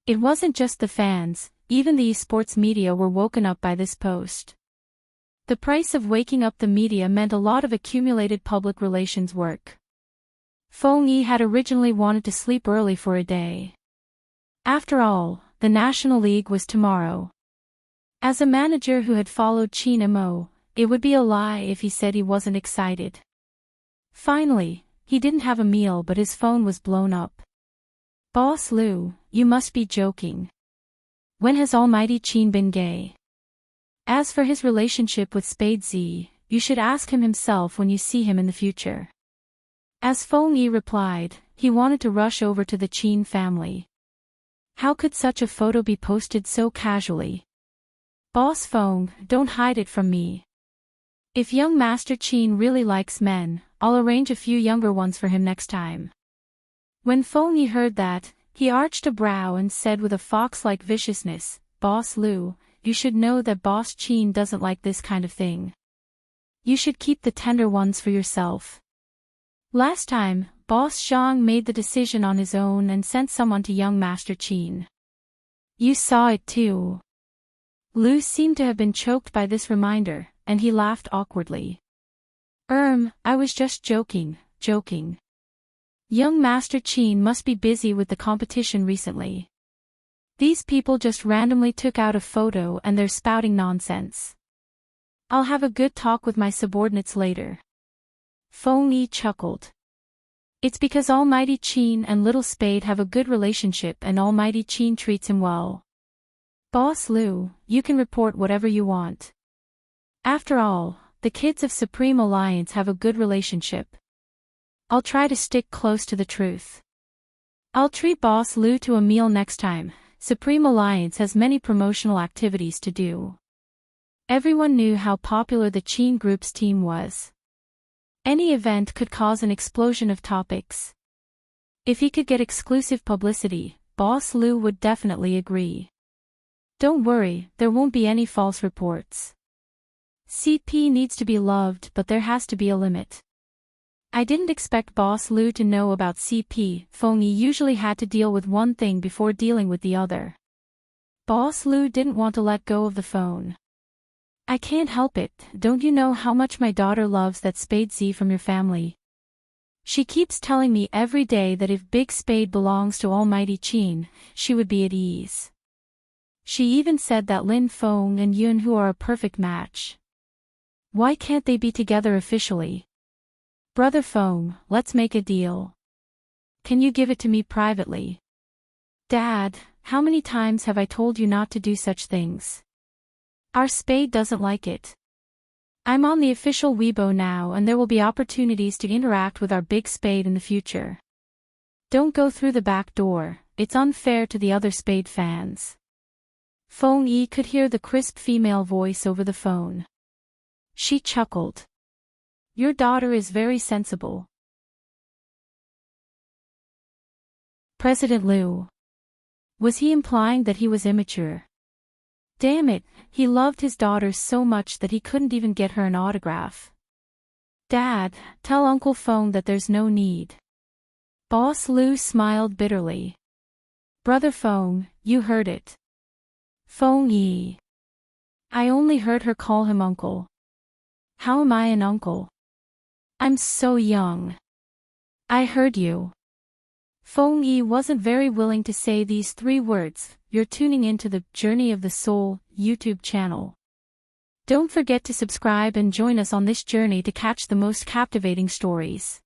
It wasn't just the fans, even the esports media were woken up by this post. The price of waking up the media meant a lot of accumulated public relations work. Feng Yi had originally wanted to sleep early for a day. After all, the National League was tomorrow. As a manager who had followed Qin Mo, it would be a lie if he said he wasn't excited. Finally, he didn't have a meal but his phone was blown up. Boss Liu, you must be joking. When has Almighty Qin been gay? As for his relationship with Spade Z, you should ask him himself when you see him in the future. As Feng Yi replied, he wanted to rush over to the Qin family. How could such a photo be posted so casually? Boss Feng, don't hide it from me. If young Master Qin really likes men, I'll arrange a few younger ones for him next time. When Feng Yi heard that, he arched a brow and said with a fox-like viciousness, Boss Liu, you should know that Boss Qin doesn't like this kind of thing. You should keep the tender ones for yourself. Last time, Boss Zhang made the decision on his own and sent someone to young Master Qin. You saw it too. Liu seemed to have been choked by this reminder, and he laughed awkwardly. I was just joking. Young Master Qin must be busy with the competition recently. These people just randomly took out a photo and they're spouting nonsense. I'll have a good talk with my subordinates later. Feng Yi chuckled. It's because Almighty Qin and Little Spade have a good relationship and Almighty Qin treats him well. Boss Liu, you can report whatever you want. After all, the kids of Supreme Alliance have a good relationship. I'll try to stick close to the truth. I'll treat Boss Liu to a meal next time. Supreme Alliance has many promotional activities to do. Everyone knew how popular the Qin Group's team was. Any event could cause an explosion of topics. If he could get exclusive publicity, Boss Liu would definitely agree. Don't worry, there won't be any false reports. CP needs to be loved, but there has to be a limit. I didn't expect Boss Liu to know about CP. Feng Yi usually had to deal with one thing before dealing with the other. Boss Liu didn't want to let go of the phone. I can't help it, don't you know how much my daughter loves that Spade Z from your family? She keeps telling me every day that if Big Spade belongs to Almighty Qin, she would be at ease. She even said that Lin Feng and Yun Hu are a perfect match. Why can't they be together officially? Brother Feng, let's make a deal. Can you give it to me privately? Dad, how many times have I told you not to do such things? Our Spade doesn't like it. I'm on the official Weibo now and there will be opportunities to interact with our Big Spade in the future. Don't go through the back door, it's unfair to the other Spade fans. Feng Yi could hear the crisp female voice over the phone. She chuckled. Your daughter is very sensible. President Liu. Was he implying that he was immature? Damn it, he loved his daughter so much that he couldn't even get her an autograph. Dad, tell Uncle Feng that there's no need. Boss Lu smiled bitterly. Brother Feng, you heard it. Feng Yi. I only heard her call him uncle. How am I an uncle? I'm so young. I heard you. Feng Yi wasn't very willing to say these 3 words. You're tuning into the Journey of the Soul YouTube channel. Don't forget to subscribe and join us on this journey to catch the most captivating stories.